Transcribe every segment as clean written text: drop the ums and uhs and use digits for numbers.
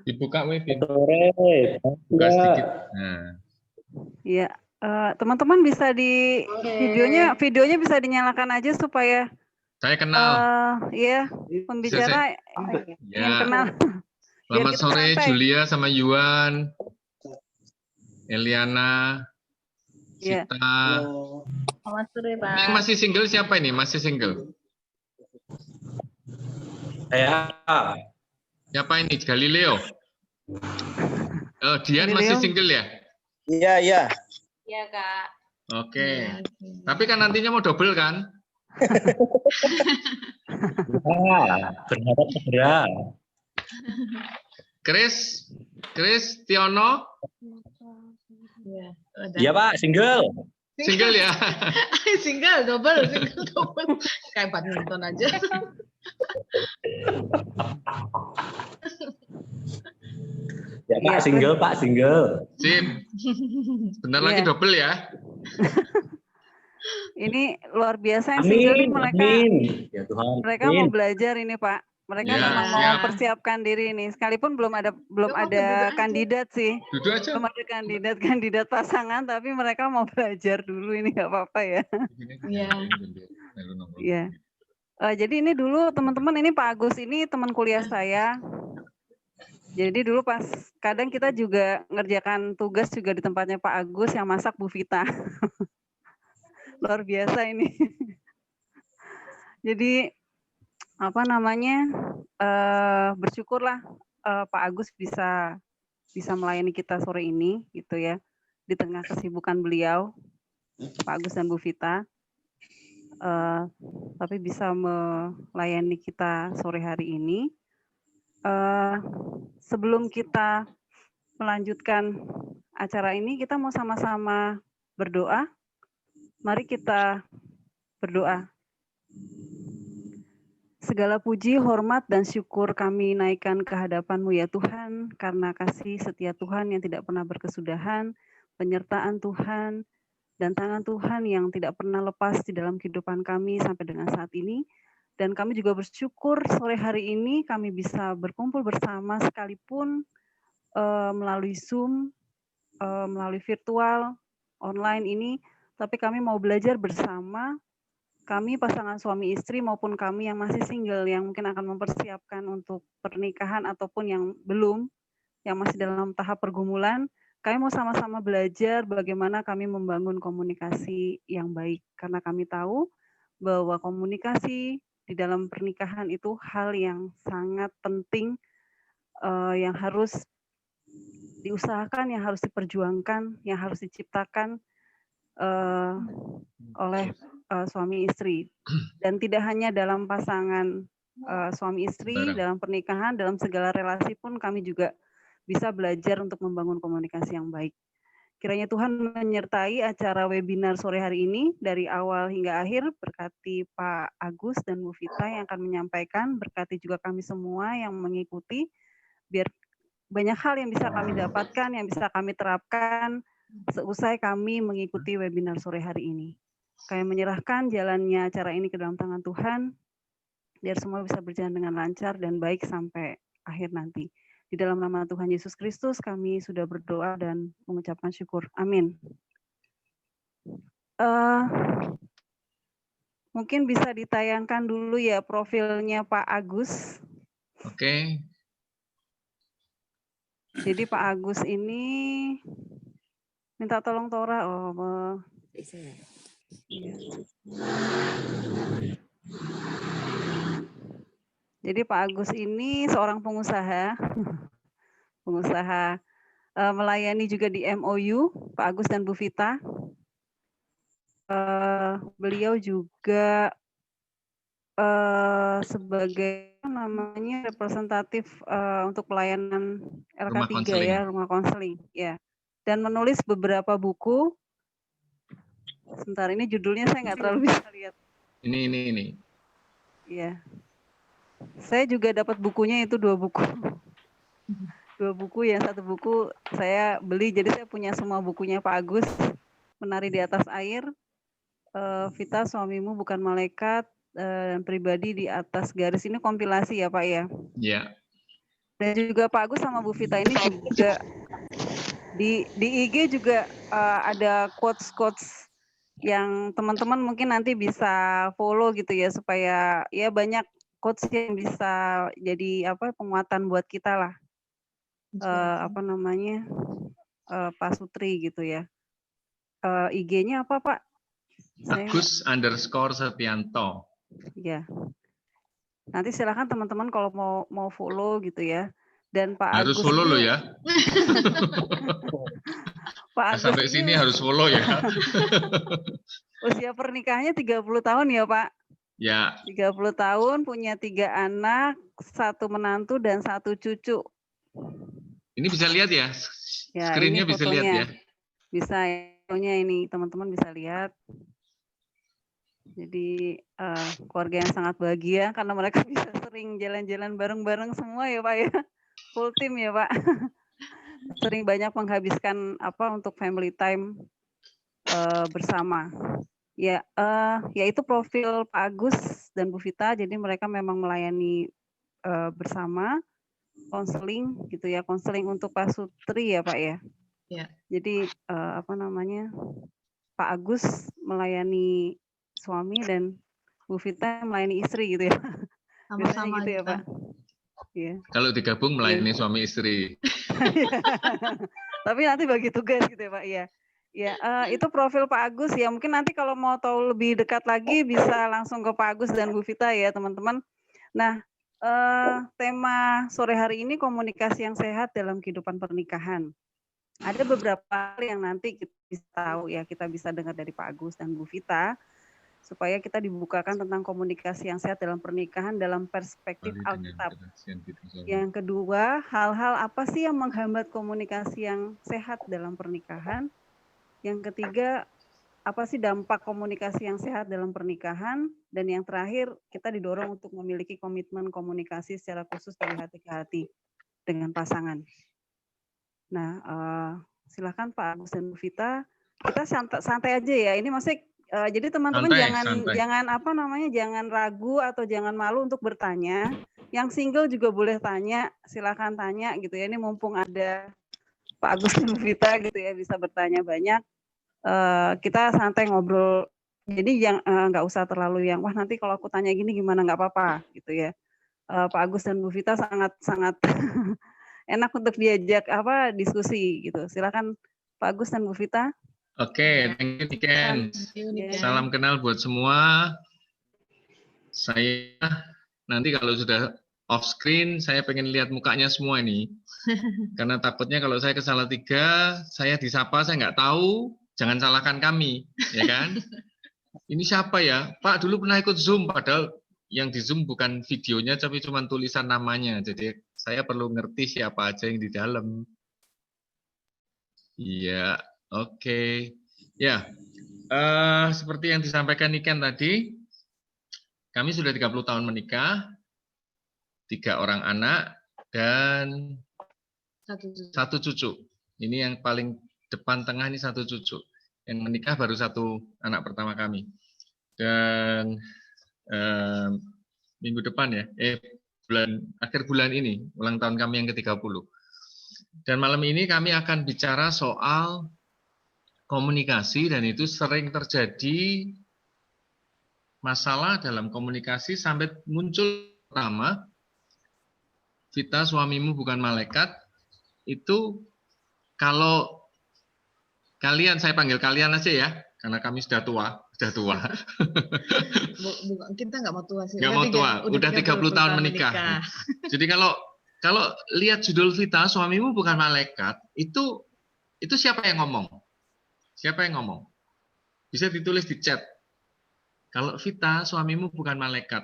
Dibuka Webin. Sore. Buka Ya. sedikit. Nah. Iya, teman-teman bisa di videonya bisa dinyalakan aja supaya Saya kenal. ya pembicara ingin kenal. Biar Selamat kita sore santai. Julia sama Yuan, Eliana, Iya. Sita. Selamat sore, Pak. Ini yang masih single siapa ini? Masih single? Saya. Siapa ini? Galileo. Oh, Dian masih single ya? Iya, iya. Iya, Kak. Oke. Tapi kan nantinya mau double kan? Berharap segera. Chris Tiono. Iya, Pak, single. Single ya? single double. Kayak badminton aja. Ya, Pak, single. Sip. Bentar lagi double ya. Ini luar biasa yang single nih mereka. Amin. Ya Tuhan. Mereka mau belajar ini, Pak. Mereka memang mau mempersiapkan diri ini. Sekalipun belum ada kandidat sih. Duduk aja. Belum ada kandidat pasangan, tapi mereka mau belajar dulu ini nggak apa-apa ya. Iya. Iya. Jadi ini dulu teman-teman, ini Pak Agus ini teman kuliah saya. Jadi dulu pas kadang kita juga ngerjakan tugas juga di tempatnya Pak Agus yang masak Bu Vita. Luar biasa ini. Jadi apa namanya, bersyukurlah Pak Agus bisa melayani kita sore ini gitu ya, di tengah kesibukan beliau, Pak Agus dan Bu Vita, tapi bisa melayani kita sore hari ini. Sebelum kita melanjutkan acara ini, kita mau sama-sama berdoa. Mari kita berdoa. Segala puji, hormat, dan syukur kami naikkan ke hadapan-Mu ya Tuhan, karena kasih setia Tuhan yang tidak pernah berkesudahan, penyertaan Tuhan, dan tangan Tuhan yang tidak pernah lepas di dalam kehidupan kami sampai dengan saat ini. Dan kami juga bersyukur sore hari ini kami bisa berkumpul bersama sekalipun melalui Zoom, melalui virtual, online ini, tapi kami mau belajar bersama. Kami pasangan suami istri maupun kami yang masih single yang mungkin akan mempersiapkan untuk pernikahan ataupun yang belum, yang masih dalam tahap pergumulan, kami mau sama-sama belajar bagaimana kami membangun komunikasi yang baik. Karena kami tahu bahwa komunikasi di dalam pernikahan itu hal yang sangat penting, yang harus diusahakan, yang harus diperjuangkan, yang harus diciptakan oleh suami istri, dan tidak hanya dalam pasangan suami istri, dalam pernikahan, dalam segala relasi pun kami juga bisa belajar untuk membangun komunikasi yang baik. Kiranya Tuhan menyertai acara webinar sore hari ini dari awal hingga akhir, berkati Pak Agus dan Bu Vita yang akan menyampaikan, berkati juga kami semua yang mengikuti, biar banyak hal yang bisa kami dapatkan, yang bisa kami terapkan seusai kami mengikuti webinar sore hari ini. Kami menyerahkan jalannya acara ini ke dalam tangan Tuhan, biar semua bisa berjalan dengan lancar dan baik sampai akhir nanti. Di dalam nama Tuhan Yesus Kristus kami sudah berdoa dan mengucapkan syukur. Amin. Mungkin bisa ditayangkan dulu ya profilnya Pak Agus. Oke. Jadi Pak Agus ini minta tolong Tora. Jadi Pak Agus ini seorang pengusaha, melayani juga di MOU, Pak Agus dan Bu Vita. Beliau juga sebagai namanya representatif untuk pelayanan RK3 ya, rumah konseling ya, dan menulis beberapa buku. Sebentar, ini judulnya saya nggak terlalu bisa lihat. Ini. Iya. Saya juga dapat bukunya itu 2 buku. 2 buku, yang 1 buku saya beli, jadi saya punya semua bukunya Pak Agus. Menari di atas air, Vita suamimu bukan malaikat, dan pribadi di atas garis. Ini kompilasi ya Pak ya? Iya. Dan juga Pak Agus sama Bu Vita ini juga di IG juga ada quotes-quotes yang teman-teman mungkin nanti bisa follow gitu ya, supaya ya banyak quotes yang bisa jadi penguatan buat kita lah. Pak Sutri gitu ya. IG-nya apa Pak? Agus_Setianto. Ya. Nanti silakan teman-teman kalau mau follow gitu ya. Dan Pak Harus Agus follow ini, loh ya. Pak Agus Sampai ini sini harus follow ya. usia pernikahannya 30 tahun ya Pak? Ya. 30 tahun, punya 3 anak, 1 menantu dan 1 cucu. Ini bisa lihat ya? Ya, Screen-nya ini bisa lihat ya? Bisa, fotonya ini teman-teman bisa lihat. Jadi keluarga yang sangat bahagia karena mereka bisa sering jalan-jalan bareng-bareng semua ya Pak ya. Full team ya Pak. Sering banyak menghabiskan untuk family time bersama. Ya, yaitu profil Pak Agus dan Bu Vita. Jadi mereka memang melayani bersama, konseling gitu ya, konseling untuk Pak Sutri ya Pak ya. Ya. Jadi Pak Agus melayani suami dan Bu Vita melayani istri gitu ya. Sama-sama gitu ya kita. Pak. Ya. Kalau digabung melayani suami istri. Tapi nanti bagi tugas gitu ya Pak ya. Ya, itu profil Pak Agus ya. Mungkin nanti kalau mau tahu lebih dekat lagi bisa langsung ke Pak Agus dan Bu Vita ya teman-teman. Nah, tema sore hari ini komunikasi yang sehat dalam kehidupan pernikahan. Ada beberapa hal yang nanti kita bisa tahu ya, kita bisa dengar dari Pak Agus dan Bu Vita, supaya kita dibukakan tentang komunikasi yang sehat dalam pernikahan dalam perspektif Alkitab. Yang kedua, hal-hal apa sih yang menghambat komunikasi yang sehat dalam pernikahan? Yang ketiga, apa sih dampak komunikasi yang sehat dalam pernikahan? Dan yang terakhir, kita didorong untuk memiliki komitmen komunikasi secara khusus dari hati ke hati dengan pasangan. Nah, silakan Pak Agus dan Bu Vita, kita santai aja ya. Ini masih jadi teman-teman jangan ragu atau jangan malu untuk bertanya. Yang single juga boleh tanya, silakan tanya gitu ya. Ini mumpung ada Pak Agus dan Bu Vita gitu ya, bisa bertanya banyak. Kita santai ngobrol. Jadi yang nggak usah terlalu yang wah nanti kalau aku tanya gini gimana, nggak apa-apa gitu ya. Pak Agus dan Bu Vita sangat enak untuk diajak diskusi gitu. Silakan Pak Agus dan Bu Vita. Oke, thank you Niken. Salam kenal buat semua. Saya nanti kalau sudah off screen, saya pengen lihat mukanya semua ini. Karena takutnya kalau saya ke Salatiga, saya disapa, saya nggak tahu, jangan salahkan kami, ya kan? Ini siapa ya? Pak dulu pernah ikut Zoom, padahal yang di Zoom bukan videonya, tapi cuma tulisan namanya. Jadi saya perlu ngerti siapa aja yang di dalam. Iya, oke. Ya, seperti yang disampaikan Niken tadi, kami sudah 30 tahun menikah, 3 orang anak, dan 1 cucu. Ini yang paling depan tengah ini 1 cucu. Yang menikah baru 1 anak pertama kami. Dan minggu depan ya, akhir bulan ini, ulang tahun kami yang ke-30. Dan malam ini kami akan bicara soal komunikasi, dan itu sering terjadi masalah dalam komunikasi sampai muncul pertama, Vita suamimu bukan malaikat, itu kalau kalian, saya panggil kalian aja ya, karena kami sudah tua. Kita nggak mau tua sih. Nggak mau tua, udah 30 tahun menikah. Jadi kalau lihat judul Vita, suamimu bukan malaikat, itu siapa yang ngomong? Siapa yang ngomong? Bisa ditulis di chat. Kalau Vita, suamimu bukan malaikat.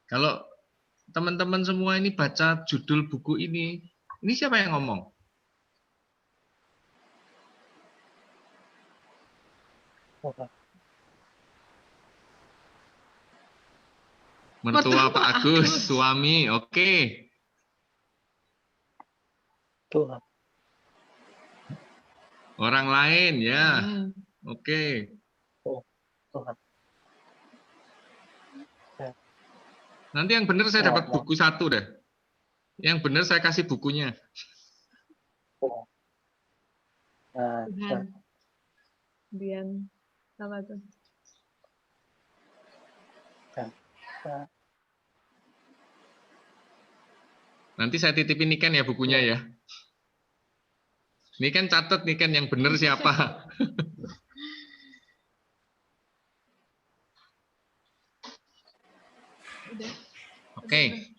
Kalau teman-teman semua ini baca judul buku ini siapa yang ngomong? Mertua Pak Agus, suami, oke. Tuhan. Orang lain ya, oke. Tuhan. Nanti yang benar saya dapat buku 1 deh. Yang benar saya kasih bukunya. Nah, Tuhan. Dian, apa tuh? Nanti saya titipin Niken ya bukunya ya. Ini kan catat nih kan yang benar siapa. Udah. Oke.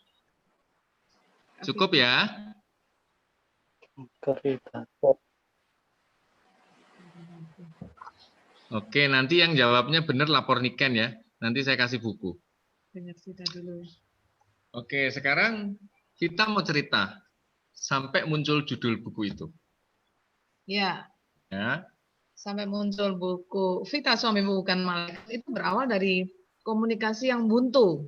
Cukup ya. cerita. Oke, nanti yang jawabnya benar lapor Niken ya. Nanti saya kasih buku. Dengar cerita dulu. Oke, sekarang kita mau cerita sampai muncul judul buku itu. Ya, Ya. sampai muncul buku Vita Suamimu Bukan Malaikat itu berawal dari komunikasi yang buntu.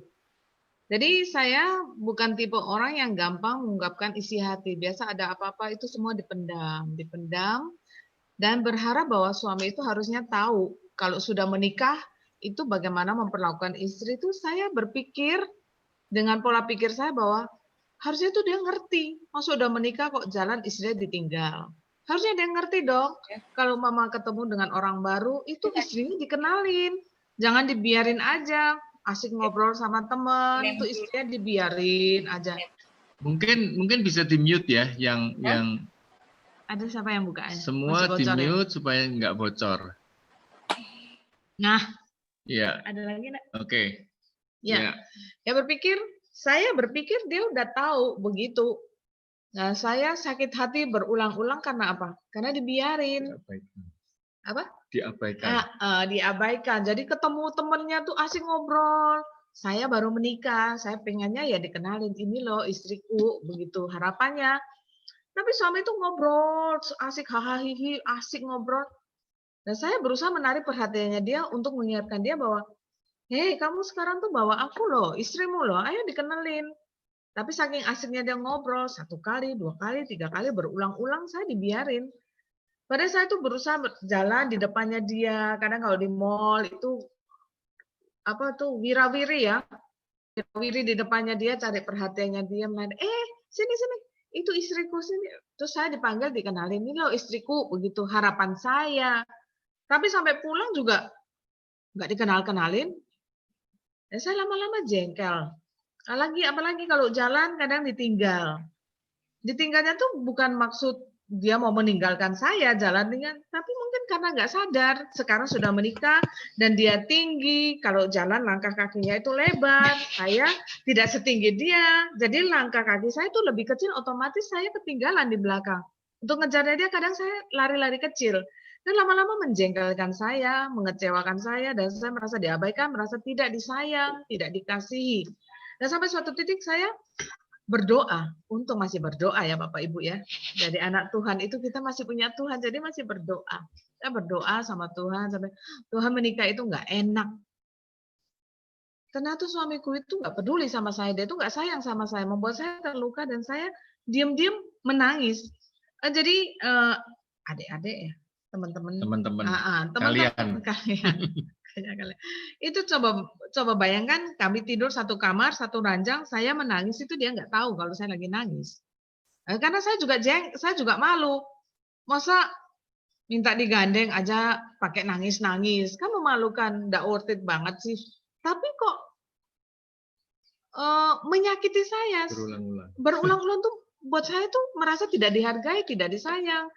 Jadi saya bukan tipe orang yang gampang mengungkapkan isi hati. Biasa ada apa-apa itu semua dipendam, dan berharap bahwa suami itu harusnya tahu kalau sudah menikah itu bagaimana memperlakukan istri. Itu saya berpikir dengan pola pikir saya bahwa harusnya itu dia ngerti. Masa udah menikah kok jalan istrinya ditinggal. Harusnya dia ngerti dong. Kalau mama ketemu dengan orang baru itu istrinya dikenalin. Jangan dibiarin aja. Asik ngobrol sama teman, itu istrinya dibiarin aja. Mungkin bisa di-mute ya yang Ada siapa yang buka? semua di-mute supaya nggak bocor. Nah, Iya. ada lagi enggak? Oke. Ya. Saya berpikir dia udah tahu begitu. Nah, saya sakit hati berulang-ulang karena apa? Karena dibiarin. Apa? Diabaikan. Diabaikan. Jadi ketemu temennya tuh asik ngobrol. Saya baru menikah, saya pengennya ya dikenalin, ini loh istriku, begitu harapannya. Tapi suami itu ngobrol, asik hahaha, asik ngobrol. Dan saya berusaha menarik perhatiannya dia untuk mengingatkan dia bahwa, hei kamu sekarang tuh bawa aku loh, istrimu loh, ayo dikenalin. Tapi saking asiknya dia ngobrol, 1 kali, 2 kali, 3 kali, berulang-ulang saya dibiarin. Padahal saya tuh berusaha berjalan di depannya dia. Kadang kalau di mall itu apa tuh wirawiri ya, wirawiri di depannya dia, cari perhatiannya dia, sini itu istriku sini. Terus saya dipanggil dikenalin, ini loh istriku, begitu harapan saya. Tapi sampai pulang juga nggak dikenalin. Dan saya lama-lama jengkel. Apalagi kalau jalan kadang ditinggal. Ditinggalnya tuh bukan maksud dia mau meninggalkan saya jalan dengan, tapi mungkin karena nggak sadar sekarang sudah menikah dan dia tinggi, kalau jalan langkah kakinya itu lebar, saya tidak setinggi dia, jadi langkah kaki saya itu lebih kecil, otomatis saya ketinggalan di belakang. Untuk ngejarnya dia kadang saya lari-lari kecil dan lama-lama menjengkelkan saya, mengecewakan saya, dan saya merasa diabaikan, merasa tidak disayang, tidak dikasihi. Dan sampai suatu titik saya berdoa, untung masih berdoa ya Bapak Ibu ya. Jadi anak Tuhan itu kita masih punya Tuhan, jadi masih berdoa. Kita berdoa sama Tuhan sampai Tuhan, menikah itu nggak enak. Ternyata suamiku itu nggak peduli sama saya, dia itu nggak sayang sama saya, membuat saya terluka dan saya diam-diam menangis. Jadi adik-adik ya, teman-teman kalian. Itu coba bayangkan kami tidur satu kamar, satu ranjang, saya menangis itu dia nggak tahu kalau saya lagi nangis. Karena saya juga malu. Masa minta digandeng aja pakai nangis-nangis, kan memalukan, nggak worth it banget sih. Tapi kok menyakiti saya. Berulang-ulang tuh buat saya tuh merasa tidak dihargai, tidak disayang.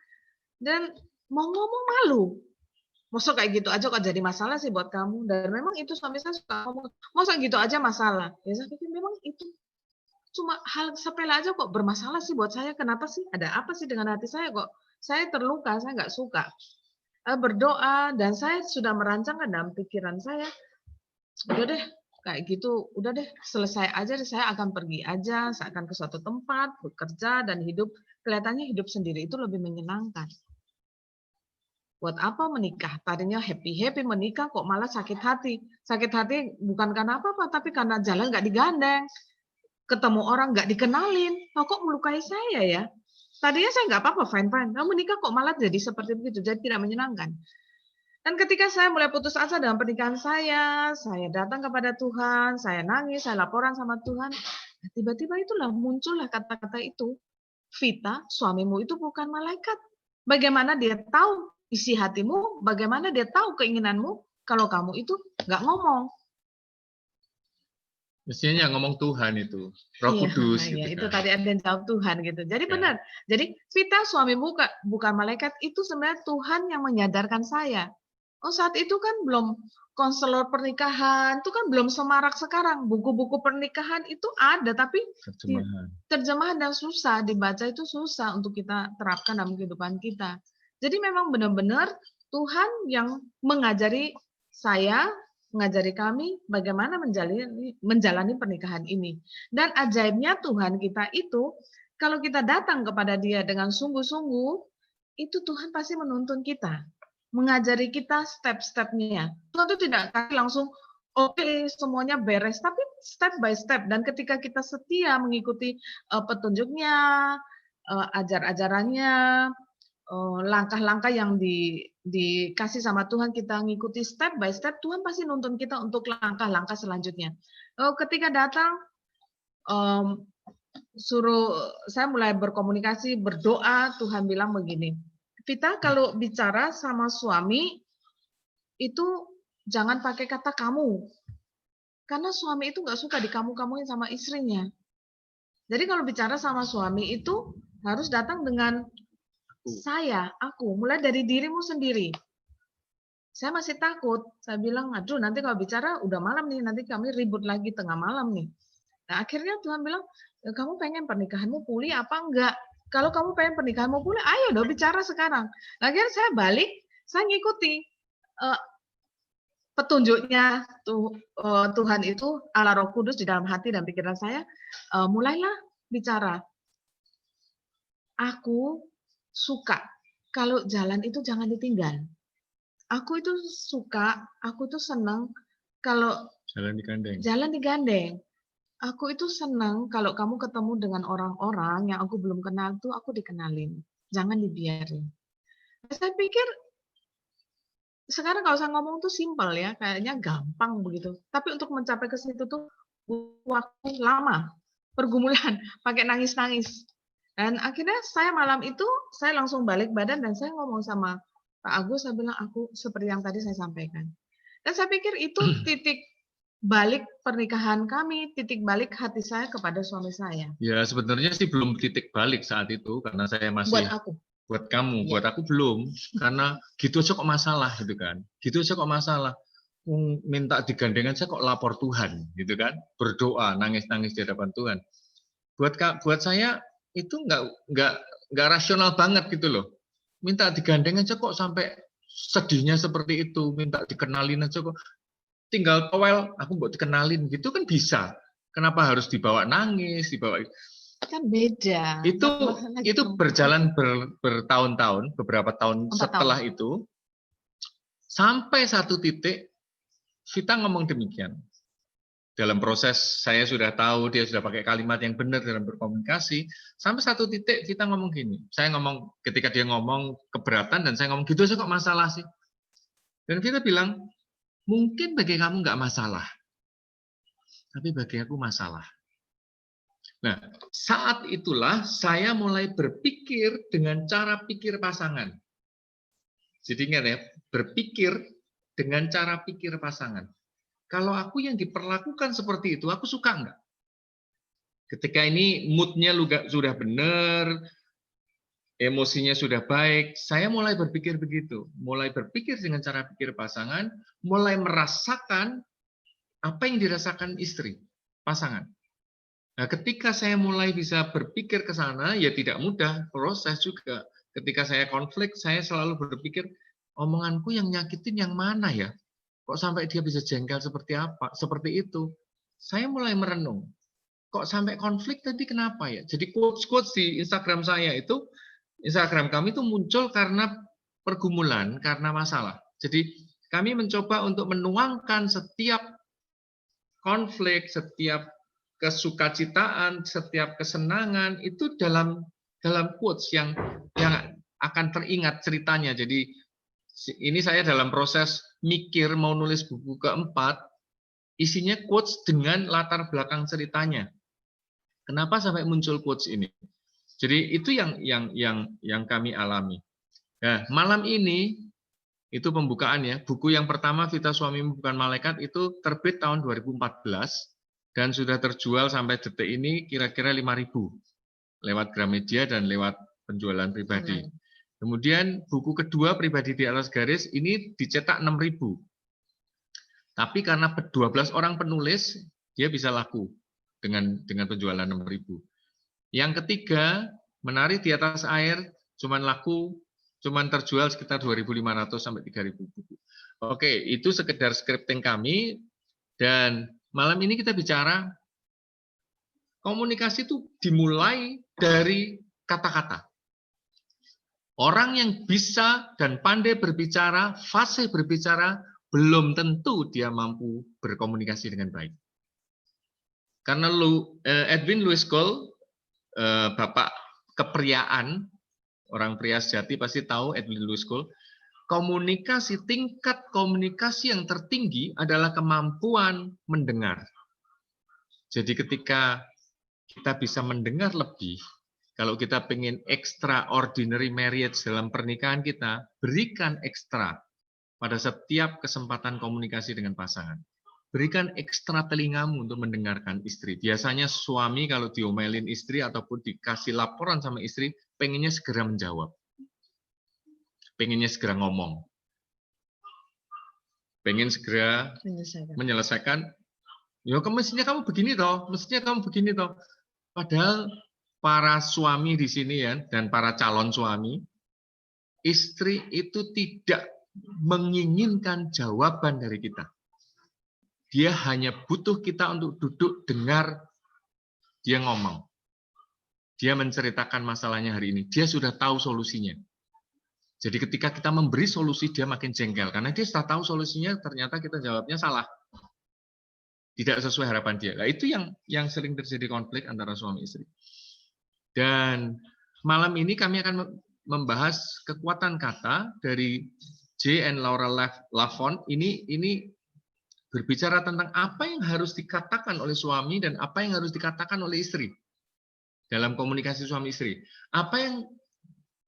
Dan mau ngomong malu. Masa kayak gitu aja kok jadi masalah sih buat kamu? Dan memang itu suami saya suka ngomong, masa gitu aja masalah? Ya saya pikir memang itu cuma hal sepele aja kok bermasalah sih buat saya. Kenapa sih? Ada apa sih dengan hati saya kok? Saya terluka, saya nggak suka. Berdoa dan saya sudah merancangkan dalam pikiran saya, udah deh kayak gitu, udah deh selesai aja, saya akan pergi aja, saya akan ke suatu tempat bekerja dan hidup. Kelihatannya hidup sendiri itu lebih menyenangkan. Buat apa menikah? Tadinya happy-happy menikah kok malah sakit hati. Sakit hati bukan karena apa-apa, tapi karena jalan nggak digandeng. Ketemu orang nggak dikenalin. Kok melukai saya ya? Tadinya saya nggak apa-apa, fine-fine. Kamu menikah kok malah jadi seperti begitu, jadi tidak menyenangkan. Dan ketika saya mulai putus asa dalam pernikahan saya datang kepada Tuhan, saya nangis, saya laporan sama Tuhan. Tiba-tiba itulah muncullah kata-kata itu. Vita, suamimu itu bukan malaikat. Bagaimana dia tahu isi hatimu? Bagaimana dia tahu keinginanmu? Kalau kamu itu nggak ngomong. Mestinya yang ngomong Tuhan itu, Roh Kudus Iya, gitu itu kan. tadi ada yang jawab Tuhan gitu. Jadi Ya. benar. Jadi Vita, suamimu bukan malaikat, itu sebenarnya Tuhan yang menyadarkan saya. Oh, saat itu kan belum konselor pernikahan, itu kan belum semarak sekarang. Buku-buku pernikahan itu ada, tapi terjemahan dan susah, dibaca itu susah untuk kita terapkan dalam kehidupan kita. Jadi memang benar-benar Tuhan yang mengajari saya, mengajari kami bagaimana menjalani pernikahan ini. Dan ajaibnya Tuhan kita itu, kalau kita datang kepada Dia dengan sungguh-sungguh, itu Tuhan pasti menuntun kita, mengajari kita step-stepnya. Tuhan itu tidak langsung oke, semuanya beres, tapi step by step. Dan ketika kita setia mengikuti petunjuknya, ajar-ajarannya, langkah-langkah yang dikasih sama Tuhan, kita ngikuti step by step, Tuhan pasti nuntun kita untuk langkah-langkah selanjutnya. Ketika datang, saya mulai berkomunikasi, berdoa, Tuhan bilang begini, Vita, kalau bicara sama suami, itu jangan pakai kata kamu. Karena suami itu nggak suka dikamu-kamuin sama istrinya. Jadi kalau bicara sama suami itu harus datang dengan saya, aku, mulai dari dirimu sendiri. Saya masih takut. Saya bilang, aduh nanti kalau bicara udah malam nih, nanti kami ribut lagi tengah malam nih. Nah akhirnya Tuhan bilang, kamu pengen pernikahanmu pulih apa enggak? Kalau kamu pengen pernikahanmu pulih, ayo dong bicara sekarang. Nah, akhirnya saya balik, saya ngikuti petunjuknya Tuhan itu, Allah Roh Kudus di dalam hati dan pikiran saya, mulailah bicara. Aku suka kalau jalan itu jangan ditinggal. Aku itu suka, aku tuh senang kalau jalan digandeng. Aku itu senang kalau kamu ketemu dengan orang-orang yang aku belum kenal tuh aku dikenalin. Jangan dibiarin. Saya pikir sekarang kalau saya ngomong tuh simpel ya, kayaknya gampang begitu. Tapi untuk mencapai ke situ tuh waktu lama, pergumulan, pakai nangis-nangis. Dan akhirnya saya malam itu, saya langsung balik badan dan saya ngomong sama Pak Agus, saya bilang aku seperti yang tadi saya sampaikan. Dan saya pikir itu titik balik pernikahan kami, titik balik hati saya kepada suami saya. Ya sebenarnya sih belum titik balik saat itu, karena saya masih... Buat aku. Buat kamu, ya. Buat aku belum. Karena gitu aja kok masalah, gitu kan. Gitu aja kok masalah. Minta digandengan saya kok lapor Tuhan, gitu kan. Berdoa, nangis-nangis di hadapan Tuhan. Buat saya itu nggak rasional banget gitu loh. Minta digandeng aja kok sampai sedihnya seperti itu, minta dikenalin aja kok. Tinggal towel, aku mau dikenalin gitu kan bisa. Kenapa harus dibawa nangis, dibawa kan beda. Itu berjalan bertahun-tahun, beberapa tahun setelah itu, sampai satu titik Vita ngomong demikian. Dalam proses saya sudah tahu dia sudah pakai kalimat yang benar dalam berkomunikasi. Sampai satu titik Vita ngomong gini. Saya ngomong ketika dia ngomong keberatan dan saya ngomong gitu aja kok masalah sih. Dan Vita bilang mungkin bagi kamu nggak masalah, tapi bagi aku masalah. Nah saat itulah saya mulai berpikir dengan cara pikir pasangan. Jadi ingat ya, berpikir dengan cara pikir pasangan. Kalau aku yang diperlakukan seperti itu, aku suka enggak? Ketika ini moodnya sudah benar, emosinya sudah baik, saya mulai berpikir begitu. Mulai berpikir dengan cara pikir pasangan, mulai merasakan apa yang dirasakan istri, pasangan. Nah, ketika saya mulai bisa berpikir ke sana, ya tidak mudah, proses juga. Ketika saya konflik, saya selalu berpikir, omonganku yang nyakitin yang mana ya? Kok sampai dia bisa jengkel seperti apa? Seperti itu. Saya mulai merenung. Kok sampai konflik tadi kenapa ya? Jadi quotes-quotes di Instagram saya itu, Instagram kami itu muncul karena pergumulan, karena masalah. Jadi kami mencoba untuk menuangkan setiap konflik, setiap kesukacitaan, setiap kesenangan itu dalam quotes yang akan teringat ceritanya. Jadi ini saya dalam proses mikir mau nulis buku keempat, isinya quotes dengan latar belakang ceritanya. Kenapa sampai muncul quotes ini? Jadi itu yang kami alami. Nah, malam ini itu pembukaan ya. Buku yang pertama Vita Suamimu Bukan Malaikat itu terbit tahun 2014 dan sudah terjual sampai detik ini kira-kira 5.000 lewat Gramedia dan lewat penjualan pribadi. Kemudian buku kedua Pribadi di Atas Garis ini dicetak 6.000. Tapi karena 12 orang penulis, dia bisa laku dengan penjualan 6.000. Yang ketiga, Menari di Atas Air, cuman terjual sekitar 2.500 sampai 3.000 buku. Oke, itu sekedar scripting kami. Dan malam ini kita bicara komunikasi itu dimulai dari kata-kata. Orang yang bisa dan pandai berbicara, fasih berbicara, belum tentu dia mampu berkomunikasi dengan baik. Karena Edwin Louis Cole, bapak kepriaan, orang pria sejati pasti tahu Edwin Louis Cole, tingkat komunikasi yang tertinggi adalah kemampuan mendengar. Jadi ketika kita bisa mendengar lebih, kalau kita pengen extraordinary marriage dalam pernikahan kita, berikan ekstra pada setiap kesempatan komunikasi dengan pasangan. Berikan ekstra telingamu untuk mendengarkan istri. Biasanya suami kalau diomelin istri ataupun dikasih laporan sama istri, pengennya segera menjawab. Pengennya segera ngomong. Pengen segera menyelesaikan. Ya, mestinya kamu begini toh, mestinya kamu begini toh. Padahal para suami di sini ya, dan para calon suami, istri itu tidak menginginkan jawaban dari kita. Dia hanya butuh kita untuk duduk dengar dia ngomong. Dia menceritakan masalahnya hari ini. Dia sudah tahu solusinya. Jadi ketika kita memberi solusi, dia makin jengkel. Karena dia sudah tahu solusinya, ternyata kita jawabnya salah. Tidak sesuai harapan dia. Nah, itu yang sering terjadi konflik antara suami istri. Dan malam ini kami akan membahas kekuatan kata dari J. and Laura Lafont. Ini berbicara tentang apa yang harus dikatakan oleh suami dan apa yang harus dikatakan oleh istri dalam komunikasi suami istri. Apa yang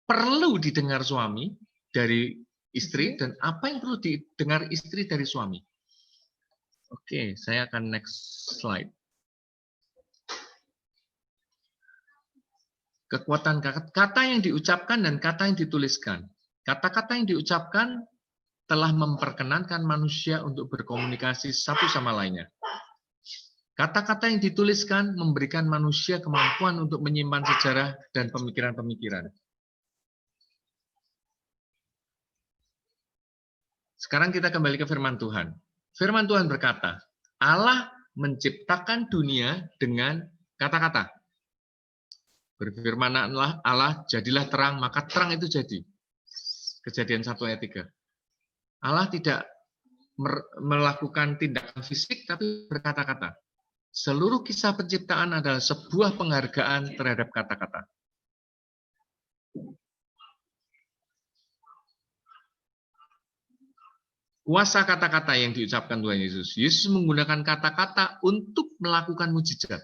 perlu didengar suami dari istri dan apa yang perlu didengar istri dari suami. Oke, saya akan next slide. Kekuatan kata yang diucapkan dan kata yang dituliskan. Kata-kata yang diucapkan telah memperkenankan manusia untuk berkomunikasi satu sama lainnya. Kata-kata yang dituliskan memberikan manusia kemampuan untuk menyimpan sejarah dan pemikiran-pemikiran. Sekarang kita kembali ke firman Tuhan. Firman Tuhan berkata, Allah menciptakan dunia dengan kata-kata. Berfirmanlah Allah, jadilah terang, maka terang itu jadi. Kejadian 1 ayat 3. Allah tidak melakukan tindakan fisik, tapi berkata-kata. Seluruh kisah penciptaan adalah sebuah penghargaan terhadap kata-kata. Kuasa kata-kata yang diucapkan Tuhan Yesus. Yesus menggunakan kata-kata untuk melakukan mujizat.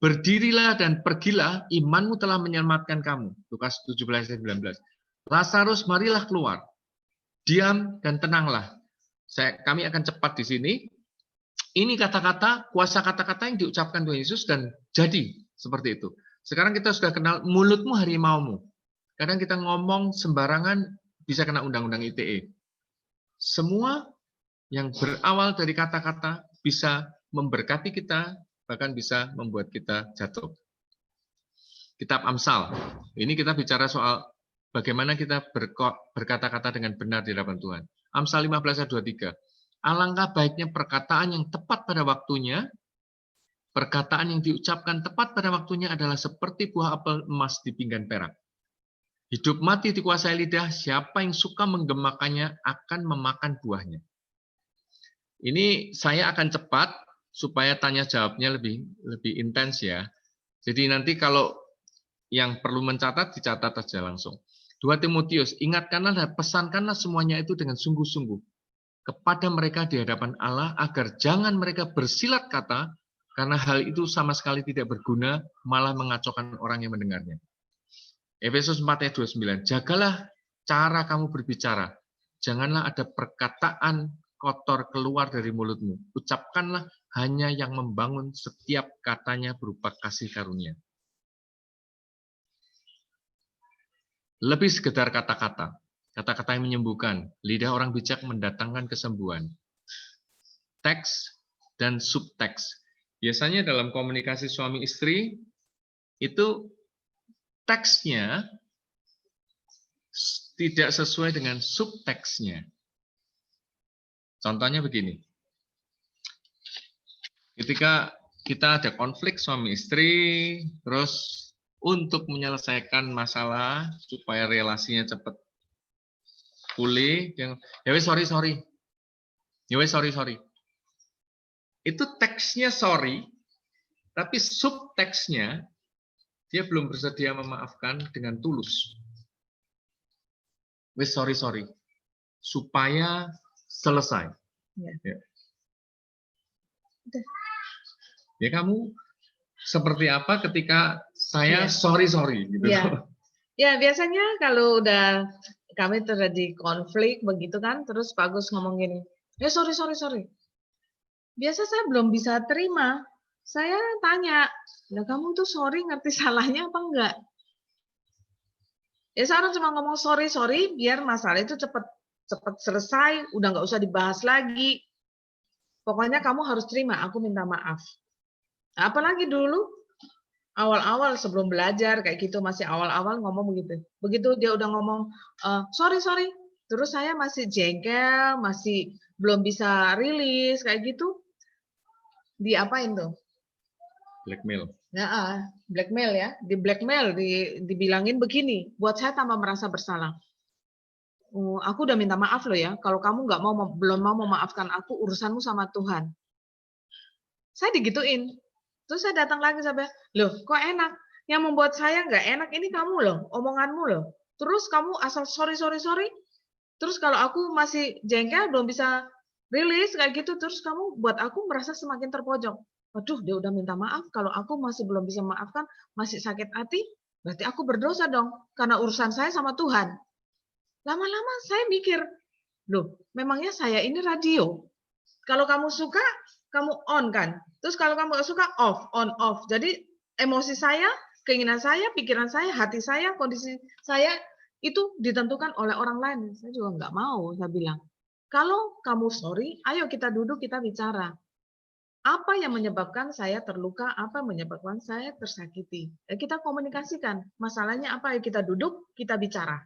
Berdirilah dan pergilah, imanmu telah menyelamatkan kamu. Lukas 17:19. Lazarus, marilah keluar. Diam dan tenanglah. Kami akan cepat di sini. Ini kata-kata, kuasa kata-kata yang diucapkan Tuhan Yesus dan jadi seperti itu. Sekarang kita sudah kenal mulutmu harimaumu. Kadang kita ngomong sembarangan bisa kena undang-undang ITE. Semua yang berawal dari kata-kata bisa memberkati kita, bahkan bisa membuat kita jatuh. Kitab Amsal. Ini kita bicara soal bagaimana kita berkata-kata dengan benar di hadapan Tuhan. Amsal 15 ayat 23. Alangkah baiknya perkataan yang tepat pada waktunya, perkataan yang diucapkan tepat pada waktunya adalah seperti buah apel emas di pinggan perak. Hidup mati dikuasai lidah, siapa yang suka menggemakannya akan memakan buahnya. Ini saya akan cepat supaya tanya jawabnya lebih intens ya. Jadi nanti kalau yang perlu mencatat, dicatat saja langsung. 2 Timotius, ingatkanlah dan pesankanlah semuanya itu dengan sungguh-sungguh kepada mereka di hadapan Allah, agar jangan mereka bersilat kata karena hal itu sama sekali tidak berguna, malah mengacaukan orang yang mendengarnya. Efesus 4 ayat 29, jagalah cara kamu berbicara, janganlah ada perkataan kotor keluar dari mulutmu. Ucapkanlah hanya yang membangun, setiap katanya berupa kasih karunia. Lebih sekedar kata-kata. Kata-kata yang menyembuhkan. Lidah orang bijak mendatangkan kesembuhan. Teks dan subteks. Biasanya dalam komunikasi suami istri, itu teksnya tidak sesuai dengan subteksnya. Contohnya begini. Ketika kita ada konflik suami istri, terus untuk menyelesaikan masalah supaya relasinya cepat pulih, ya wes sorry. Ya wes sorry. Itu teksnya sorry, tapi subteksnya dia belum bersedia memaafkan dengan tulus. Wes sorry. Supaya selesai. Ya. Ya kamu seperti apa ketika saya Ya. sorry gitu. Ya, biasanya kalau udah kami terjadi konflik begitu kan, terus Pak Agus ngomong gini, sorry. Biasa saya belum bisa terima. Saya tanya, nah kamu tuh sorry ngerti salahnya apa enggak? Ya sekarang cuma ngomong sorry biar masalah itu cepat selesai, udah nggak usah dibahas lagi. Pokoknya kamu harus terima, aku minta maaf. Nah, apalagi dulu awal-awal sebelum belajar kayak gitu, masih awal-awal ngomong begitu. Begitu dia udah ngomong sorry, terus saya masih jengkel, masih belum bisa rilis kayak gitu, diapain tuh? Blackmail. Nah, blackmail ya, dibilangin begini, buat saya tambah merasa bersalah. Aku udah minta maaf loh ya, kalau kamu belum mau memaafkan aku, urusanmu sama Tuhan. Saya digituin. Terus saya datang lagi sampai, loh kok enak? Yang membuat saya nggak enak ini kamu loh, omonganmu loh. Terus kamu asal sorry. Terus kalau aku masih jengkel, belum bisa rilis kayak gitu, terus kamu buat aku merasa semakin terpojok. Waduh, dia udah minta maaf, kalau aku masih belum bisa maafkan, masih sakit hati, berarti aku berdosa dong, karena urusan saya sama Tuhan. Lama-lama saya mikir, loh memangnya saya ini radio. Kalau kamu suka, kamu on kan. Terus kalau kamu nggak suka, off, on, off. Jadi emosi saya, keinginan saya, pikiran saya, hati saya, kondisi saya itu ditentukan oleh orang lain. Saya juga nggak mau, saya bilang. Kalau kamu sorry, ayo kita duduk, kita bicara. Apa yang menyebabkan saya terluka, apa yang menyebabkan saya tersakiti. Kita komunikasikan. Masalahnya apa? Kita duduk, kita bicara.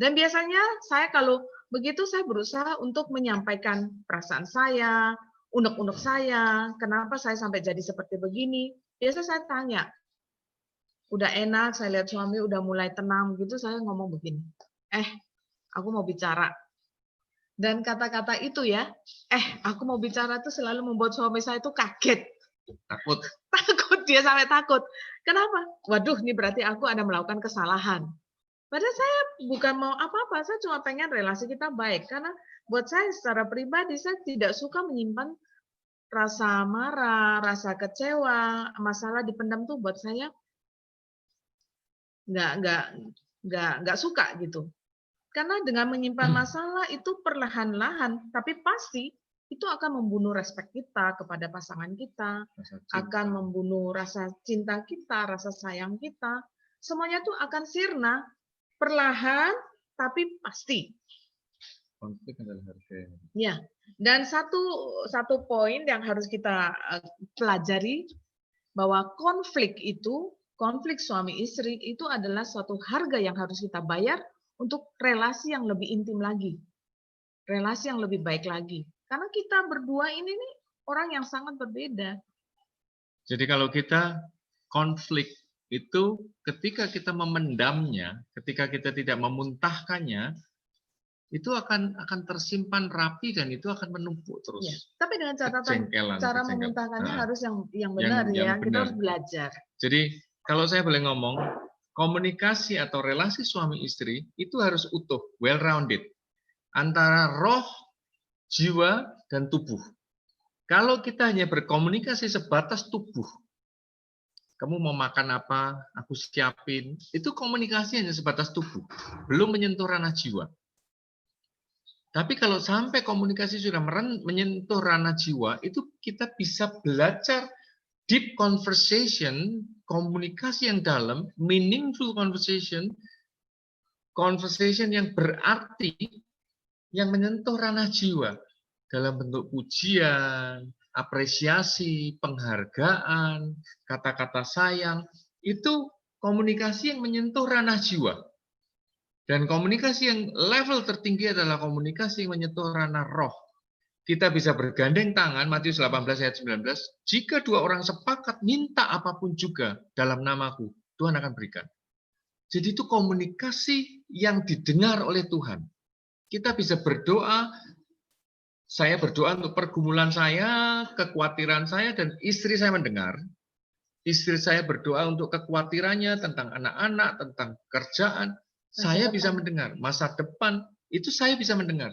Dan biasanya saya kalau begitu saya berusaha untuk menyampaikan perasaan saya, unek-unek saya, kenapa saya sampai jadi seperti begini. Biasa saya tanya, udah enak, saya lihat suami udah mulai tenang gitu, saya ngomong begini, aku mau bicara. Dan kata-kata itu ya, aku mau bicara itu selalu membuat suami saya itu kaget. Takut, dia sampai takut. Kenapa? Waduh, ini berarti aku ada melakukan kesalahan. Padahal saya bukan mau apa-apa, saya cuma pengen relasi kita baik. Karena buat saya secara pribadi, saya tidak suka menyimpan rasa marah, rasa kecewa, masalah dipendam tuh buat saya nggak suka gitu. Karena dengan menyimpan masalah itu perlahan-lahan, tapi pasti itu akan membunuh respek kita kepada pasangan kita, akan membunuh rasa cinta kita, rasa sayang kita. Semuanya tuh akan sirna, perlahan tapi pasti. konflik adalah harga. Ya, dan satu poin yang harus kita pelajari bahwa konflik suami istri itu adalah suatu harga yang harus kita bayar untuk relasi yang lebih intim lagi, relasi yang lebih baik lagi. Karena kita berdua ini nih orang yang sangat berbeda. Jadi kalau kita konflik itu ketika kita memendamnya, ketika kita tidak memuntahkannya, itu akan tersimpan rapi dan itu akan menumpuk terus. Ya, tapi dengan catatan cara memuntahkannya harus yang benar ya, kita harus belajar. Jadi kalau saya boleh ngomong, komunikasi atau relasi suami istri itu harus utuh, well rounded antara roh, jiwa dan tubuh. Kalau kita hanya berkomunikasi sebatas tubuh, kamu mau makan apa, aku siapin, itu komunikasi hanya sebatas tubuh, belum menyentuh ranah jiwa. Tapi kalau sampai komunikasi sudah menyentuh ranah jiwa, itu kita bisa belajar deep conversation, komunikasi yang dalam, meaningful conversation, conversation yang berarti, yang menyentuh ranah jiwa dalam bentuk pujian, apresiasi, penghargaan, kata-kata sayang, itu komunikasi yang menyentuh ranah jiwa. Dan komunikasi yang level tertinggi adalah komunikasi yang menyentuh ranah roh. Kita bisa bergandeng tangan, Matius 18 ayat 19, jika dua orang sepakat minta apapun juga dalam namaku, Tuhan akan berikan. Jadi itu komunikasi yang didengar oleh Tuhan. Kita bisa berdoa, saya berdoa untuk pergumulan saya, kekhawatiran saya, dan istri saya mendengar. Istri saya berdoa untuk kekhawatirannya tentang anak-anak, tentang kerjaan, saya bisa mendengar. Masa depan, itu saya bisa mendengar.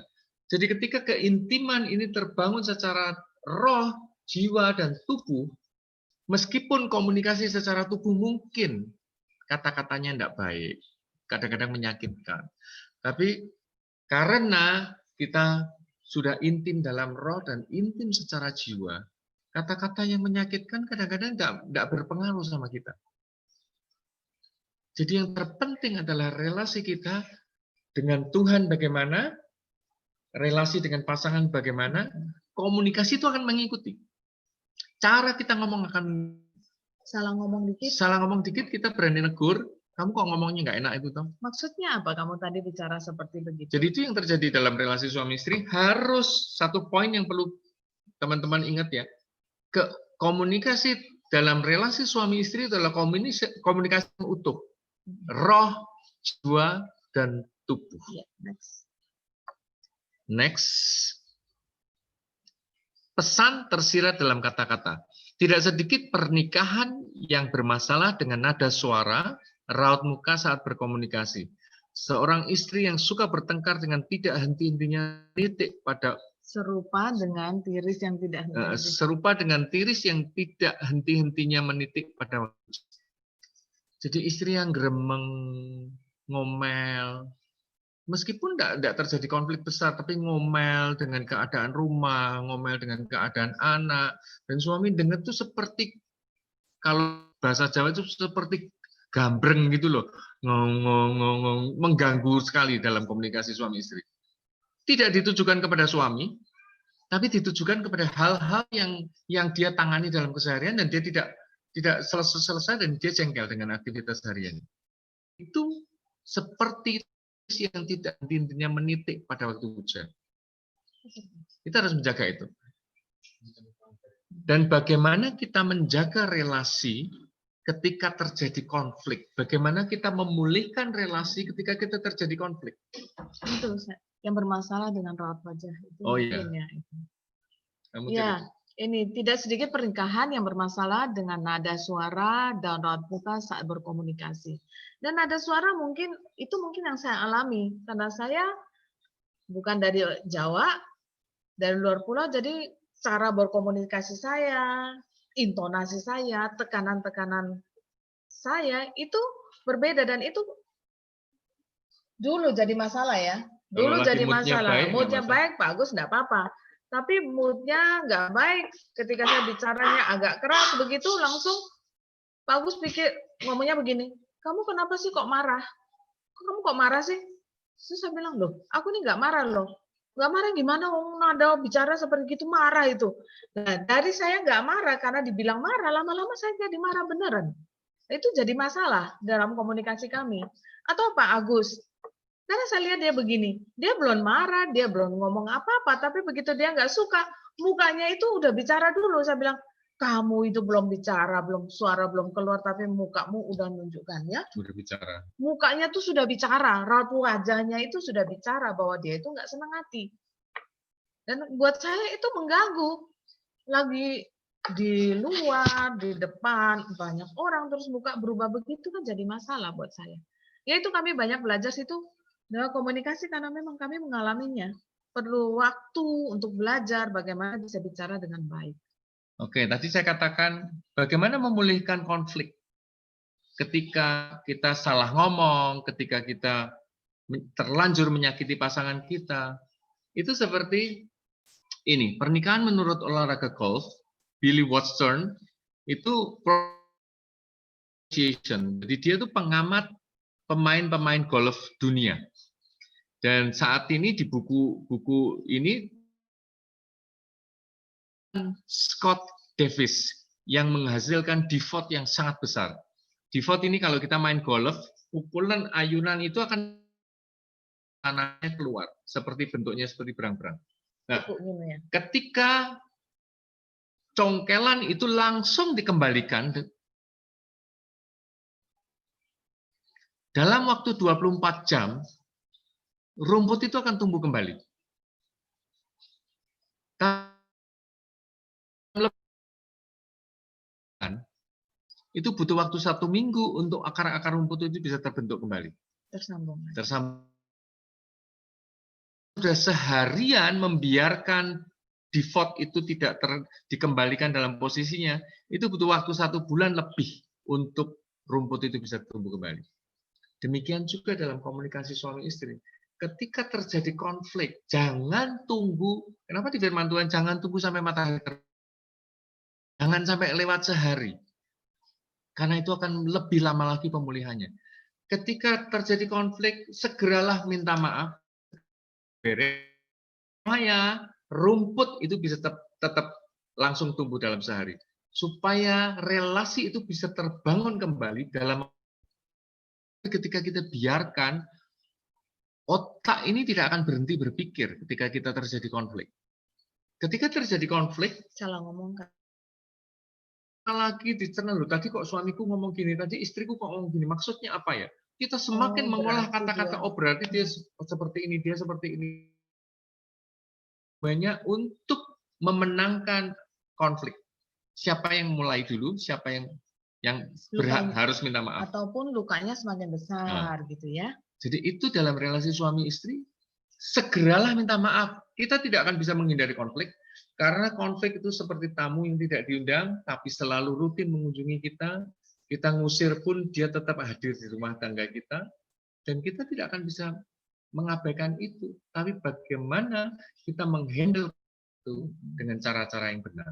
Jadi ketika keintiman ini terbangun secara roh, jiwa, dan tubuh, meskipun komunikasi secara tubuh mungkin kata-katanya tidak baik, kadang-kadang menyakitkan. Tapi karena kita sudah intim dalam roh dan intim secara jiwa, kata-kata yang menyakitkan kadang-kadang tidak berpengaruh sama kita. Jadi yang terpenting adalah relasi kita dengan Tuhan bagaimana, relasi dengan pasangan bagaimana, komunikasi itu akan mengikuti. Cara kita ngomong akan Salah ngomong dikit kita berani negur, kamu kok ngomongnya nggak enak itu toh. Maksudnya apa kamu tadi bicara seperti begitu? Jadi itu yang terjadi dalam relasi suami istri. Harus satu poin yang perlu teman-teman ingat ya. Komunikasi dalam relasi suami istri adalah komunikasi yang utuh. Roh, jiwa, dan tubuh. Next. Pesan tersirat dalam kata-kata. Tidak sedikit pernikahan yang bermasalah dengan nada suara, raut muka saat berkomunikasi. Seorang istri yang suka bertengkar dengan tidak henti-hentinya menitik pada serupa dengan tiris yang tidak henti-hentinya menitik pada. Jadi istri yang gremeng, ngomel, meskipun tidak terjadi konflik besar, tapi ngomel dengan keadaan rumah, ngomel dengan keadaan anak, dan suami dengar itu seperti, kalau bahasa Jawa itu seperti gambreng gitu loh, ngomong, mengganggu sekali dalam komunikasi suami istri. Tidak ditujukan kepada suami, tapi ditujukan kepada hal-hal yang dia tangani dalam keseharian dan dia tidak selesai dan dia jengkel dengan aktivitas harian. Itu seperti yang tidak intinya menitik pada waktu hujan. Kita harus menjaga itu. Dan bagaimana kita menjaga relasi ketika terjadi konflik? Bagaimana kita memulihkan relasi ketika kita terjadi konflik? Itu yang bermasalah dengan raut wajah itu. Oh iya. Ya, ini tidak sedikit pernikahan yang bermasalah dengan nada suara dan raut muka saat berkomunikasi. Dan nada suara mungkin yang saya alami karena saya bukan dari Jawa, dari luar pulau, jadi cara berkomunikasi saya, intonasi saya, tekanan-tekanan saya itu berbeda dan itu dulu jadi masalah ya. Dulu jadi masalah. Moodnya baik, bagus, enggak apa-apa. Tapi moodnya nggak baik ketika saya bicaranya agak keras begitu langsung Pak Agus pikir ngomongnya begini, kamu kenapa sih kok marah? Kamu kok marah sih? Terus saya bilang, loh aku ini nggak marah loh. Nggak marah gimana? Nada bicara seperti itu marah itu. Nah dari saya nggak marah karena dibilang marah, lama-lama saya jadi marah beneran. Itu jadi masalah dalam komunikasi kami. Atau Pak Agus, karena saya lihat dia begini, dia belum marah, dia belum ngomong apa-apa, tapi begitu dia nggak suka, mukanya itu udah bicara dulu. Saya bilang, kamu itu belum bicara, belum suara belum keluar, tapi mukamu udah menunjukkannya. Sudah bicara. Mukanya tuh sudah bicara, raut wajahnya itu sudah bicara bahwa dia itu nggak senang hati. Dan buat saya itu mengganggu. Lagi di luar, di depan, banyak orang terus muka berubah begitu kan jadi masalah buat saya. Ya itu kami banyak belajar situ. Dalam komunikasi karena memang kami mengalaminya. perlu waktu untuk belajar bagaimana bisa bicara dengan baik. Oke, tadi saya katakan bagaimana memulihkan konflik. Ketika kita salah ngomong, ketika kita terlanjur menyakiti pasangan kita, itu seperti ini. Pernikahan menurut olahraga golf, Billy Watson itu jadi dia itu pengamat pemain-pemain golf dunia. Dan saat ini di buku ini Scott Davis yang menghasilkan default yang sangat besar. Default ini kalau kita main golf, pukulan ayunan itu akan tanahnya keluar seperti bentuknya seperti berang-berang. Nah, ketika congkelan itu langsung dikembalikan dalam waktu 24 jam, rumput itu akan tumbuh kembali. Itu butuh waktu 1 minggu untuk akar-akar rumput itu bisa terbentuk kembali. Tersambung. Sudah seharian membiarkan default itu tidak dikembalikan dalam posisinya, itu butuh waktu 1 bulan lebih untuk rumput itu bisa tumbuh kembali. Demikian juga dalam komunikasi suami istri. Ketika terjadi konflik, jangan tunggu. Kenapa di firman Tuhan jangan tunggu sampai matahari terbit? Jangan sampai lewat sehari. Karena itu akan lebih lama lagi pemulihannya. Ketika terjadi konflik, segeralah minta maaf. Supaya rumput itu bisa tetap langsung tumbuh dalam sehari. Supaya relasi itu bisa terbangun kembali dalam ketika kita biarkan otak ini tidak akan berhenti berpikir ketika kita terjadi konflik. Ketika terjadi konflik, salah ngomong kan. Lagi dicerna, loh, tadi kok suamiku ngomong gini, tadi istriku kok ngomong gini, maksudnya apa ya? Kita semakin mengolah kata-kata, berarti dia seperti ini, dia seperti ini. Banyak untuk memenangkan konflik. Siapa yang mulai dulu, siapa yang berhak harus minta maaf. Ataupun lukanya semakin besar gitu ya. Jadi itu dalam relasi suami istri, segeralah minta maaf. Kita tidak akan bisa menghindari konflik, karena konflik itu seperti tamu yang tidak diundang, tapi selalu rutin mengunjungi kita. Kita ngusir pun dia tetap hadir di rumah tangga kita, dan kita tidak akan bisa mengabaikan itu. Tapi bagaimana kita menghandle itu dengan cara-cara yang benar.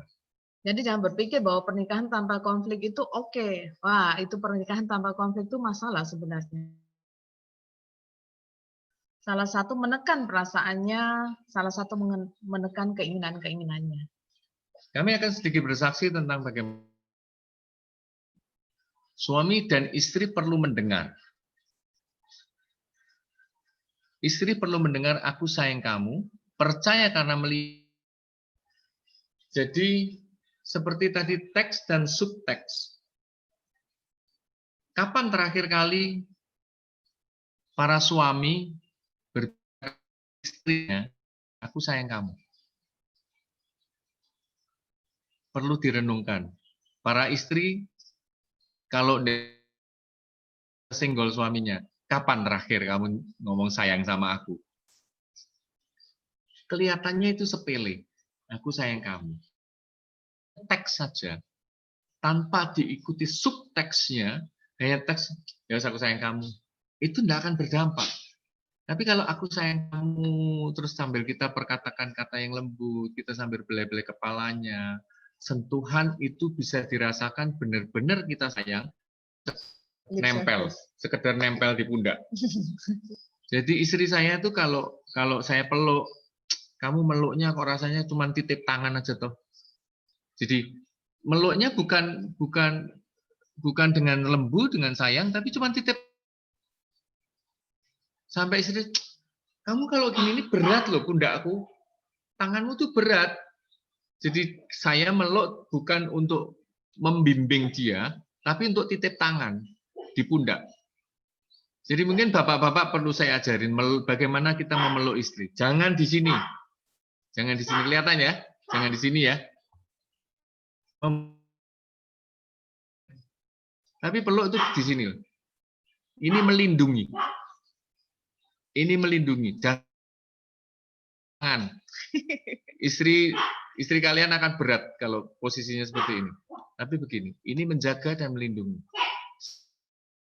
Jadi jangan berpikir bahwa pernikahan tanpa konflik itu oke. Wah, itu pernikahan tanpa konflik itu masalah sebenarnya. Salah satu menekan perasaannya, salah satu menekan keinginan-keinginannya. Kami akan sedikit bersaksi tentang bagaimana suami dan istri perlu mendengar. Istri perlu mendengar, aku sayang kamu, percaya karena melihat. Jadi, seperti tadi teks dan subteks. Kapan terakhir kali para suami berkata istrinya, aku sayang kamu? Perlu direnungkan. Para istri, kalau single suaminya, kapan terakhir kamu ngomong sayang sama aku? Kelihatannya itu sepele. Aku sayang kamu. Teks saja, tanpa diikuti subteksnya, hanya teks, ya aku sayang kamu, itu tidak akan berdampak. Tapi kalau aku sayang kamu, terus sambil kita perkatakan kata yang lembut, kita sambil belai-belai kepalanya, sentuhan itu bisa dirasakan benar-benar kita sayang, nempel, sekedar nempel di pundak. Jadi istri saya tuh kalau saya peluk, kamu meluknya kok rasanya cuma titip tangan aja toh. Jadi meluknya bukan dengan lembut, dengan sayang, tapi cuma titip. Sampai istri, kamu kalau gini ini berat loh pundakku, tanganmu tuh berat. Jadi saya meluk bukan untuk membimbing dia, tapi untuk titip tangan di pundak. Jadi mungkin bapak-bapak perlu saya ajarin bagaimana kita memeluk istri. Jangan di sini, jangan di sini, kelihatan ya, jangan di sini ya. Tapi peluk itu di sini. Ini melindungi. Ini melindungi. Istri kalian akan berat kalau posisinya seperti ini. Tapi begini, ini menjaga dan melindungi.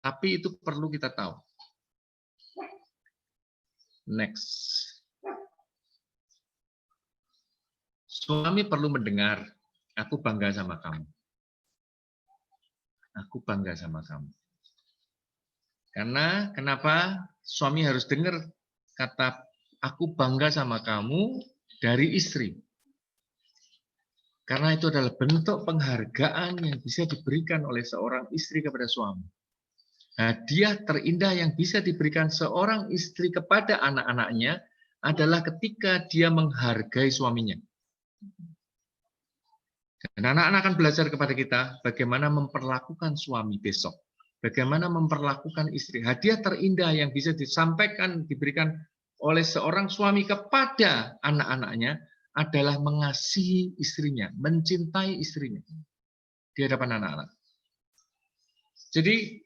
Tapi itu perlu kita tahu. Next. Suami perlu mendengar, aku bangga sama kamu. Aku bangga sama kamu. Karena kenapa suami harus dengar kata aku bangga sama kamu dari istri? Karena itu adalah bentuk penghargaan yang bisa diberikan oleh seorang istri kepada suami. Hadiah terindah yang bisa diberikan seorang istri kepada anak-anaknya adalah ketika dia menghargai suaminya. Dan anak-anak akan belajar kepada kita bagaimana memperlakukan suami besok. Bagaimana memperlakukan istri. Hadiah terindah yang bisa disampaikan, diberikan oleh seorang suami kepada anak-anaknya adalah mengasihi istrinya, mencintai istrinya di hadapan anak-anak. Jadi,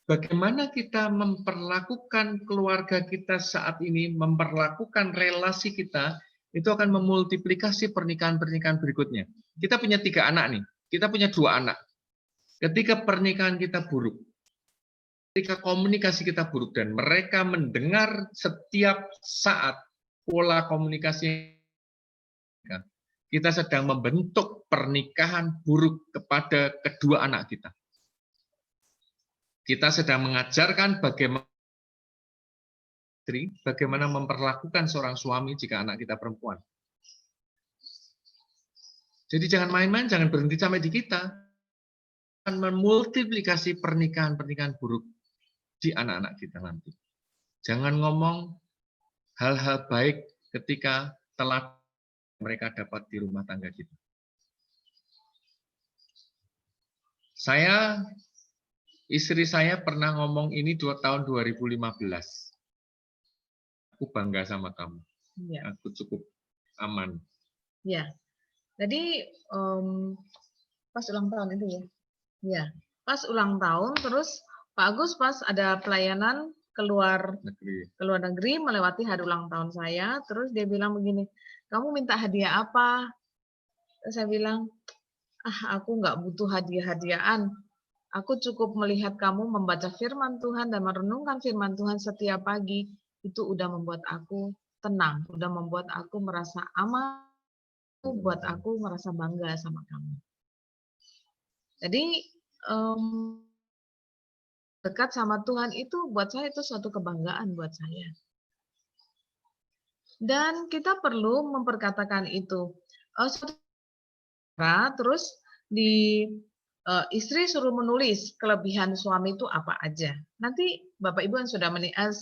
bagaimana kita memperlakukan keluarga kita saat ini, memperlakukan relasi kita, itu akan memultiplikasi pernikahan-pernikahan berikutnya. Kita punya 3 anak nih, kita punya 2 anak. Ketika pernikahan kita buruk, ketika komunikasi kita buruk, dan mereka mendengar setiap saat pola komunikasi, kita sedang membentuk pernikahan buruk kepada kedua anak kita. Kita sedang mengajarkan bagaimana memperlakukan seorang suami jika anak kita perempuan. Jadi jangan main-main, jangan berhenti sampai di kita. Akan memultiplikasi pernikahan-pernikahan buruk di anak-anak kita nanti. Jangan ngomong hal-hal baik ketika telah mereka dapat di rumah tangga kita. Istri saya pernah ngomong ini tahun 2015. Aku bangga sama kamu. Ya. Aku cukup aman. Ya. Jadi pas ulang tahun itu ya. Ya. Pas ulang tahun terus Pak Agus pas ada pelayanan keluar negeri melewati hari ulang tahun saya, terus dia bilang begini, kamu minta hadiah apa? Terus saya bilang, aku nggak butuh hadiah-hadiahan. Aku cukup melihat kamu membaca firman Tuhan dan merenungkan firman Tuhan setiap pagi, itu udah membuat aku tenang, udah membuat aku merasa aman, buat aku merasa bangga sama kamu. Jadi dekat sama Tuhan itu buat saya itu suatu kebanggaan buat saya. Dan kita perlu memperkatakan itu. Terus di istri suruh menulis kelebihan suami itu apa aja. Nanti Bapak Ibu yang sudah menikah,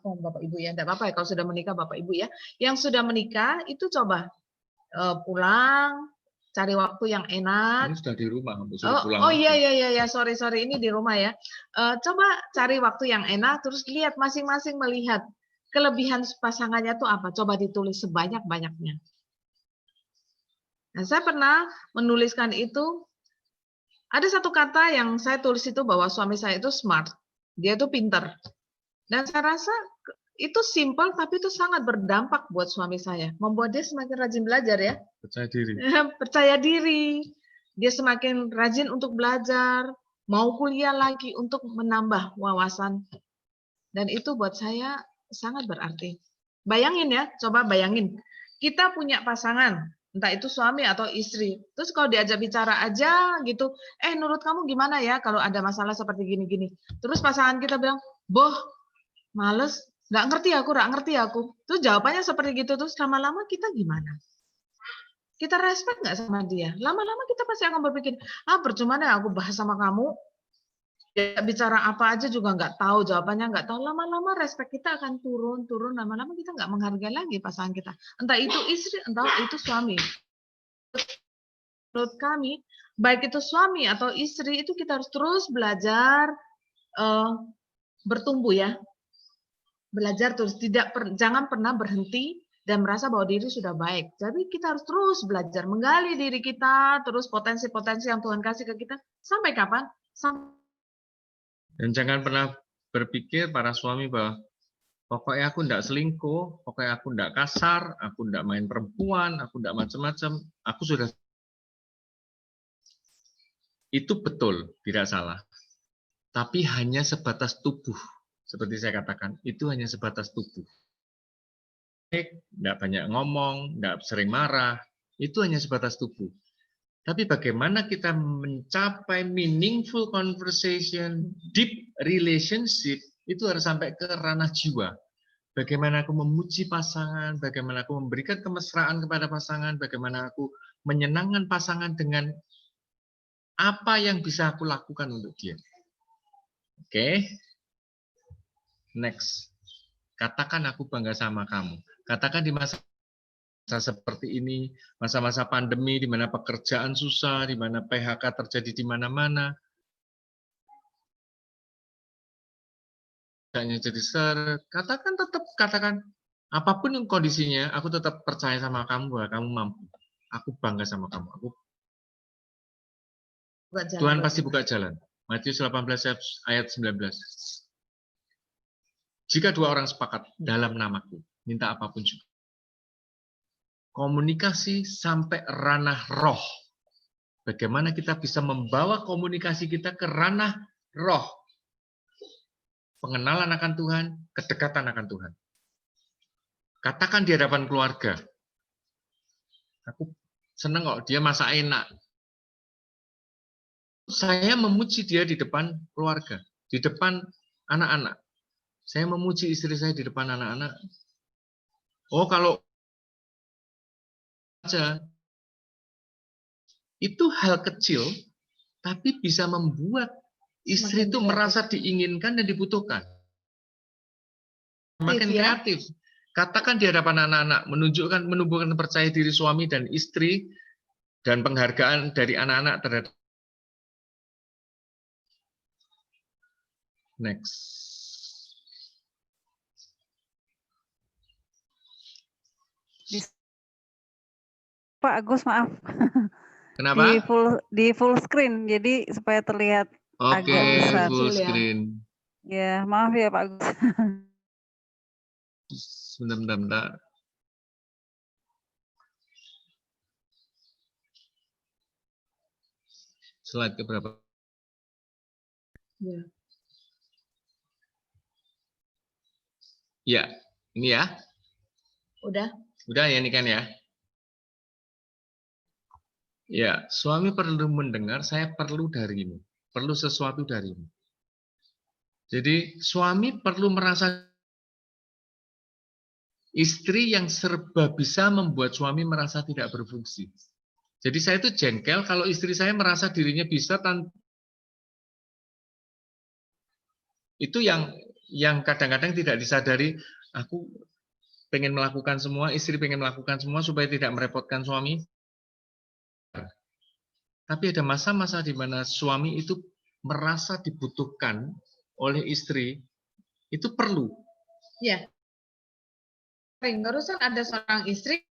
Bapak Ibu ya, tidak apa-apa ya kalau sudah menikah Bapak Ibu ya. Yang sudah menikah itu coba pulang, cari waktu yang enak. Ini sudah di rumah, pulang. Oh iya, sorry ini di rumah ya. Coba cari waktu yang enak, terus lihat masing-masing melihat kelebihan pasangannya tuh apa. Coba ditulis sebanyak-banyaknya. Nah, saya pernah menuliskan itu. Ada satu kata yang saya tulis itu bahwa suami saya itu smart, dia itu pinter. Dan saya rasa itu simple tapi itu sangat berdampak buat suami saya, membuat dia semakin rajin belajar ya. Percaya diri. Percaya diri. Dia semakin rajin untuk belajar, mau kuliah lagi untuk menambah wawasan. Dan itu buat saya sangat berarti. Bayangin ya, coba bayangin. Kita punya pasangan, entah itu suami atau istri. Terus kalau diajak bicara aja gitu, menurut kamu gimana ya kalau ada masalah seperti gini-gini. Terus pasangan kita bilang, boh, males, nggak ngerti aku. Terus jawabannya seperti gitu, terus lama-lama kita gimana? Kita respect nggak sama dia? Lama-lama kita pasti akan berpikir, percuma deh aku bahas sama kamu, ya, bicara apa aja juga nggak tahu, jawabannya nggak tahu. Lama-lama respect kita akan turun, lama-lama kita nggak menghargai lagi pasangan kita. Entah itu istri, entah itu suami. Menurut kami, baik itu suami atau istri, itu kita harus terus belajar bertumbuh ya. Belajar terus, jangan pernah berhenti dan merasa bahwa diri sudah baik. Jadi kita harus terus belajar, menggali diri kita, terus potensi-potensi yang Tuhan kasih ke kita. Sampai kapan? Dan jangan pernah berpikir para suami bahwa Pokoknya aku ndak selingkuh, pokoknya aku ndak kasar, aku ndak main perempuan, aku ndak macam-macam. Aku sudah, itu betul, tidak salah. Tapi hanya sebatas tubuh. Seperti saya katakan, itu hanya sebatas tubuh. Nggak banyak ngomong, nggak sering marah, itu hanya sebatas tubuh. Tapi bagaimana kita mencapai meaningful conversation, deep relationship, itu harus sampai ke ranah jiwa. Bagaimana aku memuji pasangan, bagaimana aku memberikan kemesraan kepada pasangan, bagaimana aku menyenangkan pasangan dengan apa yang bisa aku lakukan untuk dia. Oke. Next. Katakan aku bangga sama kamu. Katakan di masa seperti ini, masa-masa pandemi, di mana pekerjaan susah, di mana PHK terjadi di mana-mana, jadi katakan apapun yang kondisinya, aku tetap percaya sama kamu bahwa kamu mampu. Aku bangga sama kamu. Tuhan pasti buka jalan. Matius 18 ayat 19. Jika dua orang sepakat dalam namaku, minta apapun juga. Komunikasi sampai ranah roh. Bagaimana kita bisa membawa komunikasi kita ke ranah roh. Pengenalan akan Tuhan, kedekatan akan Tuhan. Katakan di hadapan keluarga. Aku seneng kok, dia masak enak. Saya memuji dia di depan keluarga, di depan anak-anak. Saya memuji istri saya di depan anak-anak. Oh, kalau aja itu hal kecil, tapi bisa membuat istri itu merasa diinginkan dan dibutuhkan. Makin kreatif. Katakan di hadapan anak-anak, menumbuhkan percaya diri suami dan istri, dan penghargaan dari anak-anak terhadap. Next. Pak Agus, maaf. Kenapa? Di full screen, jadi supaya terlihat agak besar. Full screen. Ya, maaf ya Pak Agus. Bentar. Slide ke berapa? Ya, ini ya. Udah ya ini kan ya. Ya, suami perlu mendengar, saya perlu darimu. Perlu sesuatu darimu. Jadi suami perlu merasa istri yang serba bisa membuat suami merasa tidak berfungsi. Jadi saya itu jengkel kalau istri saya merasa dirinya bisa itu yang kadang-kadang tidak disadari. Aku pengen melakukan semua, istri pengen melakukan semua supaya tidak merepotkan suami. Tapi ada masa-masa di mana suami itu merasa dibutuhkan oleh istri, itu perlu. Ya. Barusan ada seorang istri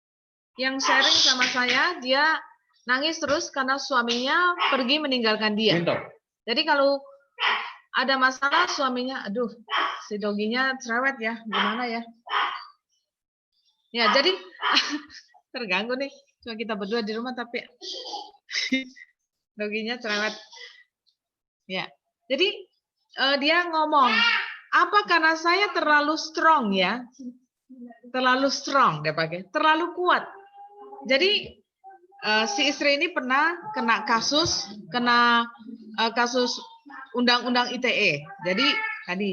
yang sharing sama saya, dia nangis terus karena suaminya pergi meninggalkan dia. Jadi kalau ada masalah suaminya, aduh, si doginya cerewet ya, gimana ya? Ya, jadi terganggu nih. Cuma kita berdua di rumah tapi doginya cerewet. Ya. Jadi dia ngomong, apa karena saya terlalu strong ya? Terlalu strong dia pakai, terlalu kuat. Jadi si istri ini pernah kena kasus undang-undang ITE. Jadi tadi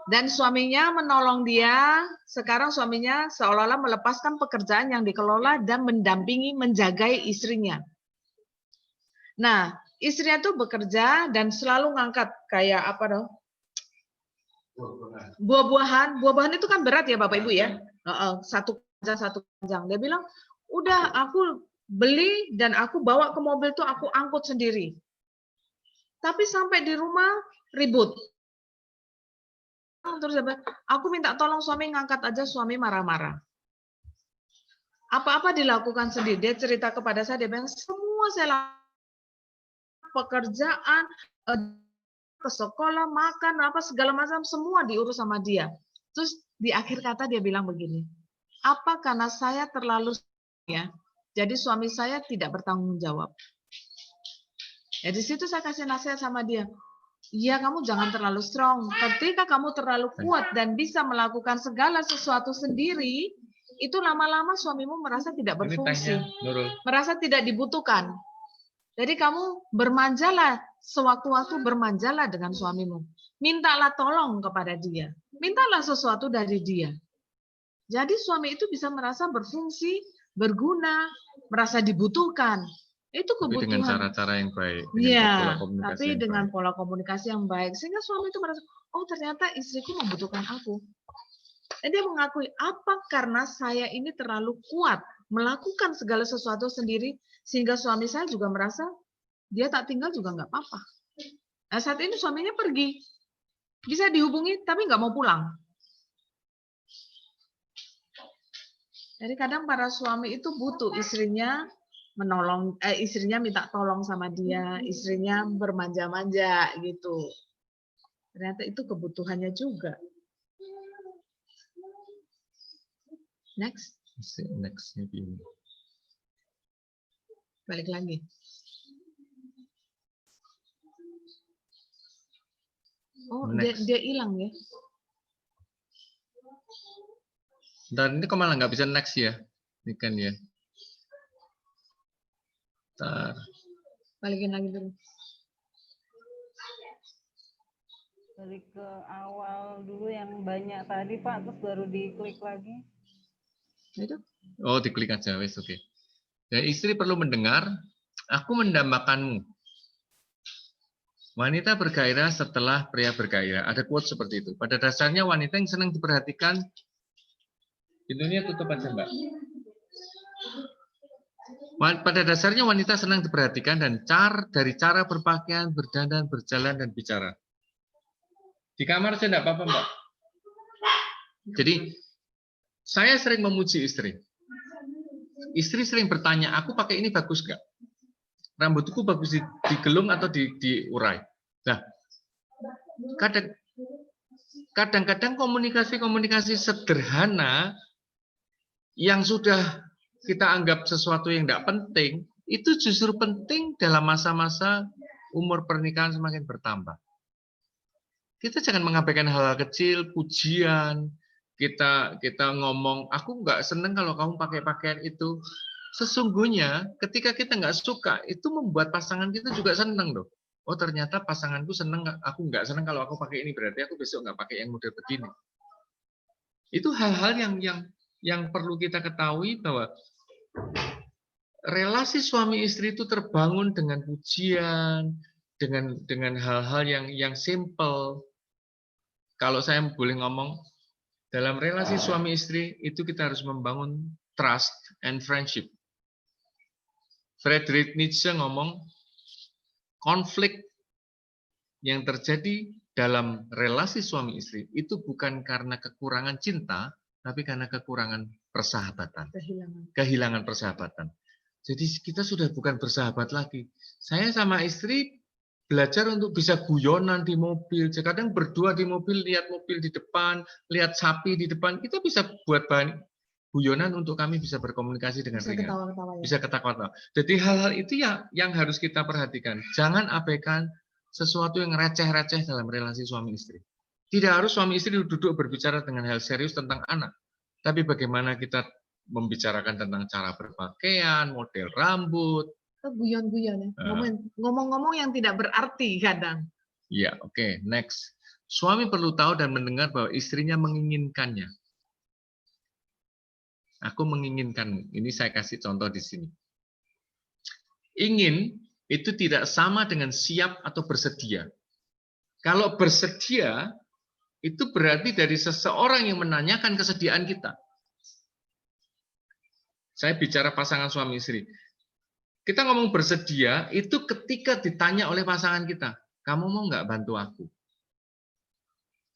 dan suaminya menolong dia. Sekarang suaminya seolah-olah melepaskan pekerjaan yang dikelola dan mendampingi, menjagai istrinya. Nah, istrinya tuh bekerja dan selalu ngangkat kayak apa dong? Buah-buahan. Buah-buahan itu kan berat ya Bapak Ibu ya. Satu keranjang. Dia bilang, udah aku beli dan aku bawa ke mobil tuh aku angkut sendiri. Tapi sampai di rumah ribut. Terus aku minta tolong suami ngangkat aja, suami marah-marah. Apa-apa dilakukan sendiri. Dia cerita kepada saya, dia bilang semua saya lakukan, pekerjaan, ke sekolah, makan, apa segala macam semua diurus sama dia. Terus di akhir kata dia bilang begini, apa karena saya terlalu ya, jadi suami saya tidak bertanggung jawab. Ya di situ saya kasih nasihat sama dia. Iya, kamu jangan terlalu strong. Ketika kamu terlalu kuat dan bisa melakukan segala sesuatu sendiri, itu lama-lama suamimu merasa tidak berfungsi, merasa tidak dibutuhkan. Jadi kamu bermanjalah, sewaktu-waktu bermanjalah dengan suamimu. Mintalah tolong kepada dia. Mintalah sesuatu dari dia. Jadi suami itu bisa merasa berfungsi, berguna, merasa dibutuhkan. Itu Tapi kebutuhan. dengan cara-cara yang baik. Iya, tapi dengan pola komunikasi yang baik. Sehingga suami itu merasa, oh ternyata istriku membutuhkan aku. Dan dia mengakui, apa karena saya ini terlalu kuat melakukan segala sesuatu sendiri, sehingga suami saya juga merasa dia tak tinggal juga nggak apa-apa. Nah, saat ini suaminya pergi, bisa dihubungi tapi nggak mau pulang. Jadi kadang para suami itu butuh istrinya menolong, istrinya minta tolong sama dia, istrinya bermanja-manja gitu. Ternyata itu kebutuhannya juga. Next. Next maybe. Balik lagi. Oh, dia hilang ya. Dan ini kok malah nggak bisa next ya? Ini kan ya. Bentar. Balikin lagi dulu. Balik ke awal dulu yang banyak tadi Pak, terus baru diklik lagi. Itu? Oh, diklik aja, wes oke. Dan istri perlu mendengar, aku mendambakanmu. Wanita bergairah setelah pria bergairah. Ada quote seperti itu. Pada dasarnya wanita yang senang diperhatikan, pintunya tutup aja Mbak. Pada dasarnya wanita senang diperhatikan dan dari cara berpakaian, berdandan, berjalan, dan bicara. Di kamar saya tidak apa-apa Mbak. Jadi, saya sering memuji istri. Istri sering bertanya, aku pakai ini bagus nggak? Rambutku bagus digelung atau diurai. Nah, kadang-kadang komunikasi-komunikasi sederhana yang sudah kita anggap sesuatu yang tidak penting, itu justru penting dalam masa-masa umur pernikahan semakin bertambah. Kita jangan mengabaikan hal-hal kecil, pujian, kita ngomong, aku nggak seneng kalau kamu pakai pakaian itu. Sesungguhnya ketika kita nggak suka, itu membuat pasangan kita juga seneng loh. Oh ternyata pasanganku seneng, aku nggak seneng kalau aku pakai ini, berarti aku besok nggak pakai yang model begini. Itu hal-hal yang perlu kita ketahui bahwa relasi suami istri itu terbangun dengan pujian, dengan hal-hal yang simple. Kalau saya boleh ngomong, dalam relasi suami istri itu kita harus membangun trust and friendship. Friedrich Nietzsche ngomong, konflik yang terjadi dalam relasi suami istri itu bukan karena kekurangan cinta, tapi karena kekurangan persahabatan. Kehilangan persahabatan. Jadi kita sudah bukan bersahabat lagi. Saya sama istri belajar untuk bisa guyonan di mobil. Kadang berdua di mobil, lihat mobil di depan, lihat sapi di depan. Kita bisa buat bahan guyonan untuk kami bisa berkomunikasi dengan ringan. Bisa ketawa-tawa. Jadi hal-hal itu yang harus kita perhatikan. Jangan abaikan sesuatu yang receh-receh dalam relasi suami istri. Tidak harus suami istri duduk berbicara dengan hal serius tentang anak. Tapi bagaimana kita membicarakan tentang cara berpakaian, model rambut. Guyon-guyon ya. Ngomong-ngomong yang tidak berarti kadang. Ya, oke. Next. Suami perlu tahu dan mendengar bahwa istrinya menginginkannya. Aku menginginkan, ini saya kasih contoh di sini. Ingin itu tidak sama dengan siap atau bersedia. Kalau bersedia, itu berarti dari seseorang yang menanyakan kesediaan kita. Saya bicara pasangan suami istri. Kita ngomong bersedia, itu ketika ditanya oleh pasangan kita, kamu mau nggak bantu aku?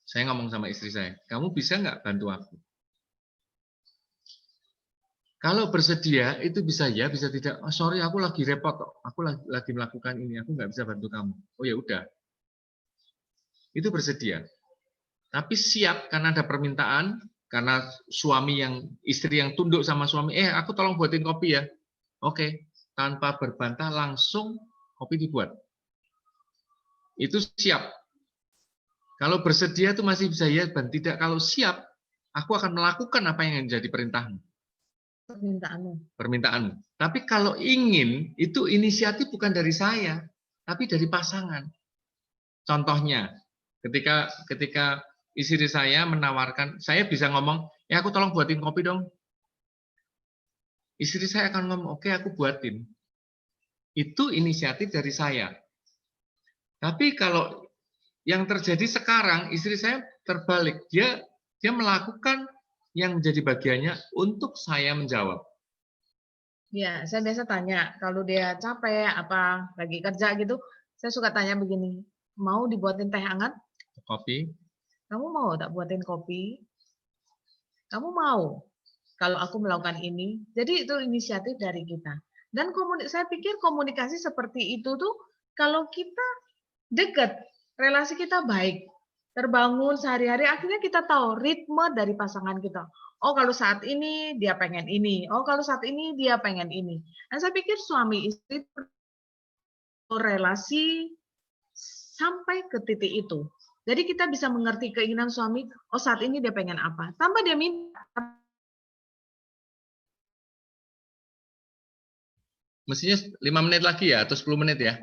Saya ngomong sama istri saya, kamu bisa nggak bantu aku? Kalau bersedia itu bisa ya, bisa tidak. Oh, sorry, aku lagi repot, aku lagi melakukan ini, aku nggak bisa bantu kamu. Oh ya udah, itu bersedia. tapi siap karena ada permintaan, karena istri yang tunduk sama suami, aku tolong buatin kopi ya. Oke, tanpa berbantah langsung kopi dibuat. Itu siap. Kalau bersedia itu masih bisa ya, dan tidak. Kalau siap, aku akan melakukan apa yang menjadi perintahmu. Permintaanmu. Tapi kalau ingin, itu inisiatif bukan dari saya, tapi dari pasangan. Contohnya, ketika istri saya menawarkan, saya bisa ngomong, aku tolong buatin kopi dong. Istri saya akan ngomong, oke, aku buatin. Itu inisiatif dari saya. Tapi kalau yang terjadi sekarang, istri saya terbalik. Dia melakukan yang menjadi bagiannya untuk saya menjawab. Ya, saya biasa tanya, kalau dia capek, apa lagi kerja gitu, saya suka tanya begini, mau dibuatin teh hangat? Kopi. Kamu mau tak buatin kopi? Kamu mau kalau aku melakukan ini? Jadi itu inisiatif dari kita. Dan saya pikir komunikasi seperti itu tuh kalau kita dekat, relasi kita baik, terbangun sehari-hari, akhirnya kita tahu ritme dari pasangan kita. Oh, kalau saat ini dia pengen ini. Oh, kalau saat ini dia pengen ini. Dan saya pikir suami istri relasi sampai ke titik itu. Jadi kita bisa mengerti keinginan suami, oh saat ini dia pengen apa. Tanpa dia minta. Mestinya 5 menit lagi ya, atau 10 menit ya?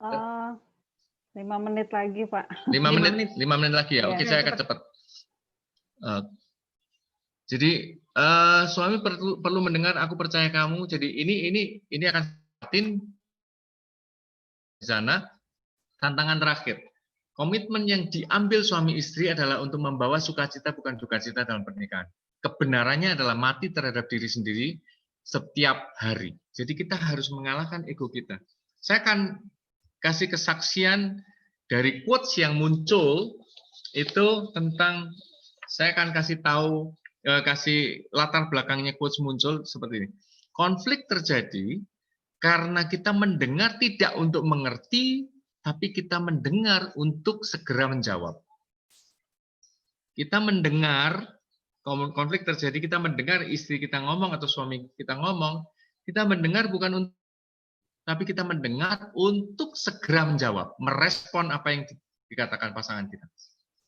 5 menit lagi, Pak. 5 menit lagi ya. Oke, saya akan cepat. Jadi suami perlu mendengar aku percaya kamu. Jadi ini akan di sana. Tantangan terakhir. Komitmen yang diambil suami istri adalah untuk membawa sukacita bukan dukacita dalam pernikahan. Kebenarannya adalah mati terhadap diri sendiri setiap hari. Jadi kita harus mengalahkan ego kita. Saya akan kasih kesaksian dari quotes yang muncul itu tentang, saya akan kasih latar belakangnya quotes muncul seperti ini. Konflik terjadi karena kita mendengar tidak untuk mengerti, tapi kita mendengar untuk segera menjawab. Kita mendengar, konflik terjadi, kita mendengar istri kita ngomong atau suami kita ngomong, kita mendengar bukan untuk, tapi kita mendengar untuk segera menjawab, merespon apa yang dikatakan pasangan kita.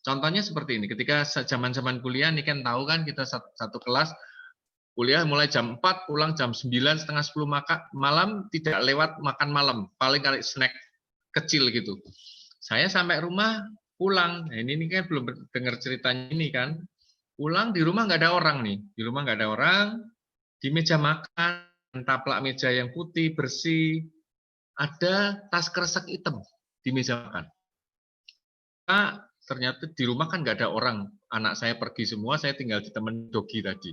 Contohnya seperti ini, ketika zaman-zaman kuliah, ini kan tahu kan kita satu kelas, kuliah mulai jam 4, pulang jam 9, setengah 10 malam, tidak lewat makan malam, paling kali snack kecil gitu. Saya sampai rumah, pulang, nah, ini kan belum dengar ceritanya ini kan, pulang di rumah nggak ada orang nih, di rumah nggak ada orang, di meja makan, taplak meja yang putih, bersih, ada tas kresek hitam di meja makan. Nah, ternyata di rumah kan nggak ada orang, anak saya pergi semua, saya tinggal di teman Dogi tadi.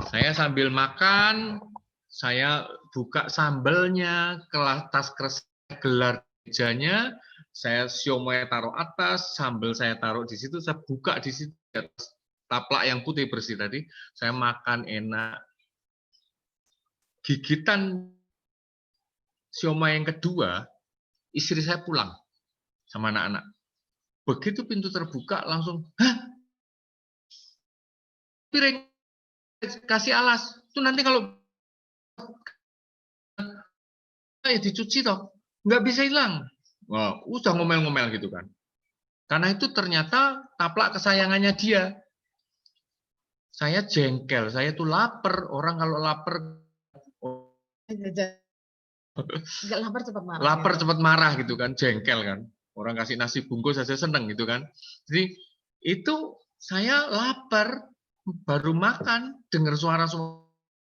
Saya sambil makan, saya buka sambelnya, tas kresek gelar mejanya, saya siomay taruh atas, sambal saya taruh di situ, saya buka di situ, taplak yang putih bersih tadi, saya makan enak. Gigitan siomay yang kedua, istri saya pulang sama anak-anak. Begitu pintu terbuka, langsung, hah? Piring, kasih alas. Itu nanti kalau dicuci toh, nggak bisa hilang. Wah, udah ngomel-ngomel gitu kan. Karena itu ternyata taplak kesayangannya dia. Saya jengkel, saya tuh lapar. Orang kalau lapar, Nggak lapar cepat marah. Lapar cepat marah gitu kan, jengkel kan. Orang kasih nasi bungkus saja seneng gitu kan. Jadi itu saya lapar, baru makan, dengar suara-suara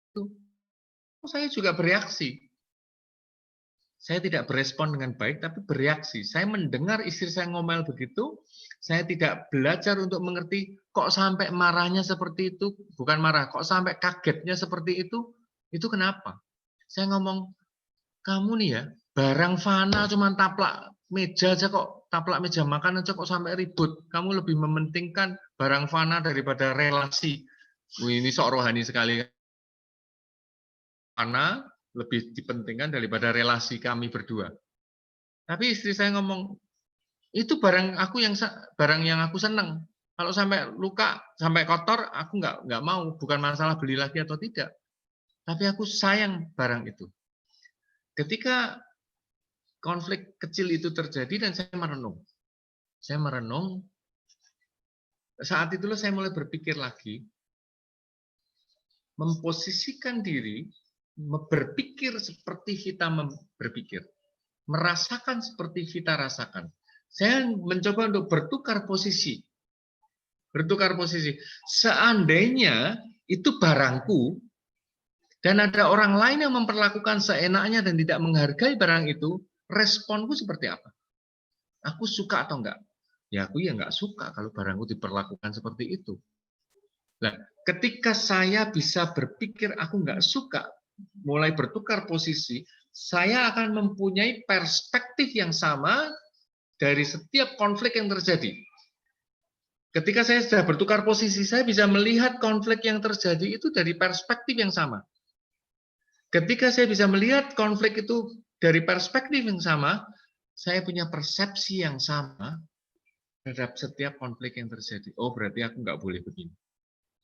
itu, saya juga bereaksi. Saya tidak berespon dengan baik, tapi bereaksi. Saya mendengar istri saya ngomel begitu, saya tidak belajar untuk mengerti kok sampai marahnya seperti itu, bukan marah, kok sampai kagetnya seperti itu kenapa? Saya ngomong, kamu nih ya, barang fana cuma taplak meja aja kok, taplak meja makan aja kok sampai ribut. Kamu lebih mementingkan barang fana daripada relasi. Ini sok rohani sekali. Fana lebih dipentingkan daripada relasi kami berdua. Tapi istri saya ngomong, Itu barang yang aku seneng. Kalau sampai luka, sampai kotor, aku nggak mau. Bukan masalah beli lagi atau tidak. Tapi aku sayang barang itu. Ketika konflik kecil itu terjadi dan saya merenung. Saat itulah saya mulai berpikir lagi, memposisikan diri, berpikir seperti kita berpikir, merasakan seperti kita rasakan. Saya mencoba untuk bertukar posisi. Seandainya itu barangku, dan ada orang lain yang memperlakukan seenaknya dan tidak menghargai barang itu, responku seperti apa? Aku suka atau enggak? Ya aku ya enggak suka kalau barangku diperlakukan seperti itu. Nah, ketika saya bisa berpikir aku enggak suka, mulai bertukar posisi, saya akan mempunyai perspektif yang sama dari setiap konflik yang terjadi. Ketika saya sudah bertukar posisi, saya bisa melihat konflik yang terjadi itu dari perspektif yang sama. Ketika saya bisa melihat konflik itu dari perspektif yang sama, saya punya persepsi yang sama terhadap setiap konflik yang terjadi. Oh, berarti aku nggak boleh begini.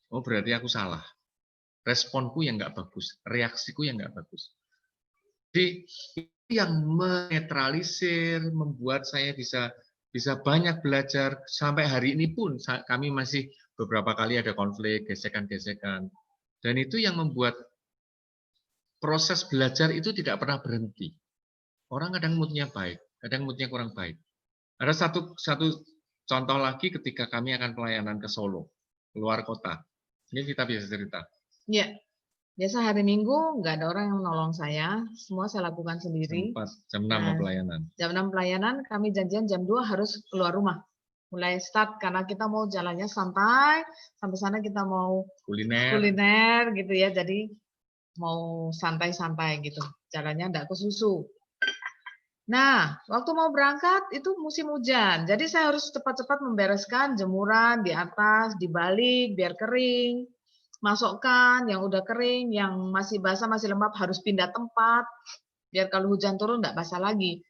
Oh, berarti aku salah. Responku yang nggak bagus, reaksiku yang nggak bagus. Jadi, itu yang menetralisir, membuat saya bisa banyak belajar. Sampai hari ini pun, kami masih beberapa kali ada konflik, gesekan-gesekan. Dan itu yang membuat proses belajar itu tidak pernah berhenti. Orang kadang moodnya baik, kadang moodnya kurang baik. Ada satu contoh lagi ketika kami akan pelayanan ke Solo, keluar kota. Ini kita bisa cerita. Ya, biasa hari Minggu nggak ada orang yang menolong saya, semua saya lakukan sendiri. Jam 6 pelayanan. Jam 6 pelayanan, kami janjian jam 2 harus keluar rumah. Mulai start karena kita mau jalannya santai, sampai sana kita mau kuliner gitu ya, jadi mau santai-santai gitu, jalannya enggak ke susu. Nah, waktu mau berangkat itu musim hujan, jadi saya harus cepat-cepat membereskan jemuran di atas, dibalik biar kering, masukkan yang udah kering, yang masih basah, masih lembab harus pindah tempat, biar kalau hujan turun enggak basah lagi.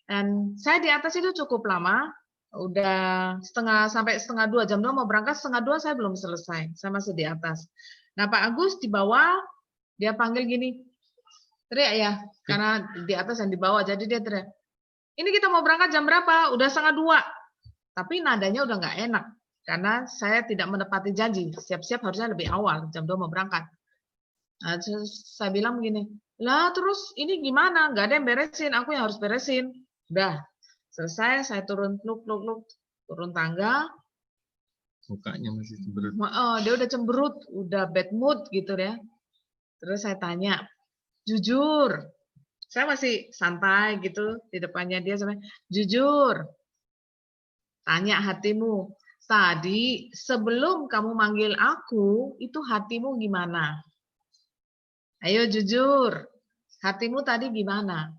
Dan saya di atas itu cukup lama, udah sampai setengah 2, jam 2 mau berangkat, setengah 2 saya belum selesai, saya masih di atas. Nah, Pak Agus di bawah, dia panggil gini, teriak ya, karena di atas dan di bawah, jadi dia teriak, ini kita mau berangkat jam berapa? Udah setengah 2. Tapi nadanya udah nggak enak, karena saya tidak menepati janji, siap-siap harusnya lebih awal, jam 2 mau berangkat. Nah, saya bilang begini, lah terus ini gimana? Nggak ada yang beresin, aku yang harus beresin. Udah, selesai, saya turun, turun tangga. Mukanya masih cemberut. Dia udah cemberut, udah bad mood gitu ya. Terus saya tanya, jujur, saya masih santai gitu di depannya dia, sampai jujur, tanya hatimu, tadi sebelum kamu manggil aku, itu hatimu gimana? Ayo jujur, hatimu tadi gimana?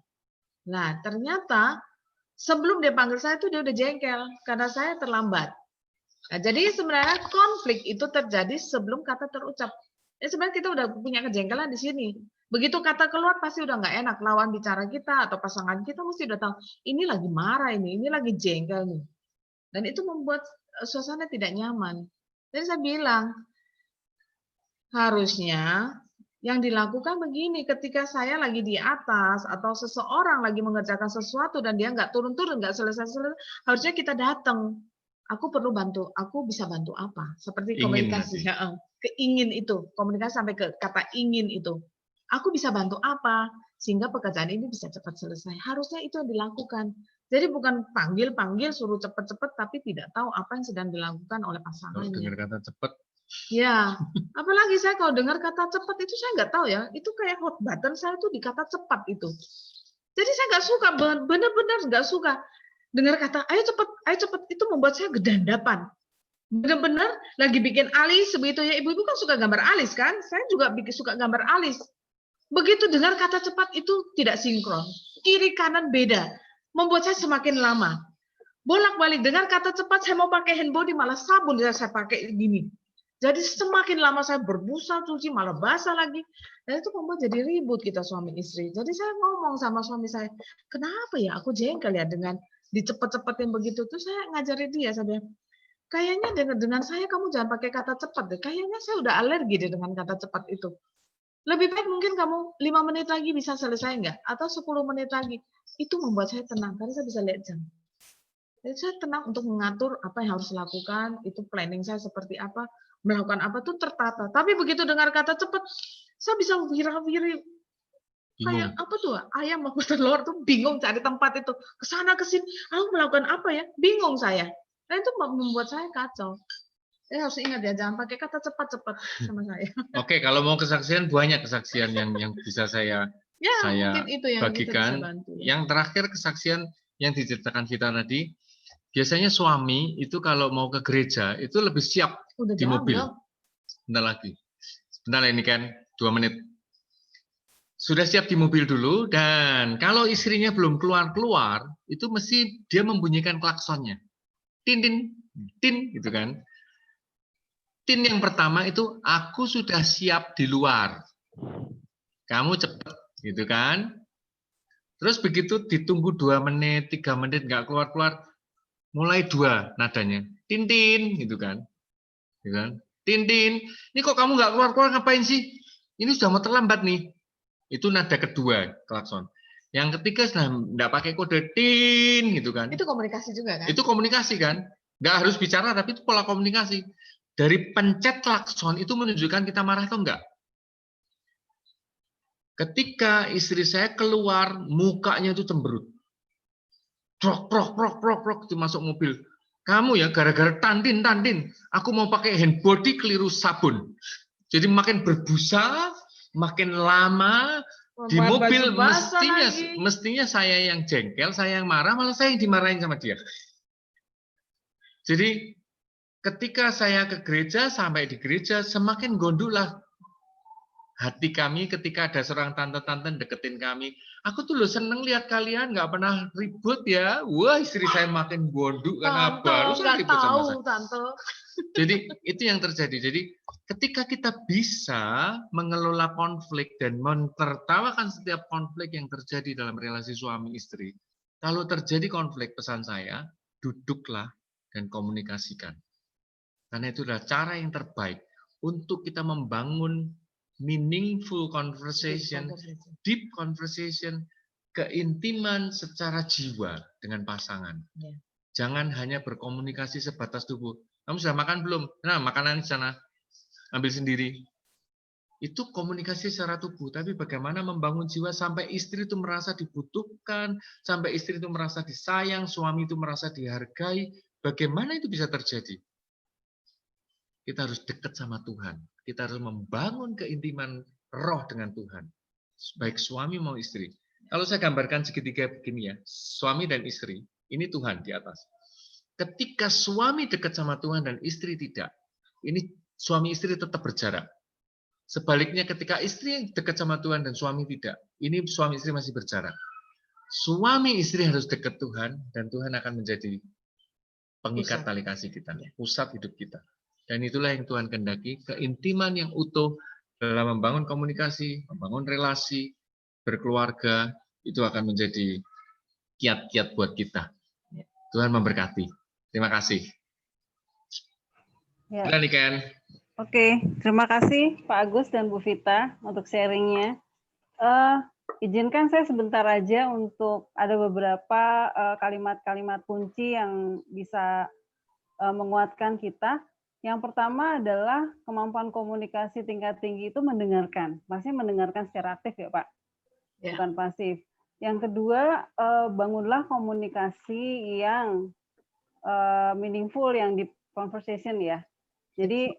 Nah, ternyata sebelum dia panggil saya itu dia udah jengkel karena saya terlambat. Nah, jadi sebenarnya konflik itu terjadi sebelum kata terucap. Sebenarnya kita udah punya kejengkelan di sini. Begitu kata keluar pasti udah nggak enak. Lawan bicara kita atau pasangan kita mesti udah tahu ini lagi marah ini lagi jengkel nih. Dan itu membuat suasana tidak nyaman. Jadi saya bilang harusnya yang dilakukan begini, ketika saya lagi di atas atau seseorang lagi mengerjakan sesuatu dan dia nggak turun-turun, nggak selesai-selesai, harusnya kita datang. Aku perlu bantu, aku bisa bantu apa? Seperti komunikasi, keingin itu, komunikasi sampai ke kata ingin itu. Aku bisa bantu apa? Sehingga pekerjaan ini bisa cepat selesai. Harusnya itu yang dilakukan. Jadi bukan panggil-panggil, suruh cepat-cepat, tapi tidak tahu apa yang sedang dilakukan oleh pasangannya. Kalau dengar kata cepat. Ya, apalagi saya kalau dengar kata cepat itu saya nggak tahu ya. Itu kayak hot button saya tuh di kata cepat itu. Jadi saya nggak suka, benar-benar nggak suka. Dengar kata ayo cepat itu membuat saya gedandapan. Benar-benar lagi bikin alis begitu ya, ibu-ibu kan suka gambar alis kan, saya juga suka gambar alis. Begitu dengar kata cepat itu tidak sinkron, kiri kanan beda, membuat saya semakin lama. Bolak-balik dengar kata cepat, saya mau pakai hand body malah sabun saya pakai gini. Jadi semakin lama saya berbusa cuci malah basah lagi, dan itu membuat jadi ribut kita suami istri. Jadi saya ngomong sama suami saya, kenapa ya aku jengkel ya dengan dicepet-cepetin begitu tuh saya ngajarin dia, saya bilang, kayaknya dengan saya kamu jangan pakai kata cepat deh. Kayaknya saya udah alergi deh dengan kata cepat itu. Lebih baik mungkin kamu 5 menit lagi bisa selesai nggak? Atau 10 menit lagi. Itu membuat saya tenang, karena saya bisa lihat jam. Jadi saya tenang untuk mengatur apa yang harus lakukan, itu planning saya seperti apa, melakukan apa tuh tertata. Tapi begitu dengar kata cepat, saya bisa wira-wiri. Kayak apa tuh, ayam mau telur tuh bingung cari tempat itu. Kesana kesini, aku melakukan apa ya? Bingung saya. Nah itu membuat saya kacau. Harus ingat ya, jangan pakai kata cepat-cepat sama saya. Oke, kalau mau kesaksian banyak kesaksian yang bisa saya mungkin itu yang bagikan. kita bisa bantu, ya. Yang terakhir kesaksian yang diceritakan Vita tadi, biasanya suami itu kalau mau ke gereja itu lebih siap di mobil. Sebentar lagi. Sebentar ini kan 2 menit. Sudah siap di mobil dulu, dan kalau istrinya belum keluar-keluar, itu mesti dia membunyikan klaksonnya. Tin, tin, tin, gitu kan. Tin yang pertama itu, aku sudah siap di luar. Kamu cepet, gitu kan. Terus begitu ditunggu 2 menit, 3 menit, nggak keluar-keluar, mulai 2 nadanya. Tin, tin, gitu kan. Gitu kan. Tin, tin, ini kok kamu nggak keluar-keluar ngapain sih? Ini sudah mau terlambat nih. Itu nada kedua, klakson. Yang ketiga sudah nggak pakai kode tin, gitu kan. Itu komunikasi juga kan? Itu komunikasi kan. Nggak harus bicara, tapi itu pola komunikasi. Dari pencet klakson itu menunjukkan kita marah atau enggak. Ketika istri saya keluar, mukanya itu cemberut. Prok, prok, prok, prok, prok, itu masuk mobil. Kamu ya gara-gara tandin, aku mau pakai hand body keliru sabun. Jadi makin berbusa, makin lama di mobil, mestinya saya yang jengkel, saya yang marah, malah saya yang dimarahin sama dia. Jadi ketika saya ke gereja, sampai di gereja, semakin gondoklah hati kami ketika ada seorang tante-tante deketin kami. Aku tuh loh seneng lihat kalian nggak pernah ribut ya. Wah, istri saya makin gondok karena barusan ribut sama saya. Tante. Jadi itu yang terjadi. Jadi ketika kita bisa mengelola konflik dan menertawakan setiap konflik yang terjadi dalam relasi suami istri, kalau terjadi konflik, pesan saya, duduklah dan komunikasikan. Karena itu adalah cara yang terbaik untuk kita membangun meaningful conversation, deep conversation, keintiman secara jiwa dengan pasangan. Ya. Jangan hanya berkomunikasi sebatas tubuh. Kamu sudah makan belum? Nah, makanan di sana. Ambil sendiri. Itu komunikasi secara tubuh. Tapi bagaimana membangun jiwa sampai istri itu merasa dibutuhkan, sampai istri itu merasa disayang, suami itu merasa dihargai. Bagaimana itu bisa terjadi? Kita harus dekat sama Tuhan. Kita harus membangun keintiman roh dengan Tuhan. Baik suami mau istri. Kalau saya gambarkan segitiga begini ya, suami dan istri, ini Tuhan di atas. Ketika suami dekat sama Tuhan dan istri tidak, ini suami istri tetap berjarak. Sebaliknya ketika istri dekat sama Tuhan dan suami tidak, ini suami istri masih berjarak. Suami istri harus dekat Tuhan, dan Tuhan akan menjadi pengikat tali kasih kita, pusat hidup kita. Dan itulah yang Tuhan kehendaki, keintiman yang utuh dalam membangun komunikasi, membangun relasi, berkeluarga, itu akan menjadi kiat-kiat buat kita. Tuhan memberkati. Terima kasih. Ya. Nih, Ken. Oke, terima kasih Pak Agus dan Bu Vita untuk sharingnya. Izinkan saya sebentar aja untuk ada beberapa kalimat-kalimat kunci yang bisa menguatkan kita. Yang pertama adalah kemampuan komunikasi tingkat tinggi itu mendengarkan. Maksudnya mendengarkan secara aktif ya Pak, bukan pasif. Yang kedua, bangunlah komunikasi yang meaningful, yang deep conversation ya. Jadi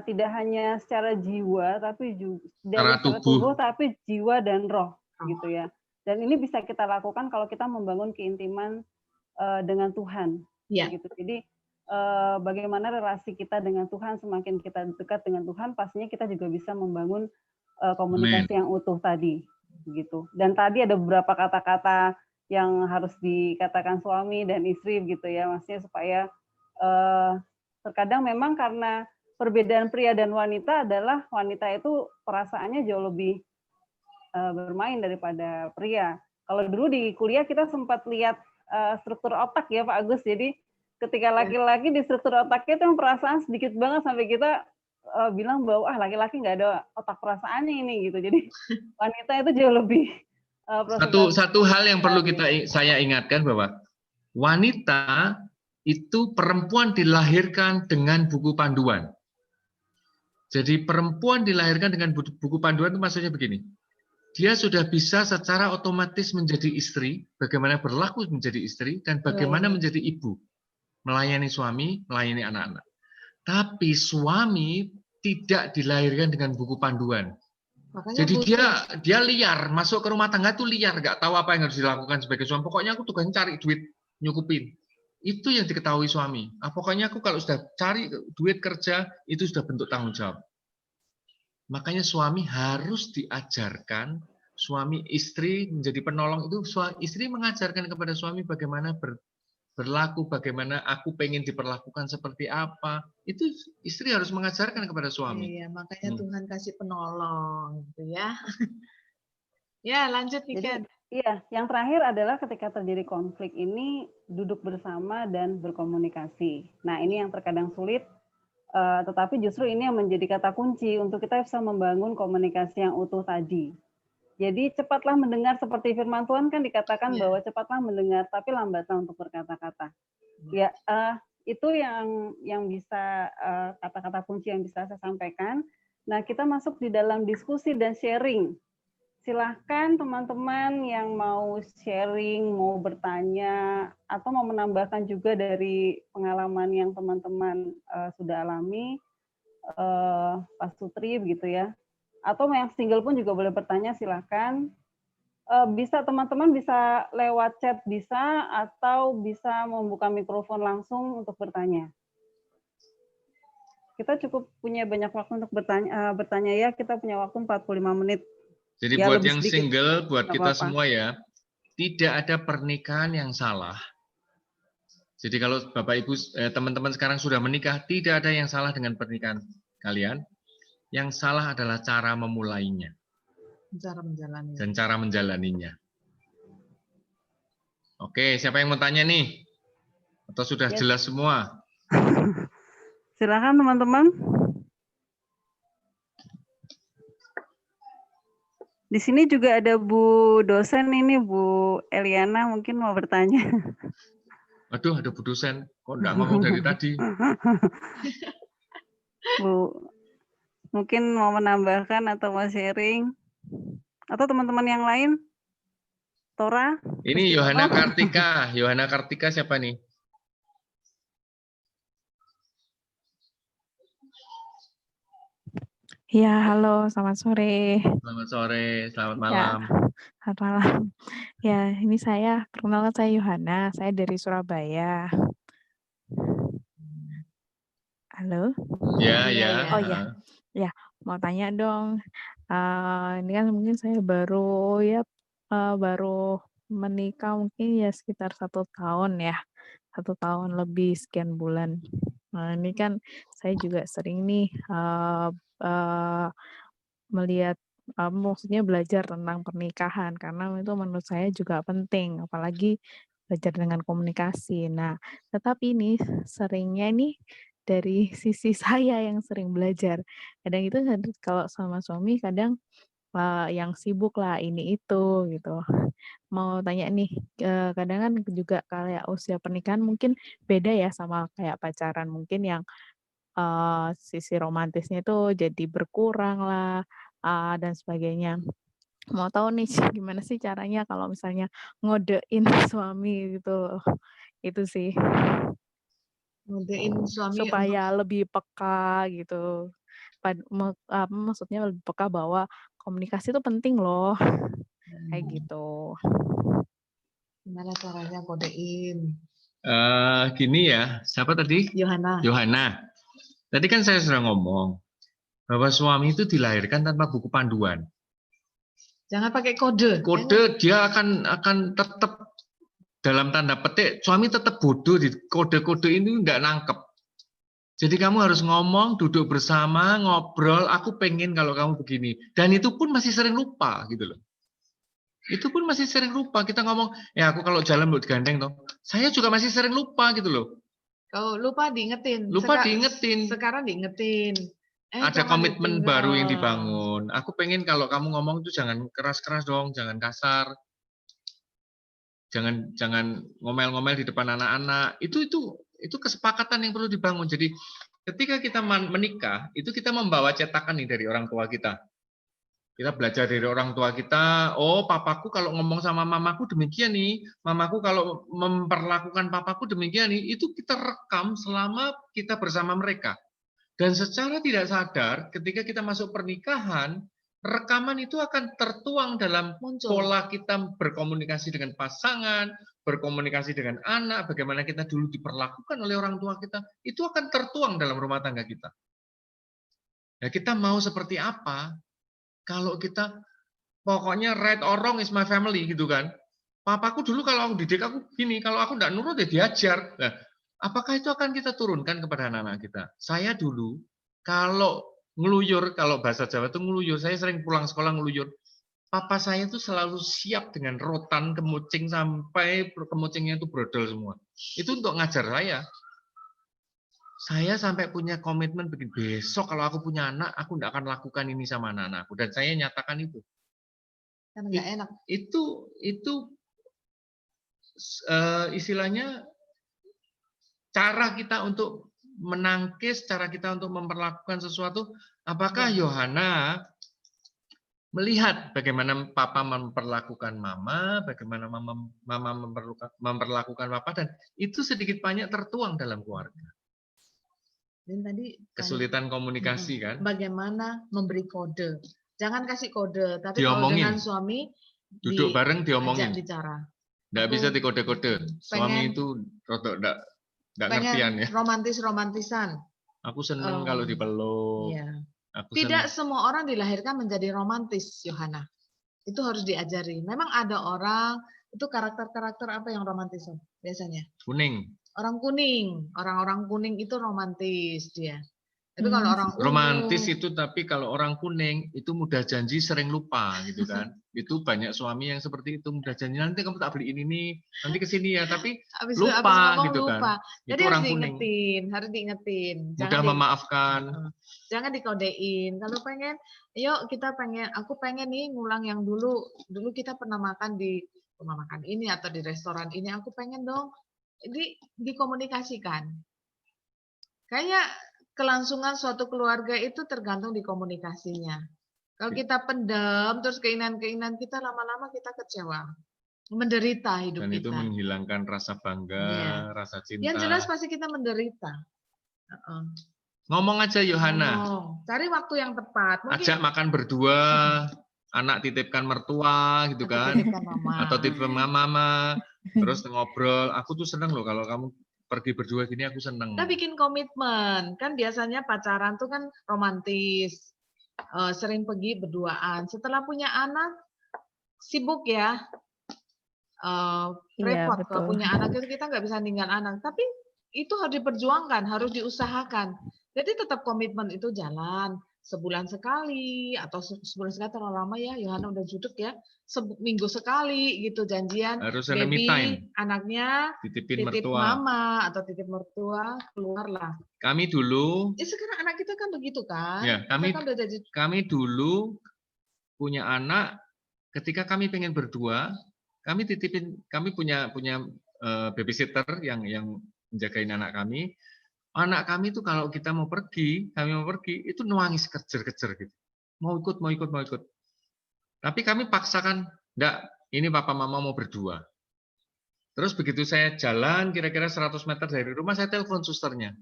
tidak hanya secara jiwa, tapi juga secara tubuh, tapi jiwa dan roh gitu ya. Dan ini bisa kita lakukan kalau kita membangun keintiman dengan Tuhan. Gitu. Jadi bagaimana relasi kita dengan Tuhan, semakin kita dekat dengan Tuhan, pastinya kita juga bisa membangun komunikasi yang utuh tadi, gitu. Dan tadi ada beberapa kata-kata yang harus dikatakan suami dan istri, gitu ya, maksudnya supaya terkadang memang karena perbedaan pria dan wanita adalah wanita itu perasaannya jauh lebih bermain daripada pria. Kalau dulu di kuliah kita sempat lihat struktur otak ya Pak Agus. Jadi ketika laki-laki di struktur otaknya itu yang perasaan sedikit banget sampai kita bilang bahwa laki-laki nggak ada otak perasaannya ini gitu. Jadi wanita itu jauh lebih satu hal yang perlu saya ingatkan bahwa wanita itu perempuan dilahirkan dengan buku panduan. Jadi perempuan dilahirkan dengan buku panduan itu maksudnya begini. Dia sudah bisa secara otomatis menjadi istri, bagaimana berlaku menjadi istri, dan bagaimana menjadi ibu. Melayani suami, melayani anak-anak. Tapi suami tidak dilahirkan dengan buku panduan. Makanya Jadi dia liar, masuk ke rumah tangga itu liar, nggak tahu apa yang harus dilakukan sebagai suami. Pokoknya aku tugasnya cari duit, nyukupin. Itu yang diketahui suami. Pokoknya aku kalau sudah cari duit kerja, itu sudah bentuk tanggung jawab. Makanya suami harus diajarkan, suami istri menjadi penolong itu, istri mengajarkan kepada suami bagaimana berlaku, bagaimana aku pengen diperlakukan seperti apa. Itu istri harus mengajarkan kepada suami. Iya, makanya Tuhan kasih penolong, gitu ya. Ya, lanjut Niken. Iya, yang terakhir adalah ketika terjadi konflik ini duduk bersama dan berkomunikasi. Nah, ini yang terkadang sulit. Tetapi justru ini yang menjadi kata kunci untuk kita bisa membangun komunikasi yang utuh tadi. Jadi cepatlah mendengar seperti firman Tuhan kan dikatakan bahwa cepatlah mendengar tapi lambatlah untuk berkata-kata. Ya, itu yang bisa kata-kata kunci yang bisa saya sampaikan. Nah, kita masuk di dalam diskusi dan sharing. Silahkan teman-teman yang mau sharing, mau bertanya, atau mau menambahkan juga dari pengalaman yang teman-teman sudah alami, Pak Sutri begitu ya. Atau yang single pun juga boleh bertanya, silahkan. Bisa teman-teman bisa lewat chat bisa, atau bisa membuka mikrofon langsung untuk bertanya. Kita cukup punya banyak waktu untuk bertanya ya, kita punya waktu 45 menit. Jadi buat yang single, buat kita semua ya, tidak ada pernikahan yang salah. Jadi kalau Bapak Ibu, teman-teman sekarang sudah menikah, tidak ada yang salah dengan pernikahan kalian. Yang salah adalah cara memulainya. Cara menjalaninya. Dan cara menjalaninya. Oke, siapa yang mau tanya nih? Atau sudah jelas semua? Silakan teman-teman. Di sini juga ada Bu dosen ini, Bu Eliana, mungkin mau bertanya. Aduh, ada Bu dosen. Kok enggak ngomong dari tadi? Bu, mungkin mau menambahkan atau mau sharing? Atau teman-teman yang lain? Tora? Ini Yohana Kartika. Yohana Kartika siapa nih? Ya, halo, selamat sore. Selamat sore, selamat malam. Ya, selamat malam. Ya, ini saya, perkenalkan saya Yohana, saya dari Surabaya. Halo? Ya. Oh ya, ya, mau tanya dong. Ini kan mungkin saya baru menikah mungkin ya sekitar 1 tahun ya, 1 tahun lebih sekian bulan. Nah, ini kan saya juga sering nih melihat maksudnya belajar tentang pernikahan karena itu menurut saya juga penting apalagi belajar dengan komunikasi. Nah, tetapi ini seringnya nih dari sisi saya yang sering belajar. Kadang itu kalau sama suami kadang yang sibuk lah ini itu gitu. Mau tanya nih, kadang kan juga kayak usia pernikahan mungkin beda ya sama kayak pacaran mungkin yang sisi romantisnya itu jadi berkurang lah, dan sebagainya. Mau tahu nih gimana sih caranya kalau misalnya ngodein suami gitu, itu sih. Ngodein suami supaya lebih peka gitu. Maksudnya lebih peka bahwa komunikasi itu penting loh, kayak gitu. Gimana caranya ngodein? Gini ya, siapa tadi? Yohana. Tadi kan saya sudah ngomong bahwa suami itu dilahirkan tanpa buku panduan. Jangan pakai kode. Kode dia akan tetap dalam tanda petik, suami tetap bodoh di kode-kode ini enggak nangkep. Jadi kamu harus ngomong, duduk bersama, ngobrol, aku pengen kalau kamu begini. Dan itu pun masih sering lupa gitu loh. Itu pun masih sering lupa. Kita ngomong, ya aku kalau jalan buat gandeng toh. Saya juga masih sering lupa gitu loh. Kalau lupa diingetin. Lupa diingetin. Sekarang diingetin. Ada Jangan komitmen ditinggal. baru yang dibangun. Aku pengen kalau kamu ngomong itu jangan keras-keras dong, jangan kasar. Jangan ngomel-ngomel di depan anak-anak. Itu kesepakatan yang perlu dibangun. Jadi ketika kita menikah, itu kita membawa cetakan nih dari orang tua kita. Kita belajar dari orang tua kita, oh papaku kalau ngomong sama mamaku demikian nih, mamaku kalau memperlakukan papaku demikian nih, itu kita rekam selama kita bersama mereka. Dan secara tidak sadar, ketika kita masuk pernikahan, rekaman itu akan tertuang dalam pola kita berkomunikasi dengan pasangan, berkomunikasi dengan anak, bagaimana kita dulu diperlakukan oleh orang tua kita, itu akan tertuang dalam rumah tangga kita. Nah, kita mau seperti apa? Kalau kita pokoknya right or wrong is my family gitu kan. Papaku dulu kalau aku didik aku gini, kalau aku enggak nurut ya diajar. Nah, apakah itu akan kita turunkan kepada anak-anak kita? Saya dulu kalau ngeluyur, kalau bahasa Jawa itu ngeluyur, saya sering pulang sekolah ngeluyur. Papa saya itu selalu siap dengan rotan, kemucing sampai kemucingnya itu brodol semua. Itu untuk ngajar saya. Saya sampai punya komitmen begini, besok kalau aku punya anak, aku tidak akan lakukan ini sama anak-anakku. Dan saya nyatakan itu. Karena nggak enak. Itu istilahnya cara kita untuk menangkis, cara kita untuk memperlakukan sesuatu. Apakah Yohana melihat bagaimana papa memperlakukan mama, bagaimana mama memperlakukan papa, dan itu sedikit banyak tertuang dalam keluarga. Dan tadi kesulitan komunikasi kan? Bagaimana memberi kode? Jangan kasih kode, tapi diomongin. Kalau dengan suami duduk bareng diomongin. Bicara. Nggak bisa dikode-kode. Suami itu rotok nggak ngertian ya. Romantisan. Aku seneng kalau dipeluk. Iya. Aku Tidak seneng. semua orang dilahirkan menjadi romantis, Yohana. Itu harus diajari. Memang ada orang itu karakter-karakter apa yang romantis biasanya? Kuning. Orang kuning, orang-orang kuning itu romantis dia. Tapi kalau orang romantis itu, tapi kalau orang kuning itu mudah janji sering lupa gitu kan. Itu banyak suami yang seperti itu, mudah janji nanti kamu tak beli ini nih, nanti kesini ya, tapi lupa gitu kan. Jadi itu harus orang diingetin, harus diingetin. Mudah memaafkan. Jangan dikodein. Kalau pengen, yuk kita pengen, aku pengen nih ngulang yang dulu kita pernah makan di rumah makan ini atau di restoran ini, aku pengen dong. Dikomunikasikan. Kayak kelangsungan suatu keluarga itu tergantung di komunikasinya. Kalau kita pendam, terus keinginan-keinginan kita lama-lama kita kecewa. Menderita hidup kita. Dan itu menghilangkan rasa bangga, rasa cinta. Yang jelas pasti kita menderita. Ngomong aja Yohana. Cari waktu yang tepat. Mungkin ajak makan berdua, anak titipkan mertua gitu kan. Atau titipkan mama. Terus ngobrol, aku tuh seneng loh kalau kamu pergi berdua gini, aku seneng. Kita bikin komitmen, kan biasanya pacaran tuh kan romantis, sering pergi berduaan. Setelah punya anak, sibuk ya, repot. Kalau punya anak itu kita nggak bisa ninggal anak, tapi itu harus diperjuangkan, harus diusahakan. Jadi tetap komitmen itu jalan. Sebulan sekali atau sebulan sekali terlalu lama ya, Yohana udah judek ya, seminggu sekali gitu janjian. Harus baby anaknya titip mertua. Mama atau titip mertua keluarlah. Kami dulu. Sekarang anak kita kan begitu kan? Ya, kami dulu punya anak. Ketika kami pengen berdua, kami punya babysitter yang menjagain anak kami. Anak kami itu kalau kita mau pergi, itu nangis kejer-kejer gitu. Mau ikut. Tapi kami paksakan, enggak, ini papa mama mau berdua. Terus begitu saya jalan kira-kira 100 meter dari rumah, saya telepon susternya.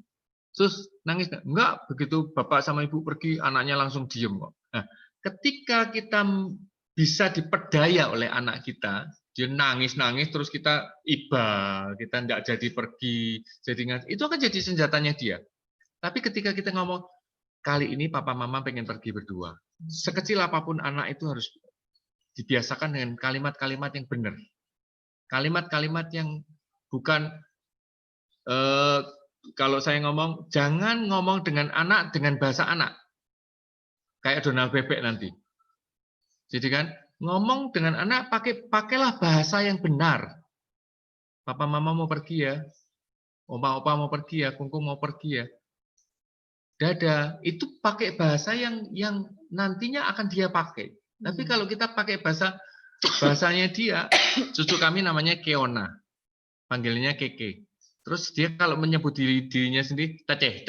Sus, nangis enggak? Begitu bapak sama ibu pergi, anaknya langsung diem kok. Nah, ketika kita bisa diperdaya oleh anak kita, dia nangis-nangis terus kita iba, kita enggak jadi pergi, itu akan jadi senjatanya dia. Tapi ketika kita ngomong, kali ini papa mama pengen pergi berdua. Sekecil apapun anak itu harus dibiasakan dengan kalimat-kalimat yang benar. Kalimat-kalimat yang bukan, kalau saya ngomong, jangan ngomong dengan anak dengan bahasa anak. Kayak Donald Bebek nanti. Jadi kan, ngomong dengan anak pakailah bahasa yang benar. Papa mama mau pergi ya. Oma opa mau pergi ya, kungkung mau pergi ya. Dada, itu pakai bahasa yang nantinya akan dia pakai. Tapi kalau kita pakai bahasanya dia, cucu kami namanya Keona. Panggilnya Keke. Terus dia kalau menyebut dirinya sendiri, teteh.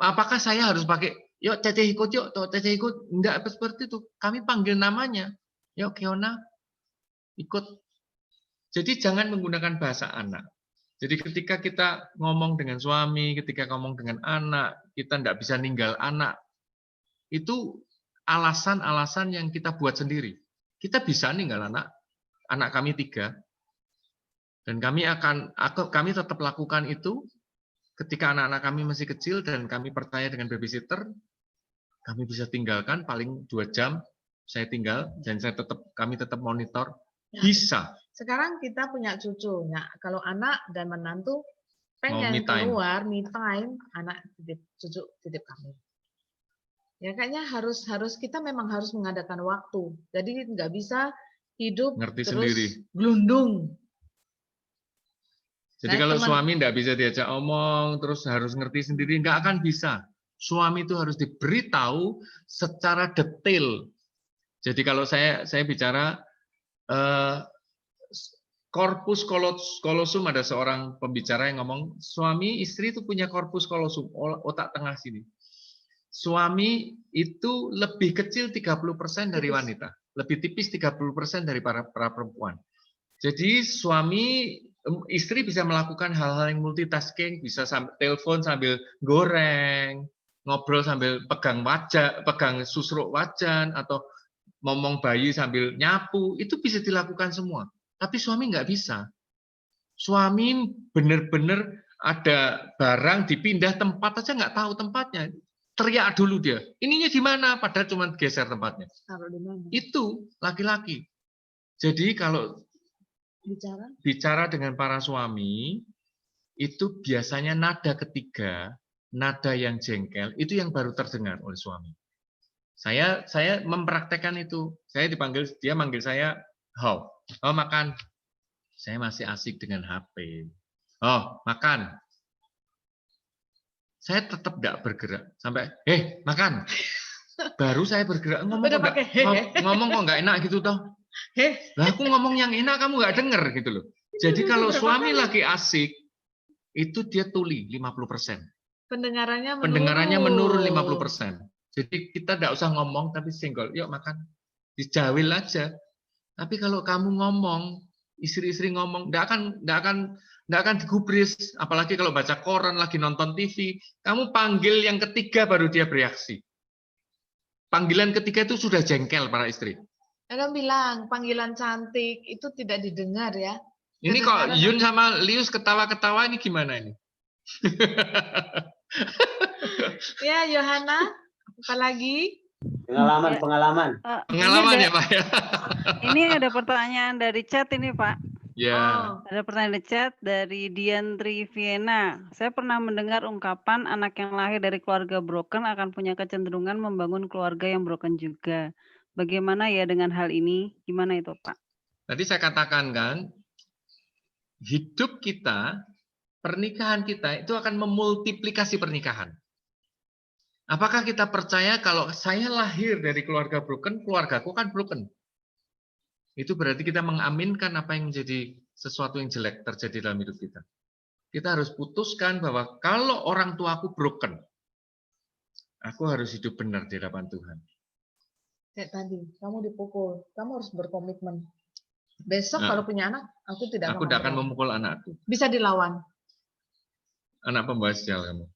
Apakah saya harus pakai, yuk teteh ikut yuk, teteh ikut? Enggak seperti itu. Kami panggil namanya. Yuk Keona, ikut. Jadi jangan menggunakan bahasa anak. Jadi ketika kita ngomong dengan suami, ketika ngomong dengan anak, kita enggak bisa ninggal anak. Itu alasan-alasan yang kita buat sendiri. Kita bisa ninggal anak kami 3. Dan kami tetap lakukan itu ketika anak-anak kami masih kecil dan kami percaya dengan babysitter, kami bisa tinggalkan paling 2 jam, saya tinggal dan kami tetap monitor. Bisa. Sekarang kita punya cucu. Nah, kalau anak dan menantu pengen me time. keluar me time, anak cucu titip kami. Ya kayaknya harus kita memang harus mengadakan waktu. Jadi nggak bisa hidup Ngerti terus sendiri. gelundung. Jadi kalau suami nggak bisa diajak omong, terus harus ngerti sendiri, nggak akan bisa. Suami itu harus diberitahu secara detail. Jadi kalau saya bicara corpus callosum, ada seorang pembicara yang ngomong, suami istri itu punya corpus callosum, otak tengah sini. Suami itu lebih kecil 30% dari wanita, lebih tipis 30% dari para perempuan. Jadi istri bisa melakukan hal-hal yang multitasking, bisa telepon sambil goreng, ngobrol sambil pegang susruk wajan, atau ngomong bayi sambil nyapu, itu bisa dilakukan semua. Tapi suami nggak bisa. Suami benar-benar ada barang dipindah tempat aja nggak tahu tempatnya. Teriak dulu dia, ininya di mana? Padahal cuma geser tempatnya. Itu laki-laki. Jadi kalau bicara dengan para suami, itu biasanya nada ketiga, nada yang jengkel, itu yang baru terdengar oleh suami. Saya mempraktekkan itu. Dia manggil saya, "How? Oh, makan." Saya masih asik dengan HP. "Oh, makan." Saya tetap tidak bergerak sampai, makan. Baru saya bergerak, ngomong kok nggak enak gitu toh. Lah aku ngomong yang enak kamu nggak denger gitu loh. Jadi kalau suami lagi asik, itu dia tuli 50%. Pendengarannya menurun 50%. Jadi kita tidak usah ngomong tapi senggol, yuk makan. Dijawil aja. Tapi kalau kamu ngomong, istri-istri ngomong, nggak akan digubris. Apalagi kalau baca koran, lagi nonton TV, kamu panggil yang ketiga baru dia bereaksi. Panggilan ketiga itu sudah jengkel para istri. Adam bilang panggilan cantik itu tidak didengar ya. Ini kok Yun sama Lius ketawa-ketawa ini gimana ini? Ya, Yohana, apalagi? Pengalaman. Pengalaman ya, Pak. Ini ada pertanyaan dari chat ini, Pak. Ya. Ada pertanyaan di chat dari Diantri Vienna. Saya pernah mendengar ungkapan anak yang lahir dari keluarga broken akan punya kecenderungan membangun keluarga yang broken juga. Bagaimana ya dengan hal ini? Gimana itu, Pak? Tadi saya katakan kan, hidup kita, pernikahan kita itu akan memultiplikasi pernikahan. Apakah kita percaya kalau saya lahir dari keluarga broken, keluargaku kan broken? Itu berarti kita mengaminkan apa yang menjadi sesuatu yang jelek terjadi dalam hidup kita. Kita harus putuskan bahwa kalau orang tuaku broken, aku harus hidup benar di hadapan Tuhan. Kayak tadi, kamu dipukul, kamu harus berkomitmen. Besok kalau punya anak, aku tidak akan memukul anakku. Bisa dilawan. Anak pembawa sial kamu.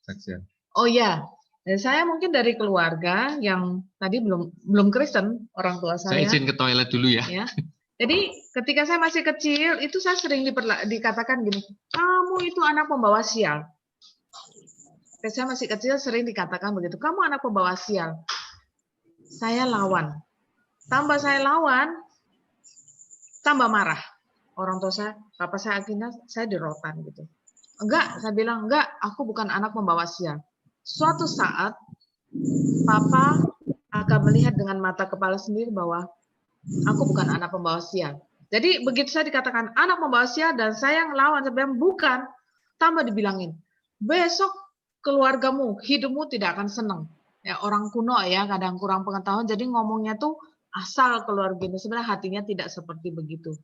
Saksian. Oh ya, saya mungkin dari keluarga yang tadi belum Kristen, orang tua saya. Saya izin ke toilet dulu ya. Jadi ketika saya masih kecil, itu saya sering dikatakan gini, kamu itu anak pembawa sial. Ketika saya masih kecil sering dikatakan begitu, kamu anak pembawa sial. Saya lawan. Tambah saya lawan, tambah marah. Orang tua saya, papa saya akhirnya saya dirotan gitu. Enggak, saya bilang, enggak, aku bukan anak pembawa sial. Suatu saat, papa akan melihat dengan mata kepala sendiri bahwa aku bukan anak pembawa sial. Jadi begitu saya dikatakan anak pembawa sial dan saya ngelawan, saya bilang bukan, tambah dibilangin, besok keluargamu, hidupmu tidak akan senang. Ya, orang kuno ya, kadang kurang pengetahuan, jadi ngomongnya tuh asal keluar gini, sebenarnya hatinya tidak seperti begitu.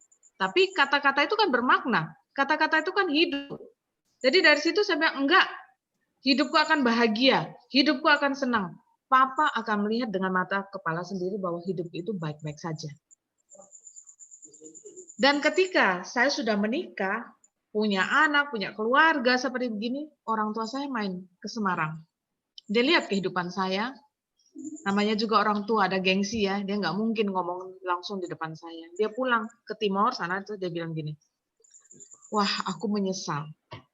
Tapi kata-kata itu kan bermakna, kata-kata itu kan hidup. Jadi dari situ saya bilang, enggak, hidupku akan bahagia, hidupku akan senang. Papa akan melihat dengan mata kepala sendiri bahwa hidup itu baik-baik saja. Dan ketika saya sudah menikah, punya anak, punya keluarga seperti begini, orang tua saya main ke Semarang. Dia lihat kehidupan saya, namanya juga orang tua, ada gengsi ya, dia nggak mungkin ngomong langsung di depan saya. Dia pulang ke Timor sana, itu dia bilang gini, wah aku menyesal,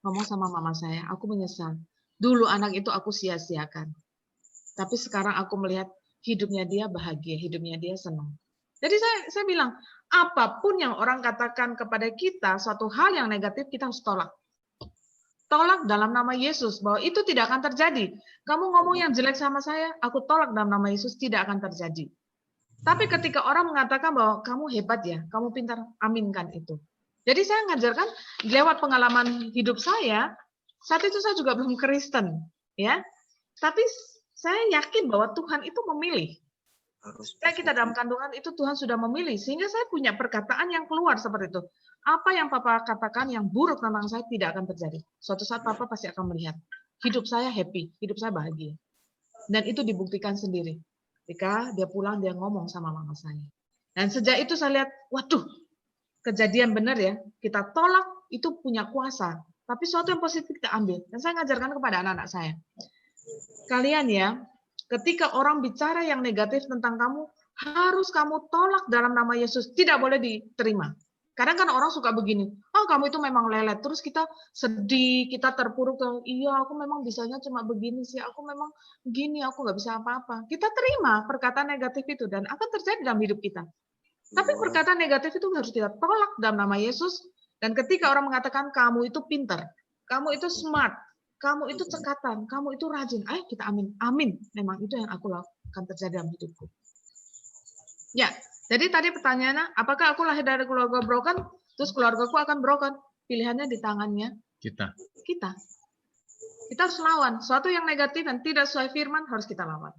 ngomong sama mama saya, aku menyesal. Dulu anak itu aku sia-siakan. Tapi sekarang aku melihat hidupnya dia bahagia, hidupnya dia senang. Jadi saya bilang, apapun yang orang katakan kepada kita, suatu hal yang negatif kita harus tolak. Tolak dalam nama Yesus, bahwa itu tidak akan terjadi. Kamu ngomong yang jelek sama saya, aku tolak dalam nama Yesus, tidak akan terjadi. Tapi ketika orang mengatakan bahwa kamu hebat ya, kamu pintar, aminkan itu. Jadi saya ngajarkan lewat pengalaman hidup saya, saat itu saya juga belum Kristen, ya. Tapi saya yakin bahwa Tuhan itu memilih. Kayak kita dalam kandungan itu Tuhan sudah memilih, sehingga saya punya perkataan yang keluar seperti itu. Apa yang Papa katakan yang buruk tentang saya tidak akan terjadi. Suatu saat Papa pasti akan melihat. Hidup saya happy, hidup saya bahagia. Dan itu dibuktikan sendiri. Ketika dia pulang, dia ngomong sama mama saya. Dan sejak itu saya lihat, waduh, kejadian benar ya. Kita tolak, itu punya kuasa. Tapi sesuatu yang positif kita ambil. Dan saya ngajarkan kepada anak-anak saya. Kalian ya, ketika orang bicara yang negatif tentang kamu, harus kamu tolak dalam nama Yesus. Tidak boleh diterima. Kadang kan orang suka begini, oh kamu itu memang lelet. Terus kita sedih, kita terpuruk. Iya, aku memang bisanya cuma begini sih. Aku memang gini, aku nggak bisa apa-apa. Kita terima perkataan negatif itu dan akan terjadi dalam hidup kita. Tapi perkataan negatif itu harus kita tolak dalam nama Yesus. Dan ketika orang mengatakan kamu itu pintar, kamu itu smart, kamu itu cekatan, kamu itu rajin. Ayo kita amin. Amin. Memang itu yang aku lakukan terjadi dalam hidupku. Ya, jadi tadi pertanyaannya, apakah aku lahir dari keluarga broken, terus keluargaku akan broken? Pilihannya di tangannya Kita. Kita harus lawan. Suatu yang negatif dan tidak sesuai firman harus kita lawan.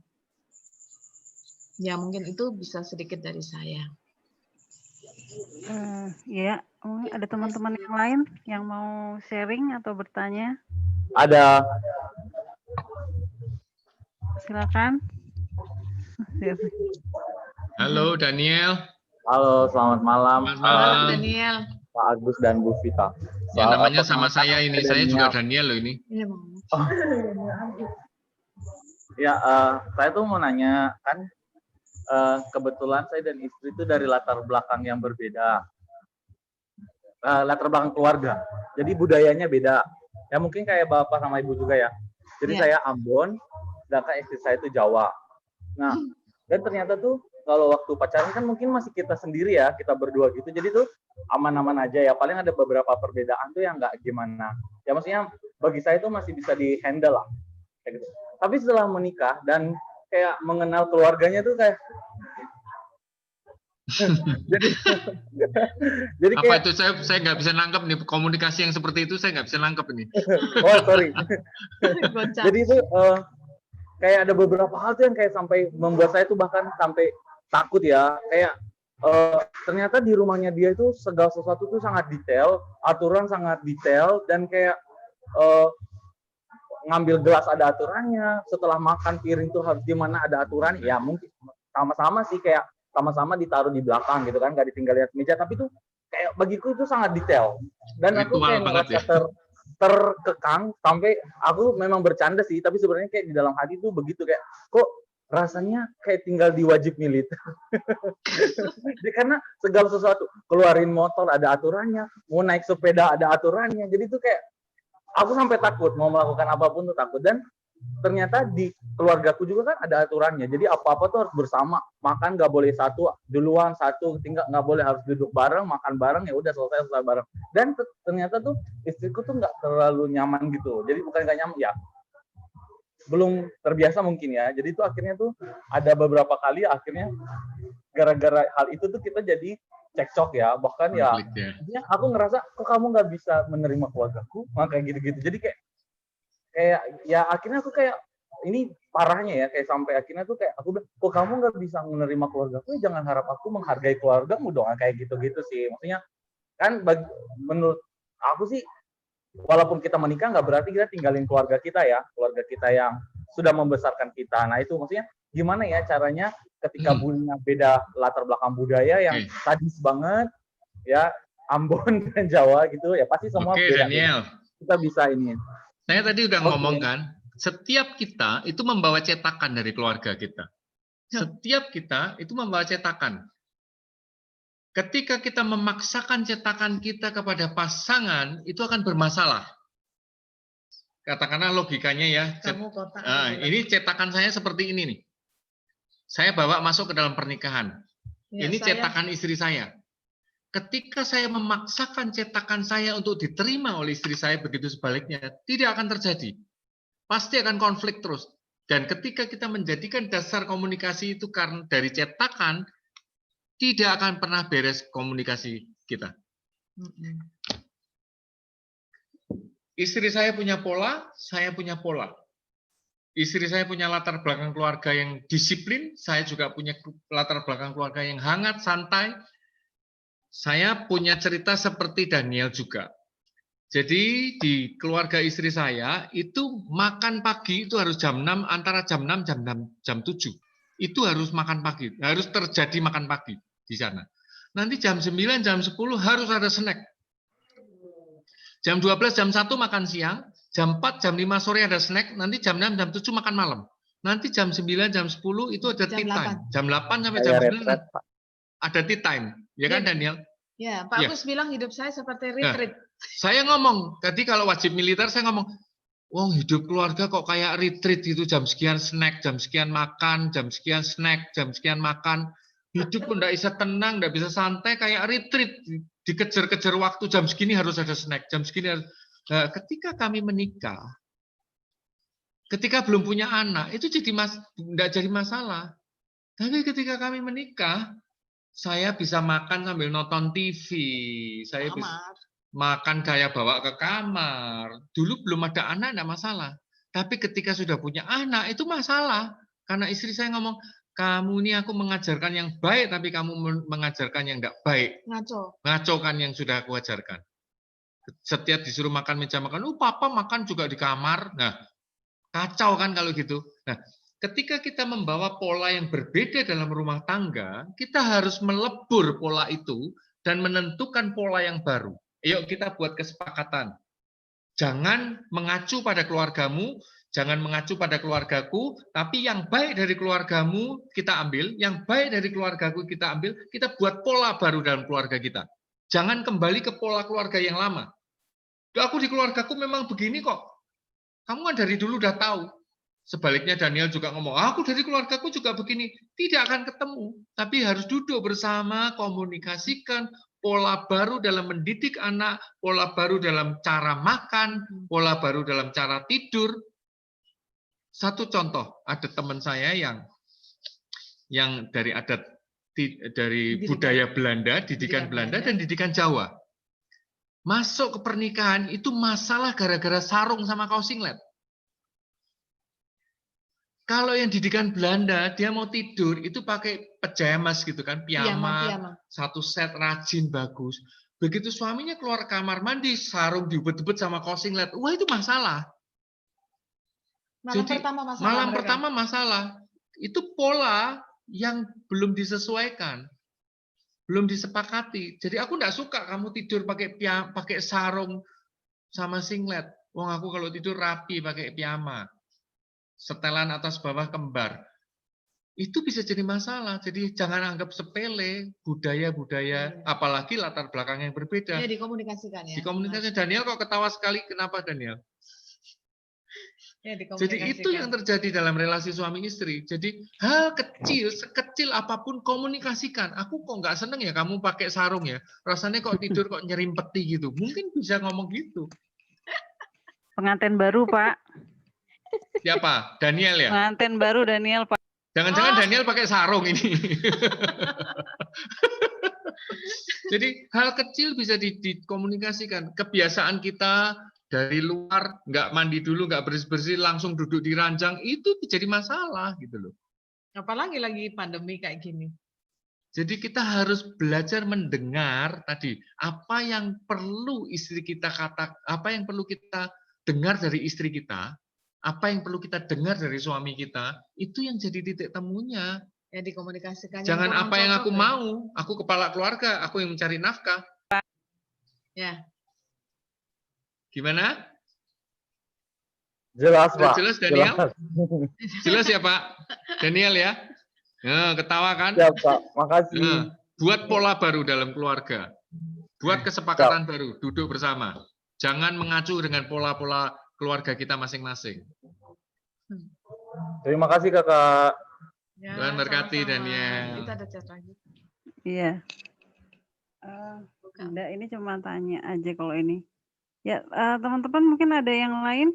Ya, mungkin itu bisa sedikit dari saya. Ya, ada teman-teman yang lain yang mau sharing atau bertanya? Ada. Silakan. Halo Daniel. Halo, selamat malam. Selamat malam. Halo Daniel. Pak Agus dan Bu Vita. Ya, namanya sama saya ini. Saya juga Daniel loh ini. Iya, Bang. Ya, saya tuh mau nanya, kan kebetulan saya dan istri itu dari latar belakang yang berbeda. Latar belakang keluarga. Jadi budayanya beda. Ya mungkin kayak bapak sama ibu juga ya. Jadi saya Ambon, sedangkan istri saya itu Jawa. Nah, dan ternyata tuh kalau waktu pacaran kan mungkin masih kita sendiri ya, kita berdua gitu. Jadi tuh aman-aman aja ya. Paling ada beberapa perbedaan tuh yang nggak gimana. Ya maksudnya bagi saya tuh masih bisa di-handle lah. Kayak gitu. Tapi setelah menikah dan kayak mengenal keluarganya tuh kayak jadi Apa kayak, itu saya nggak bisa nangkep nih komunikasi yang seperti itu, saya nggak bisa nangkep ini. oh sorry. Gocap. Jadi itu kayak ada beberapa hal tuh yang kayak sampai membuat saya tuh bahkan sampai takut ya. Kayak ternyata di rumahnya dia itu segala sesuatu tuh sangat detail, aturan sangat detail, dan kayak ngambil gelas ada aturannya, setelah makan piring tuh harus di mana ada aturan. Ya mungkin sama-sama sih, kayak sama-sama ditaruh di belakang gitu kan, nggak ditinggal lihat meja, tapi tuh kayak bagiku itu sangat detail. Dan aku Ritual kayak banget merasa ya. terkekang sampai aku memang bercanda sih, tapi sebenarnya kayak di dalam hati tuh begitu, kayak kok rasanya kayak tinggal di wajib militer. Jadi karena segala sesuatu, keluarin motor ada aturannya, mau naik sepeda ada aturannya. Jadi tuh kayak aku sampai takut mau melakukan apapun tuh takut. Dan ternyata di keluargaku juga kan ada aturannya. Jadi apa-apa tuh harus bersama. Makan nggak boleh satu duluan, satu tinggal, nggak boleh, harus duduk bareng, makan bareng, ya udah selesai bareng. Dan ternyata tuh istriku tuh nggak terlalu nyaman gitu. Jadi bukan nggak nyaman ya. belum terbiasa mungkin ya. Jadi itu akhirnya tuh ada beberapa kali akhirnya gara-gara hal itu tuh kita jadi cekcok ya. Bahkan ya, Konflik ya. akhirnya aku ngerasa kok kamu nggak bisa menerima keluargaku, kayak gitu-gitu. Jadi kayak ya akhirnya aku kayak ini parahnya ya, kayak sampai akhirnya tuh kayak aku bilang, kok kamu nggak bisa menerima keluargaku, jangan harap aku menghargai keluargamu dong, kayak gitu-gitu sih. Maksudnya kan menurut aku sih, walaupun kita menikah nggak berarti kita tinggalin keluarga kita ya, keluarga kita yang sudah membesarkan kita. Nah itu maksudnya gimana ya caranya ketika punya beda latar belakang budaya yang sadis banget ya, Ambon dan Jawa gitu ya, pasti semua Oke, beda. Daniel. Kita bisa ini. Saya tadi udah ngomong kan, setiap kita itu membawa cetakan dari keluarga kita. Setiap kita itu membawa cetakan. Ketika kita memaksakan cetakan kita kepada pasangan, itu akan bermasalah. Katakanlah logikanya ya. Ini cetakan saya seperti ini nih. Saya bawa masuk ke dalam pernikahan. Ini cetakan istri saya. Ketika saya memaksakan cetakan saya untuk diterima oleh istri saya, begitu sebaliknya, tidak akan terjadi. Pasti akan konflik terus. Dan ketika kita menjadikan dasar komunikasi itu karena dari cetakan, tidak akan pernah beres komunikasi kita. Istri saya punya pola, saya punya pola. Istri saya punya latar belakang keluarga yang disiplin, saya juga punya latar belakang keluarga yang hangat, santai. Saya punya cerita seperti Daniel juga. Jadi di keluarga istri saya itu makan pagi itu harus jam 6, antara jam 6 jam 7. Itu harus makan pagi, harus terjadi makan pagi di sana. Nanti jam 9, jam 10 harus ada snack. Jam 12, jam 1 makan siang, jam 4, jam 5 sore ada snack, nanti jam 6, jam 7 makan malam. Nanti jam 9, jam 10 itu ada tea time. Jam 8 sampai jam 9 ada tea time. Ya kan Daniel? Ya, Pak Agus bilang hidup saya seperti retreat. Saya ngomong, tadi kalau wajib militer saya ngomong, hidup keluarga kok kayak retreat gitu, jam sekian snack, jam sekian makan, jam sekian snack, jam sekian makan. Hidup pun tidak bisa tenang, tidak bisa santai, kayak retreat. Dikejar-kejar waktu, jam segini harus ada snack, jam segini harus... Nah, ketika kami menikah, ketika belum punya anak, itu tidak jadi masalah. Tapi ketika kami menikah, saya bisa makan sambil nonton TV, saya bisa makan gaya bawa ke kamar. Dulu belum ada anak, tidak masalah. Tapi ketika sudah punya anak, itu masalah. Karena istri saya ngomong, kamu ini aku mengajarkan yang baik, tapi kamu mengajarkan yang tidak baik. Ngaco kan yang sudah aku ajarkan. Setiap disuruh makan meja makan, papa makan juga di kamar. Nah, kacau kan kalau gitu. Nah, ketika kita membawa pola yang berbeda dalam rumah tangga, kita harus melebur pola itu dan menentukan pola yang baru. Yuk kita buat kesepakatan. Jangan mengacu pada keluargamu, jangan mengacu pada keluargaku, tapi yang baik dari keluargamu kita ambil, yang baik dari keluargaku kita ambil, kita buat pola baru dalam keluarga kita. Jangan kembali ke pola keluarga yang lama. Aku di keluargaku memang begini kok. Kamu kan dari dulu udah tahu. Sebaliknya Daniel juga ngomong, aku dari keluargaku juga begini. Tidak akan ketemu, tapi harus duduk bersama, komunikasikan pola baru dalam mendidik anak, pola baru dalam cara makan, pola baru dalam cara tidur. Satu contoh, ada teman saya yang dari adat, dari budaya Belanda, didikan Belanda dan didikan Jawa. Masuk ke pernikahan itu masalah gara-gara sarung sama kaos singlet. Kalau yang didikan Belanda, dia mau tidur, itu pakai pajamas gitu kan, piyama, satu set rajin, bagus. Begitu suaminya keluar kamar mandi, sarung diubet-ubet sama kaos singlet, wah itu masalah. Malam pertama masalah. Itu pola yang belum disesuaikan, belum disepakati. Jadi aku enggak suka kamu tidur pakai sarung sama singlet. Wong aku kalau tidur rapi pakai piyama. Setelan atas bawah kembar. Itu bisa jadi masalah. Jadi jangan anggap sepele budaya-budaya, apalagi latar belakang yang berbeda. Ya, dikomunikasikan ya. Dikomunikasikan. Daniel kok ketawa sekali, kenapa Daniel? Ya, jadi itu yang terjadi dalam relasi suami istri. Jadi hal kecil, sekecil apapun komunikasikan. Aku kok nggak seneng ya kamu pakai sarung ya. Rasanya kok tidur kok nyerimpeti gitu. Mungkin bisa ngomong gitu. Pengantin baru, Pak. Siapa? Daniel ya? Pengantin baru Daniel, Pak. Jangan-jangan Daniel pakai sarung ini. Jadi hal kecil bisa dikomunikasikan. Kebiasaan kita dari luar, nggak mandi dulu, nggak bersih-bersih, langsung duduk di ranjang, itu jadi masalah gitu loh. Apalagi lagi pandemi kayak gini. Jadi kita harus belajar mendengar tadi apa yang perlu istri kita apa yang perlu kita dengar dari istri kita, apa yang perlu kita dengar dari suami kita, itu yang jadi titik temunya. Ya dikomunikasikan. Jangan apa yang aku mau, aku kepala keluarga, aku yang mencari nafkah. Ya. Gimana? Jelas, Pak. Jelas Daniel? Jelas. Jelas ya Pak? Daniel ya? Nah, ketawa kan? Siap, Pak. Makasih. Nah, buat pola baru dalam keluarga. Buat kesepakatan baru, duduk bersama. Jangan mengacu dengan pola-pola keluarga kita masing-masing. Terima kasih, Kakak. Ya, Tuhan berkati, sama-sama. Daniel. Kita ada chat lagi. Iya. Enggak, ini cuma tanya aja kalau ini. Ya, teman-teman mungkin ada yang lain?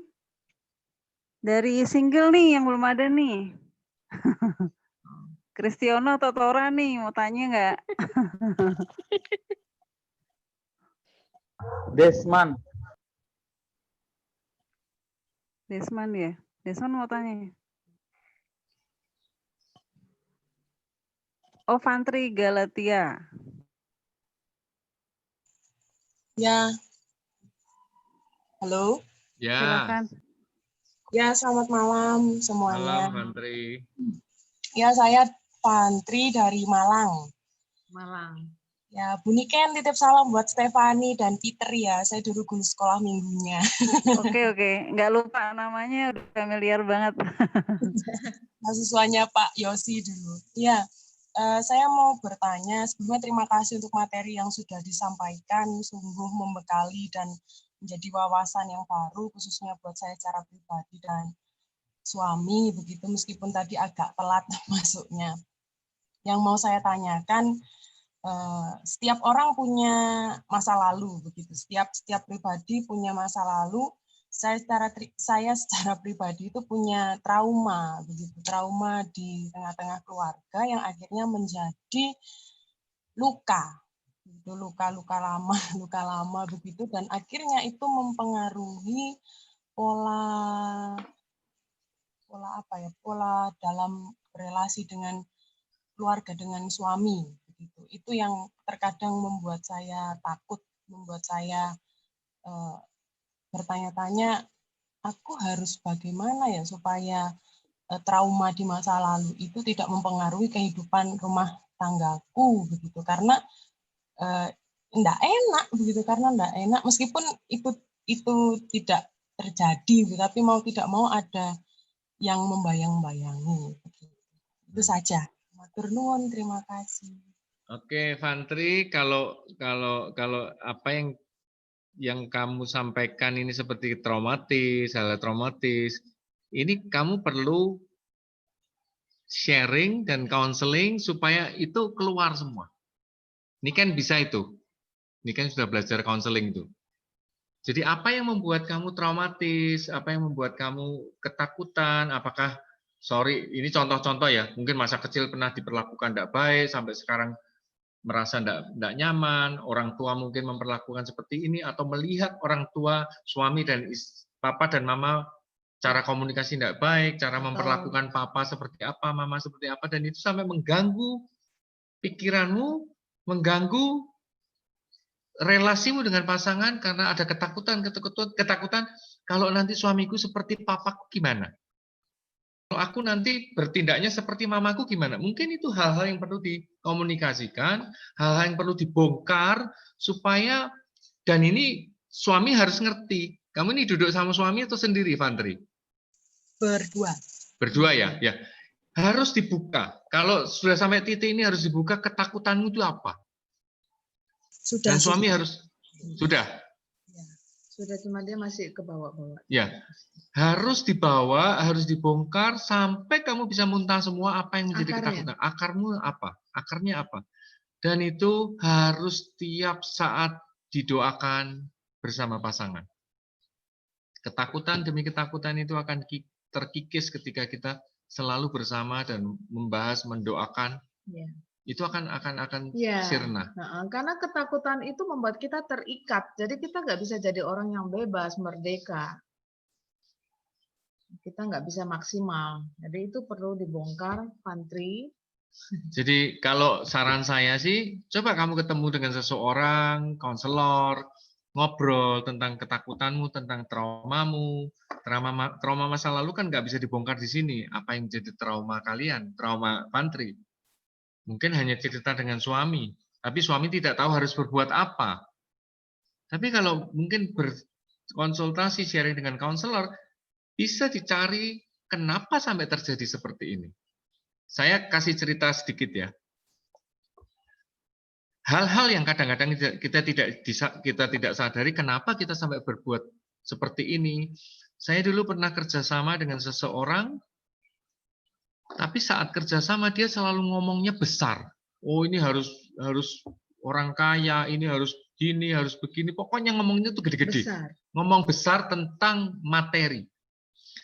Dari single nih yang belum ada nih. Kristiono atau Tora nih, mau tanya nggak? Desman. Desman ya? Desman mau tanya. Oh, Fantri Galatia. Ya. Halo. Ya. Silakan. Ya, selamat malam semuanya. Malam, Fantri. Ya, saya Fantri dari Malang. Malang. Ya, Bu Niken titip salam buat Stefani dan Peter ya. Saya dulu guru sekolah minggunya. Oke. Nggak lupa namanya, udah familiar banget. Mahasiswanya Pak Yosi dulu. Ya, saya mau bertanya, sebelumnya terima kasih untuk materi yang sudah disampaikan, sungguh membekali dan menjadi wawasan yang baru, khususnya buat saya secara pribadi dan suami, begitu meskipun tadi agak telat masuknya. Yang mau saya tanyakan, setiap orang punya masa lalu, begitu. Setiap pribadi punya masa lalu. Saya secara pribadi itu punya trauma, begitu, trauma di tengah-tengah keluarga yang akhirnya menjadi luka, itu luka lama begitu, dan akhirnya itu mempengaruhi pola dalam relasi dengan keluarga, dengan suami, begitu. Itu yang terkadang membuat saya takut, membuat saya bertanya-tanya, aku harus bagaimana ya supaya trauma di masa lalu itu tidak mempengaruhi kehidupan rumah tanggaku, begitu, karena enggak enak, begitu, karena enggak enak meskipun itu tidak terjadi, tapi mau tidak mau ada yang membayang-bayangi. Itu saja. Matur nuwun, terima kasih. Oke, Fantri, kalau apa yang kamu sampaikan ini seperti traumatis, hal traumatis, ini kamu perlu sharing dan counseling supaya itu keluar semua. Ini kan bisa itu. Ini kan sudah belajar counseling itu. Jadi apa yang membuat kamu traumatis, apa yang membuat kamu ketakutan, apakah, ini contoh-contoh ya, mungkin masa kecil pernah diperlakukan tidak baik, sampai sekarang merasa tidak nyaman, orang tua mungkin memperlakukan seperti ini, atau melihat orang tua, suami dan papa dan mama cara komunikasi tidak baik, cara memperlakukan papa seperti apa, mama seperti apa, dan itu sampai mengganggu pikiranmu, mengganggu relasimu dengan pasangan karena ada ketakutan kalau nanti suamiku seperti papaku gimana? Kalau aku nanti bertindaknya seperti mamaku gimana? Mungkin itu hal-hal yang perlu dikomunikasikan, hal-hal yang perlu dibongkar supaya, dan ini suami harus ngerti. Kamu ini duduk sama suami atau sendiri, Fantri? Berdua. Berdua ya? Ya. Harus dibuka. Kalau sudah sampai titik ini harus dibuka, ketakutanmu itu apa? Dan suami harus sudah. Ya, sudah, cuma dia masih ke bawah-bawah. Ya, harus dibawa, harus dibongkar sampai kamu bisa muntah semua apa yang menjadi ketakutan. Akarmu apa? Akarnya apa? Dan itu harus tiap saat didoakan bersama pasangan. Ketakutan demi ketakutan itu akan terkikis ketika kita selalu bersama dan membahas, mendoakan. Ya. Itu akan Ya, sirna. karena ketakutan itu membuat kita terikat. Jadi kita nggak bisa jadi orang yang bebas, merdeka. Kita nggak bisa maksimal. Jadi itu perlu dibongkar, Fantri. Jadi kalau saran saya sih, coba kamu ketemu dengan seseorang, konselor, ngobrol tentang ketakutanmu, tentang traumamu. Trauma masa lalu kan nggak bisa dibongkar di sini. Apa yang jadi trauma kalian, trauma Fantri? Mungkin hanya cerita dengan suami, tapi suami tidak tahu harus berbuat apa. Tapi kalau mungkin berkonsultasi, sharing dengan konselor, bisa dicari kenapa sampai terjadi seperti ini. Saya kasih cerita sedikit ya. Hal-hal yang kadang-kadang kita tidak sadari kenapa kita sampai berbuat seperti ini. Saya dulu pernah kerjasama dengan seseorang, tapi saat kerjasama dia selalu ngomongnya besar. Oh ini harus orang kaya, ini harus gini, harus begini. Pokoknya ngomongnya tuh gede-gede. Ngomong besar tentang materi.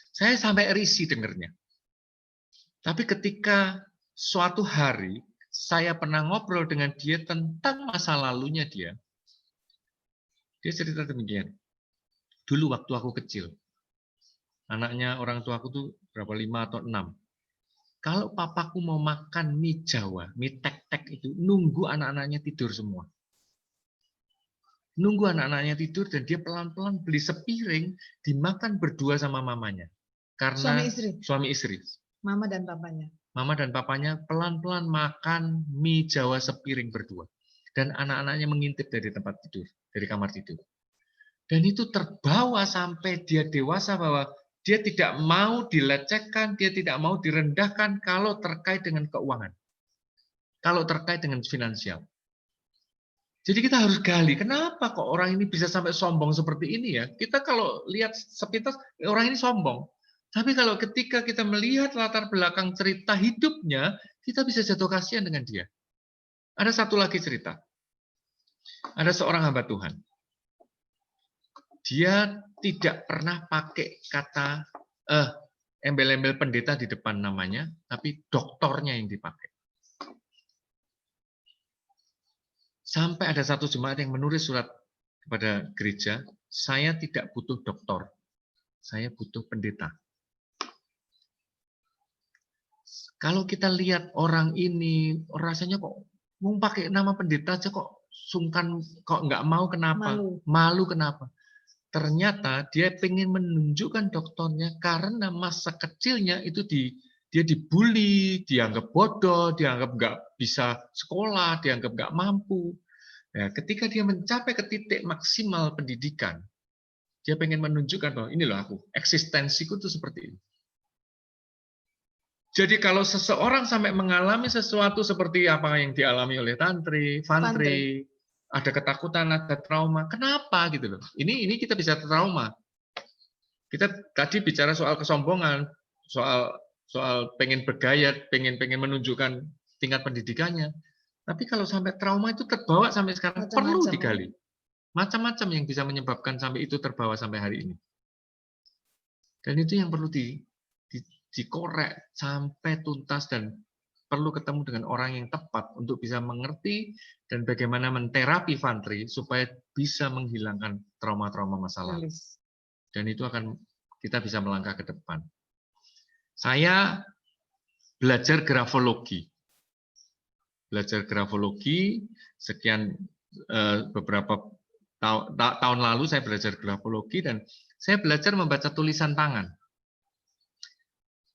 Saya sampai risih dengernya. Tapi ketika suatu hari saya pernah ngobrol dengan dia tentang masa lalunya dia cerita demikian. Dulu waktu aku kecil, anaknya orang tua aku tuh berapa, 5 atau 6. Kalau papaku mau makan mie Jawa, mie tek-tek itu, nunggu anak-anaknya tidur semua. Nunggu anak-anaknya tidur dan dia pelan-pelan beli sepiring, dimakan berdua sama mamanya. Karena suami istri. Mama dan papanya. Mama dan papanya pelan-pelan makan mie Jawa sepiring berdua. Dan anak-anaknya mengintip dari tempat tidur, dari kamar tidur. Dan itu terbawa sampai dia dewasa bahwa dia tidak mau dilecehkan, dia tidak mau direndahkan kalau terkait dengan keuangan. Kalau terkait dengan finansial. Jadi kita harus gali, kenapa kok orang ini bisa sampai sombong seperti ini ya? Kita kalau lihat sepintas, orang ini sombong. Tapi kalau ketika kita melihat latar belakang cerita hidupnya, kita bisa jatuh kasihan dengan dia. Ada satu lagi cerita. Ada seorang hamba Tuhan. Dia tidak pernah pakai kata embel-embel pendeta di depan namanya, tapi doktornya yang dipakai. Sampai ada satu jemaat yang menulis surat kepada gereja, saya tidak butuh doktor, saya butuh pendeta. Kalau kita lihat orang ini, rasanya kok mau pakai nama pendeta aja kok sungkan, kok nggak mau, kenapa? Malu kenapa? Ternyata dia ingin menunjukkan doktornya karena masa kecilnya itu dia dibully, dianggap bodoh, dianggap nggak bisa sekolah, dianggap nggak mampu. Nah, ketika dia mencapai ke titik maksimal pendidikan, dia ingin menunjukkan bahwa ini loh aku, eksistensiku itu seperti ini. Jadi kalau seseorang sampai mengalami sesuatu seperti apa yang dialami oleh Fantri, ada ketakutan, ada trauma. Kenapa gitu loh? Ini kita bisa trauma. Kita tadi bicara soal kesombongan, soal pengen bergaya, pengen menunjukkan tingkat pendidikannya. Tapi kalau sampai trauma itu terbawa sampai sekarang, perlu digali. Macam-macam yang bisa menyebabkan sampai itu terbawa sampai hari ini. Dan itu yang perlu dikorek sampai tuntas dan perlu ketemu dengan orang yang tepat untuk bisa mengerti dan bagaimana menterapi Fantri supaya bisa menghilangkan trauma-trauma masa lalu. Dan itu akan kita bisa melangkah ke depan. Saya belajar grafologi. Sekian beberapa tahun lalu saya belajar grafologi dan saya belajar membaca tulisan tangan.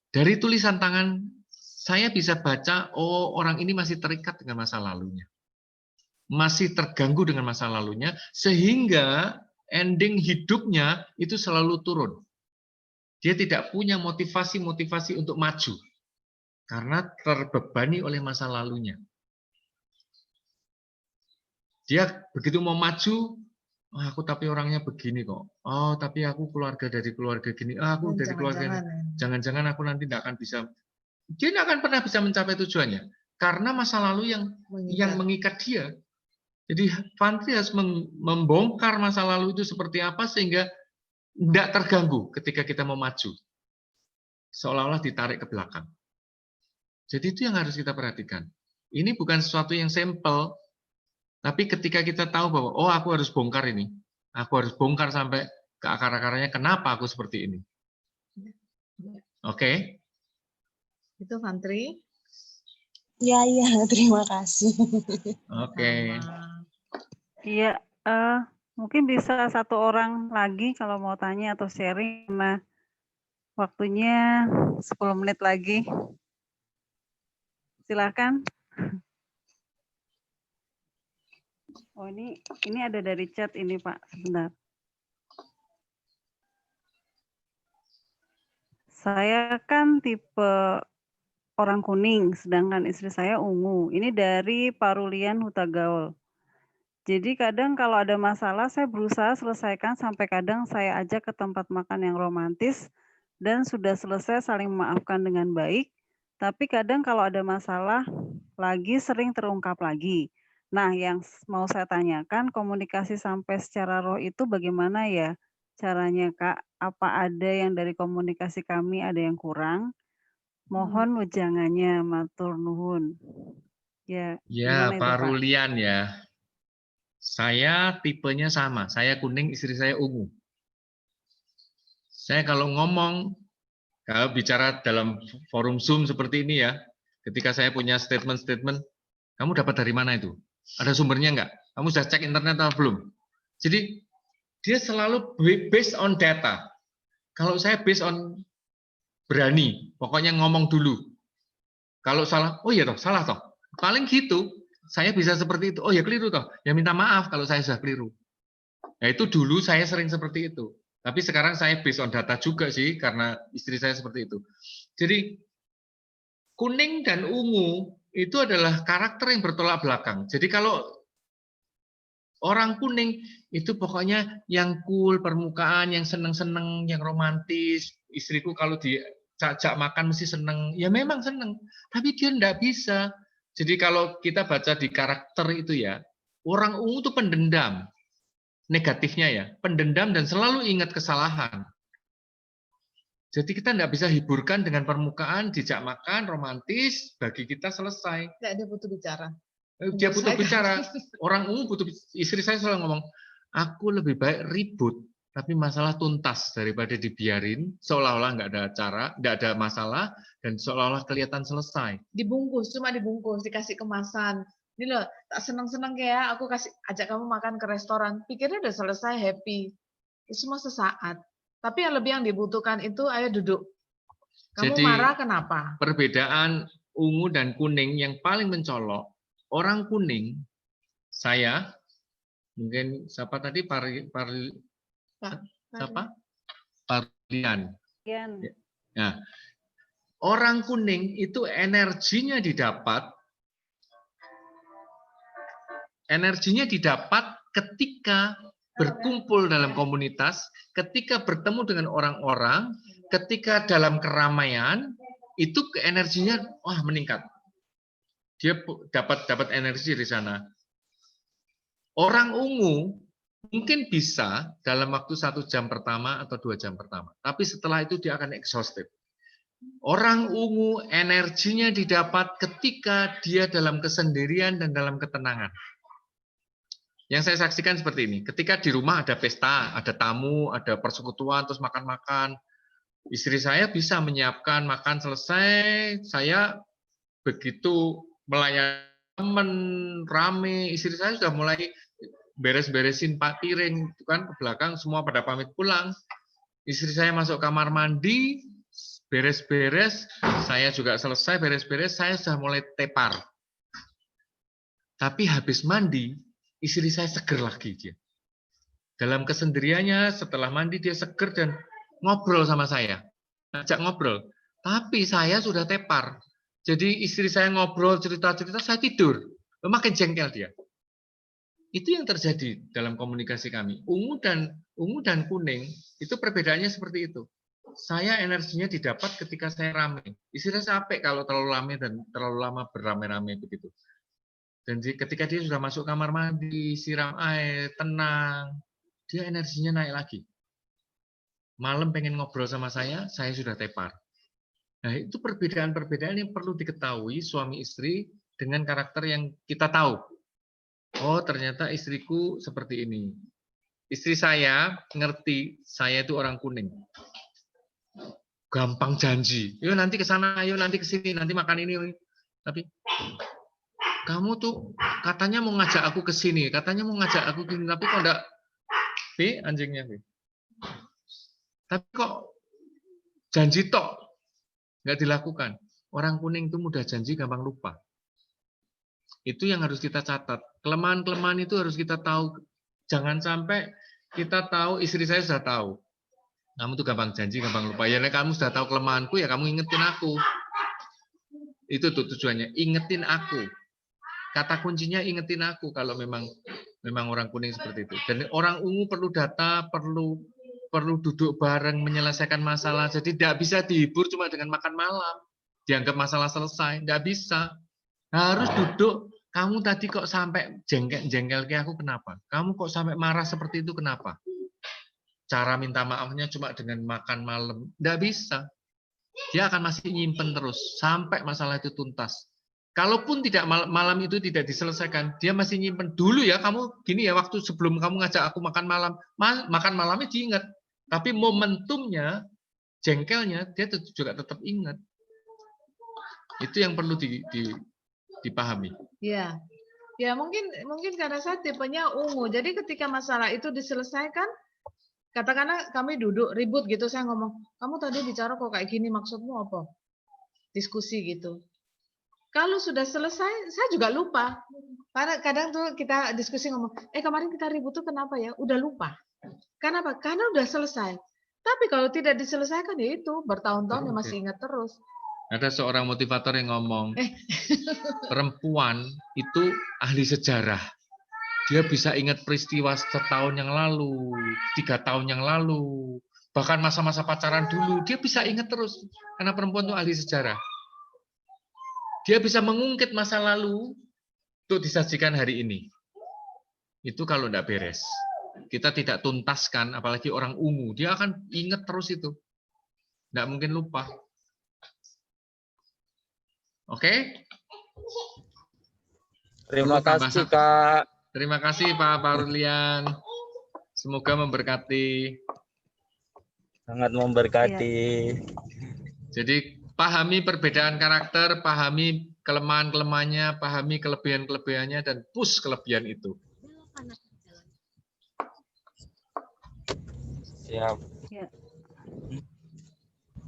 Dari tulisan tangan saya bisa baca, oh orang ini masih terikat dengan masa lalunya. Masih terganggu dengan masa lalunya, sehingga ending hidupnya itu selalu turun. Dia tidak punya motivasi-motivasi untuk maju. Karena terbebani oleh masa lalunya. Dia begitu mau maju, oh, aku tapi orangnya begini kok. Oh, tapi aku dari keluarga gini. Oh, aku dari keluarga ini. Jangan-jangan aku nanti tidak akan bisa. Dia tidak akan pernah bisa mencapai tujuannya karena masa lalu yang mengikat dia. Jadi Fantri harus membongkar masa lalu itu seperti apa sehingga tidak terganggu ketika kita mau maju. seolah-olah ditarik ke belakang. Jadi itu yang harus kita perhatikan. Ini bukan sesuatu yang simple, tapi ketika kita tahu bahwa, oh aku harus bongkar ini, aku harus bongkar sampai ke akar-akarnya, kenapa aku seperti ini. Oke? Itu Fantri. Iya, terima kasih. Oke. Iya, mungkin bisa satu orang lagi kalau mau tanya atau sharing, karena waktunya 10 menit lagi. Silakan. Oh, ini ada dari chat ini, Pak. Sebentar. Saya kan tipe orang kuning, sedangkan istri saya ungu. Ini dari Parulian Hutagaul. Jadi kadang kalau ada masalah, saya berusaha selesaikan sampai kadang saya ajak ke tempat makan yang romantis dan sudah selesai saling memaafkan dengan baik. Tapi kadang kalau ada masalah lagi sering terungkap lagi. Nah, yang mau saya tanyakan, komunikasi sampai secara roh itu bagaimana ya caranya, Kak? Apa ada yang dari komunikasi kami ada yang kurang? Mohon wejangannya, matur nuwun. Ya, Ya, gimana itu, Pak Pak? Rulian ya. Saya tipenya sama, saya kuning, istri saya ungu. Saya kalau ngomong, kalau bicara dalam forum Zoom seperti ini ya, ketika saya punya statement-statement, kamu dapat dari mana itu? Ada sumbernya enggak? Kamu sudah cek internet atau belum? Jadi dia selalu based on data. Kalau saya based on berani, pokoknya ngomong dulu. Kalau salah, oh iya toh, salah toh. Paling gitu, saya bisa seperti itu. Oh ya keliru toh, ya minta maaf kalau saya sudah keliru. Nah itu dulu saya sering seperti itu. Tapi sekarang saya based on data juga sih, karena istri saya seperti itu. Jadi kuning dan ungu itu adalah karakter yang bertolak belakang. Jadi kalau orang kuning itu pokoknya yang cool, permukaan, yang seneng-seneng, yang romantis. Istriku kalau diajak makan mesti seneng. Ya memang seneng, tapi dia enggak bisa. Jadi kalau kita baca di karakter itu ya, orang ungu itu pendendam. Negatifnya ya, pendendam dan selalu ingat kesalahan. Jadi kita tidak bisa hiburkan dengan permukaan, dijak makan, romantis, bagi kita selesai. Enggak, dia butuh bicara. Dia butuh bicara. Orang ungu butuh, istri saya selalu ngomong, aku lebih baik ribut, tapi masalah tuntas daripada dibiarin, seolah-olah nggak ada cara, nggak ada masalah, dan seolah-olah kelihatan selesai. Dibungkus, cuma dibungkus, dikasih kemasan. Ini loh, tak seneng-seneng kayak aku kasih ajak kamu makan ke restoran, pikirnya udah selesai, happy. Itu semua sesaat. Tapi yang lebih yang dibutuhkan itu, ayo duduk. Kamu Jadi, marah kenapa? Perbedaan ungu dan kuning yang paling mencolok, orang kuning, saya, mungkin siapa tadi, siapa? Parlian. Nah, orang kuning itu energinya didapat ketika berkumpul dalam komunitas, ketika bertemu dengan orang-orang, ketika dalam keramaian, itu energinya wah meningkat. Dia dapat energi dari sana. Orang ungu mungkin bisa dalam waktu 1 jam pertama atau 2 jam pertama, tapi setelah itu dia akan exhausted. Orang ungu energinya didapat ketika dia dalam kesendirian dan dalam ketenangan. Yang saya saksikan seperti ini, ketika di rumah ada pesta, ada tamu, ada persekutuan, terus makan-makan, istri saya bisa menyiapkan makan selesai, saya begitu melayani teman, rame, istri saya sudah mulai beres-beresin piring, itu kan ke belakang, semua pada pamit pulang. Istri saya masuk kamar mandi, beres-beres, saya juga selesai beres-beres, saya sudah mulai tepar. Tapi habis mandi, istri saya seger lagi dia. Dalam kesendiriannya, setelah mandi dia seger dan ngobrol sama saya. Ajak ngobrol. Tapi saya sudah tepar. Jadi istri saya ngobrol, cerita-cerita, saya tidur. Makin jengkel dia. Itu yang terjadi dalam komunikasi kami. Ungu dan kuning, itu perbedaannya seperti itu. Saya energinya didapat ketika saya rame. Istri saya capek kalau terlalu rame dan terlalu lama beramai-ramai begitu. Dan ketika dia sudah masuk kamar mandi, siram air, tenang, dia energinya naik lagi. Malam pengen ngobrol sama saya sudah tepar. Nah, itu perbedaan-perbedaan yang perlu diketahui suami istri dengan karakter yang kita tahu. Oh, ternyata istriku seperti ini. Istri saya ngerti, saya itu orang kuning. Gampang janji. Yuk nanti ke sana, yuk nanti ke sini, nanti makan ini. Tapi kamu tuh katanya mau ngajak aku ke sini, katanya mau ngajak aku ke sini, tapi kok enggak anjingnya. Tapi kok janji tok nggak dilakukan. Orang kuning itu mudah janji, gampang lupa. Itu yang harus kita catat. Kelemahan-kelemahan itu harus kita tahu. Jangan sampai kita tahu, istri saya sudah tahu. Kamu tuh gampang janji, gampang lupa. Ya, kamu sudah tahu kelemahanku, ya kamu ingetin aku. Itu tuh tujuannya, ingetin aku. Kata kuncinya ingetin aku kalau memang orang kuning seperti itu. Dan orang ungu perlu data, perlu duduk bareng menyelesaikan masalah. Jadi tidak bisa dihibur cuma dengan makan malam. Dianggap masalah selesai, tidak bisa. Harus duduk. Kamu tadi kok sampai jengkel ke aku kenapa? Kamu kok sampai marah seperti itu kenapa? Cara minta maafnya cuma dengan makan malam. Tidak bisa. Dia akan masih nyimpen terus sampai masalah itu tuntas. Kalaupun tidak malam itu tidak diselesaikan, dia masih nyimpen dulu ya kamu gini ya waktu sebelum kamu ngajak aku makan malam, makan malamnya diingat. Tapi momentumnya, jengkelnya dia juga tetap ingat. Itu yang perlu dipahami. Ya, ya mungkin karena saya tipenya ungu. Jadi ketika masalah itu diselesaikan, katakanlah kami duduk ribut gitu, saya ngomong, kamu tadi bicara kok kayak gini, maksudmu apa? Diskusi gitu. Kalau sudah selesai, saya juga lupa. Karena kadang tuh kita diskusi ngomong, kemarin kita ribut tuh kenapa ya? Udah lupa. Kenapa? Karena udah selesai. Tapi kalau tidak diselesaikan ya itu bertahun-tahun masih ingat terus. Ada seorang motivator yang ngomong, perempuan itu ahli sejarah. Dia bisa ingat peristiwa setahun yang lalu, 3 tahun yang lalu, bahkan masa-masa pacaran dulu. Dia bisa ingat terus. Karena perempuan itu ahli sejarah. Dia bisa mengungkit masa lalu untuk disajikan hari ini. Itu kalau tidak beres. Kita tidak tuntaskan, apalagi orang ungu. Dia akan ingat terus itu. Tidak mungkin lupa. Oke? Terima kasih, Kak. Terima kasih, Pak Parulian. Semoga memberkati. Sangat memberkati. Jadi, pahami perbedaan karakter, pahami kelemahan-kelemahannya, pahami kelebihan-kelebihannya, dan push kelebihan itu. Siap.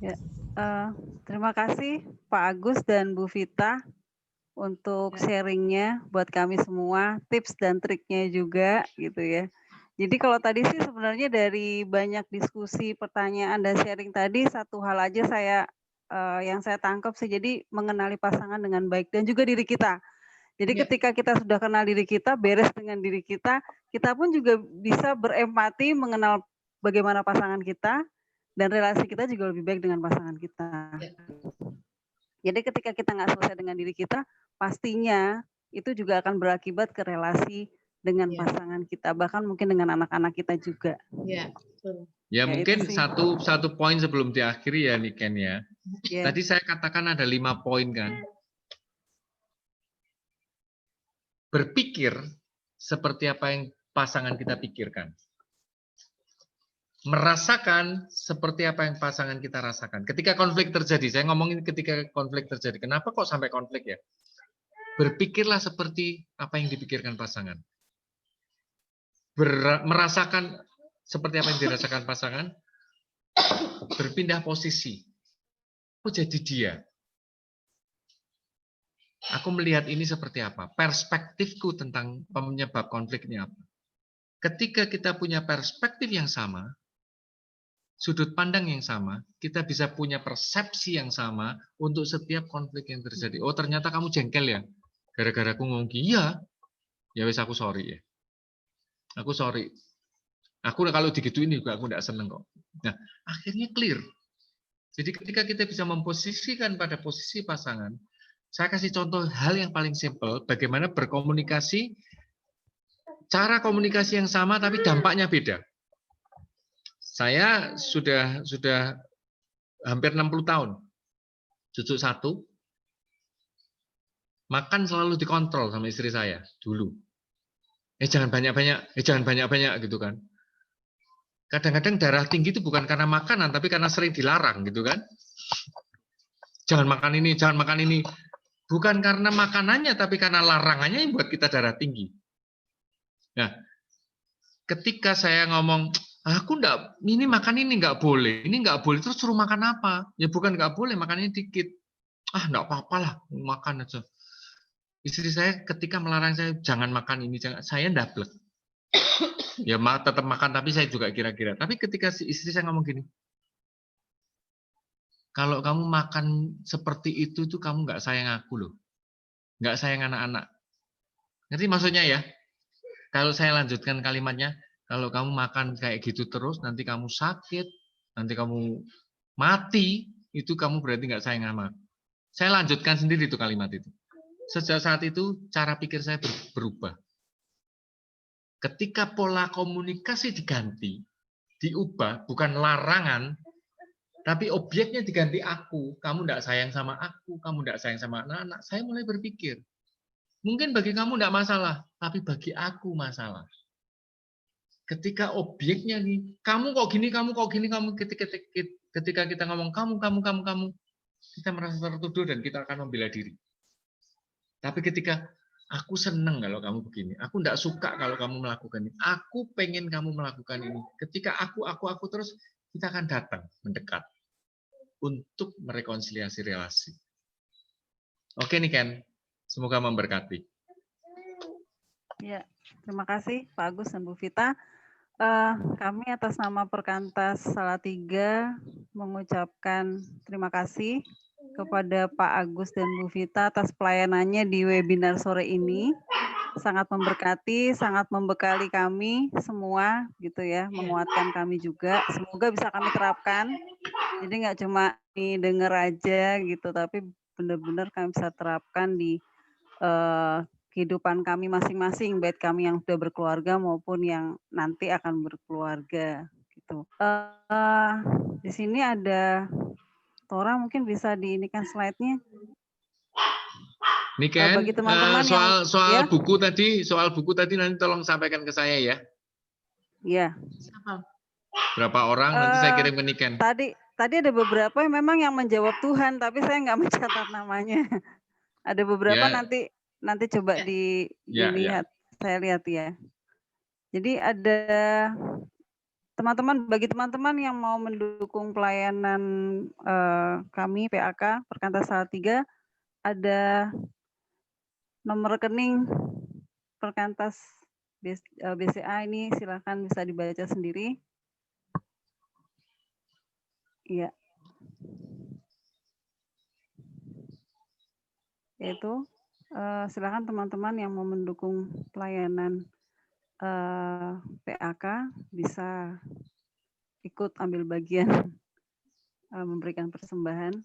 Ya. Terima kasih Pak Agus dan Bu Vita untuk sharingnya buat kami semua, tips dan triknya juga gitu ya. Jadi kalau tadi sih sebenarnya dari banyak diskusi, pertanyaan dan sharing tadi, satu hal aja yang saya tangkap sih, jadi mengenali pasangan dengan baik dan juga diri kita. Jadi ketika kita sudah kenal diri kita, beres dengan diri kita pun juga bisa berempati mengenal bagaimana pasangan kita, dan relasi kita juga lebih baik dengan pasangan kita. Jadi ketika kita nggak selesai dengan diri kita, pastinya itu juga akan berakibat ke relasi dengan pasangan kita, bahkan mungkin dengan anak-anak kita juga. Ya, betul. Ya, mungkin satu poin sebelum diakhiri ya, Niken ya. Tadi saya katakan ada 5 poin kan. Berpikir seperti apa yang pasangan kita pikirkan. Merasakan seperti apa yang pasangan kita rasakan. Ketika konflik terjadi, saya ngomongin ketika konflik terjadi. Kenapa kok sampai konflik ya? Berpikirlah seperti apa yang dipikirkan pasangan. Merasakan seperti apa yang dirasakan pasangan. Berpindah posisi. Aku jadi dia. Aku melihat ini seperti apa? Perspektifku tentang penyebab konfliknya apa? Ketika kita punya perspektif yang sama, sudut pandang yang sama, kita bisa punya persepsi yang sama untuk setiap konflik yang terjadi. Oh, ternyata kamu jengkel ya? Gara-gara aku ngomong, iya. Ya wes, aku sorry ya. Aku sorry. Aku kalau digituin juga aku tidak seneng kok. Nah, akhirnya clear. Jadi ketika kita bisa memposisikan pada posisi pasangan, saya kasih contoh hal yang paling simpel, bagaimana berkomunikasi, cara komunikasi yang sama tapi dampaknya beda. Saya sudah hampir 60 tahun cucu 1, makan selalu dikontrol sama istri saya dulu. Jangan banyak-banyak, jangan banyak-banyak gitu kan. Kadang-kadang darah tinggi itu bukan karena makanan, tapi karena sering dilarang gitu kan. Jangan makan ini, jangan makan ini. Bukan karena makanannya, tapi karena larangannya yang buat kita darah tinggi. Nah, ketika saya ngomong, aku enggak, ini makan ini nggak boleh, ini nggak boleh, terus suruh makan apa? Ya bukan nggak boleh, makannya dikit. Enggak apa-apa lah, makan aja. Istri saya ketika melarang saya, jangan makan ini, jangan, saya ndablek. Ya tetap makan, tapi saya juga kira-kira. Tapi ketika si istri saya ngomong gini, kalau kamu makan seperti itu tuh kamu nggak sayang aku loh. Nggak sayang anak-anak. Ngerti maksudnya ya? Kalau saya lanjutkan kalimatnya, kalau kamu makan kayak gitu terus, nanti kamu sakit, nanti kamu mati, itu kamu berarti nggak sayang sama aku. Saya lanjutkan sendiri itu kalimat itu. Sejak saat itu, cara pikir saya berubah. Ketika pola komunikasi diganti, diubah, bukan larangan, tapi objeknya diganti aku. Kamu tidak sayang sama aku, kamu tidak sayang sama anak-anak. Saya mulai berpikir, mungkin bagi kamu tidak masalah, tapi bagi aku masalah. Ketika objeknya nih, kamu kok gini, kamu kok gini, kamu ketika kita ngomong kamu, kita merasa tertuduh dan kita akan membela diri. Tapi ketika aku seneng kalau kamu begini, aku tidak suka kalau kamu melakukan ini, aku pengen kamu melakukan ini. Ketika aku terus, kita akan datang mendekat untuk merekonsiliasi relasi. Oke nih Ken, semoga memberkati. Ya, terima kasih Pak Agus dan Bu Vita. Kami atas nama Perkantas Salatiga mengucapkan terima kasih kepada Pak Agus dan Bu Vita atas pelayanannya di webinar sore ini. Sangat memberkati, sangat membekali kami semua gitu ya, menguatkan kami juga. Semoga bisa kami terapkan. Jadi nggak cuma dengar aja gitu, tapi benar-benar kami bisa terapkan di kehidupan kami masing-masing, baik kami yang sudah berkeluarga maupun yang nanti akan berkeluarga gitu. Di sini ada Tora, mungkin bisa diinikan slide-nya. Nih Ken, bagi teman-teman soal buku tadi nanti tolong sampaikan ke saya ya. Iya. Berapa orang nanti saya kirim ke Niken. Tadi ada beberapa yang memang yang menjawab Tuhan, tapi saya nggak mencatat namanya. Ada beberapa nanti coba dilihat, saya lihat ya. Jadi ada bagi teman-teman yang mau mendukung pelayanan kami PAK Perkantas Salatiga, ada nomor rekening Perkantas BCA ini, silakan bisa dibaca sendiri. Iya. Yaitu silakan teman-teman yang mau mendukung pelayanan PAK bisa ikut ambil bagian memberikan persembahan.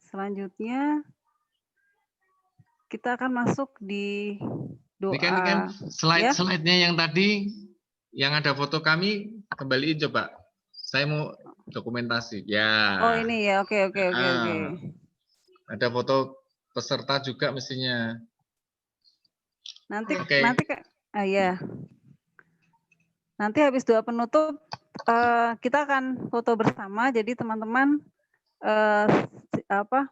Selanjutnya kita akan masuk di doa. Ini kan slide-nya yang tadi yang ada foto kami, kembaliin coba. Saya mau dokumentasi. Ya. Oh ini ya, oke. Ada foto peserta juga mestinya. Nanti habis doa penutup kita akan foto bersama. Jadi teman-teman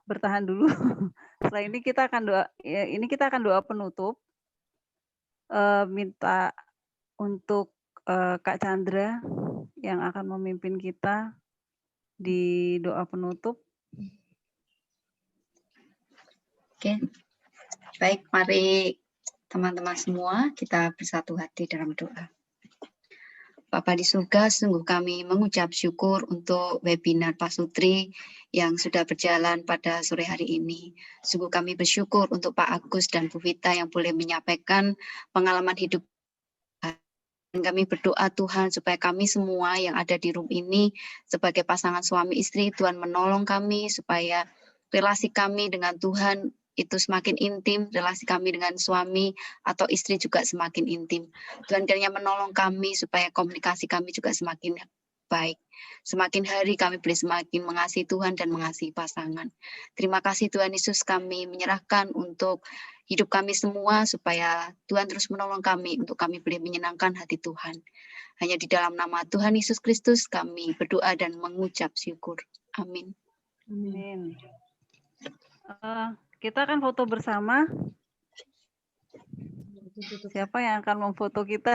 bertahan dulu. Setelah ini kita akan doa. Ini kita akan doa penutup. Minta untuk Kak Chandra yang akan memimpin kita di doa penutup. Oke, baik, mari teman-teman semua kita bersatu hati dalam doa. Bapa di surga, sungguh kami mengucap syukur untuk webinar Pak Sutri yang sudah berjalan pada sore hari ini. Sungguh kami bersyukur untuk Pak Agus dan Bu Vita yang boleh menyampaikan pengalaman hidup. Dan kami berdoa Tuhan supaya kami semua yang ada di room ini sebagai pasangan suami istri, Tuhan menolong kami supaya relasi kami dengan Tuhan itu semakin intim, relasi kami dengan suami atau istri juga semakin intim. Tuhan kiranya menolong kami supaya komunikasi kami juga semakin baik. Semakin hari kami boleh semakin mengasihi Tuhan dan mengasihi pasangan. Terima kasih Tuhan Yesus, kami menyerahkan untuk hidup kami semua supaya Tuhan terus menolong kami untuk kami boleh menyenangkan hati Tuhan. Hanya di dalam nama Tuhan Yesus Kristus kami berdoa dan mengucap syukur. Amin. Amin. Kita akan foto bersama. Siapa yang akan memfoto kita?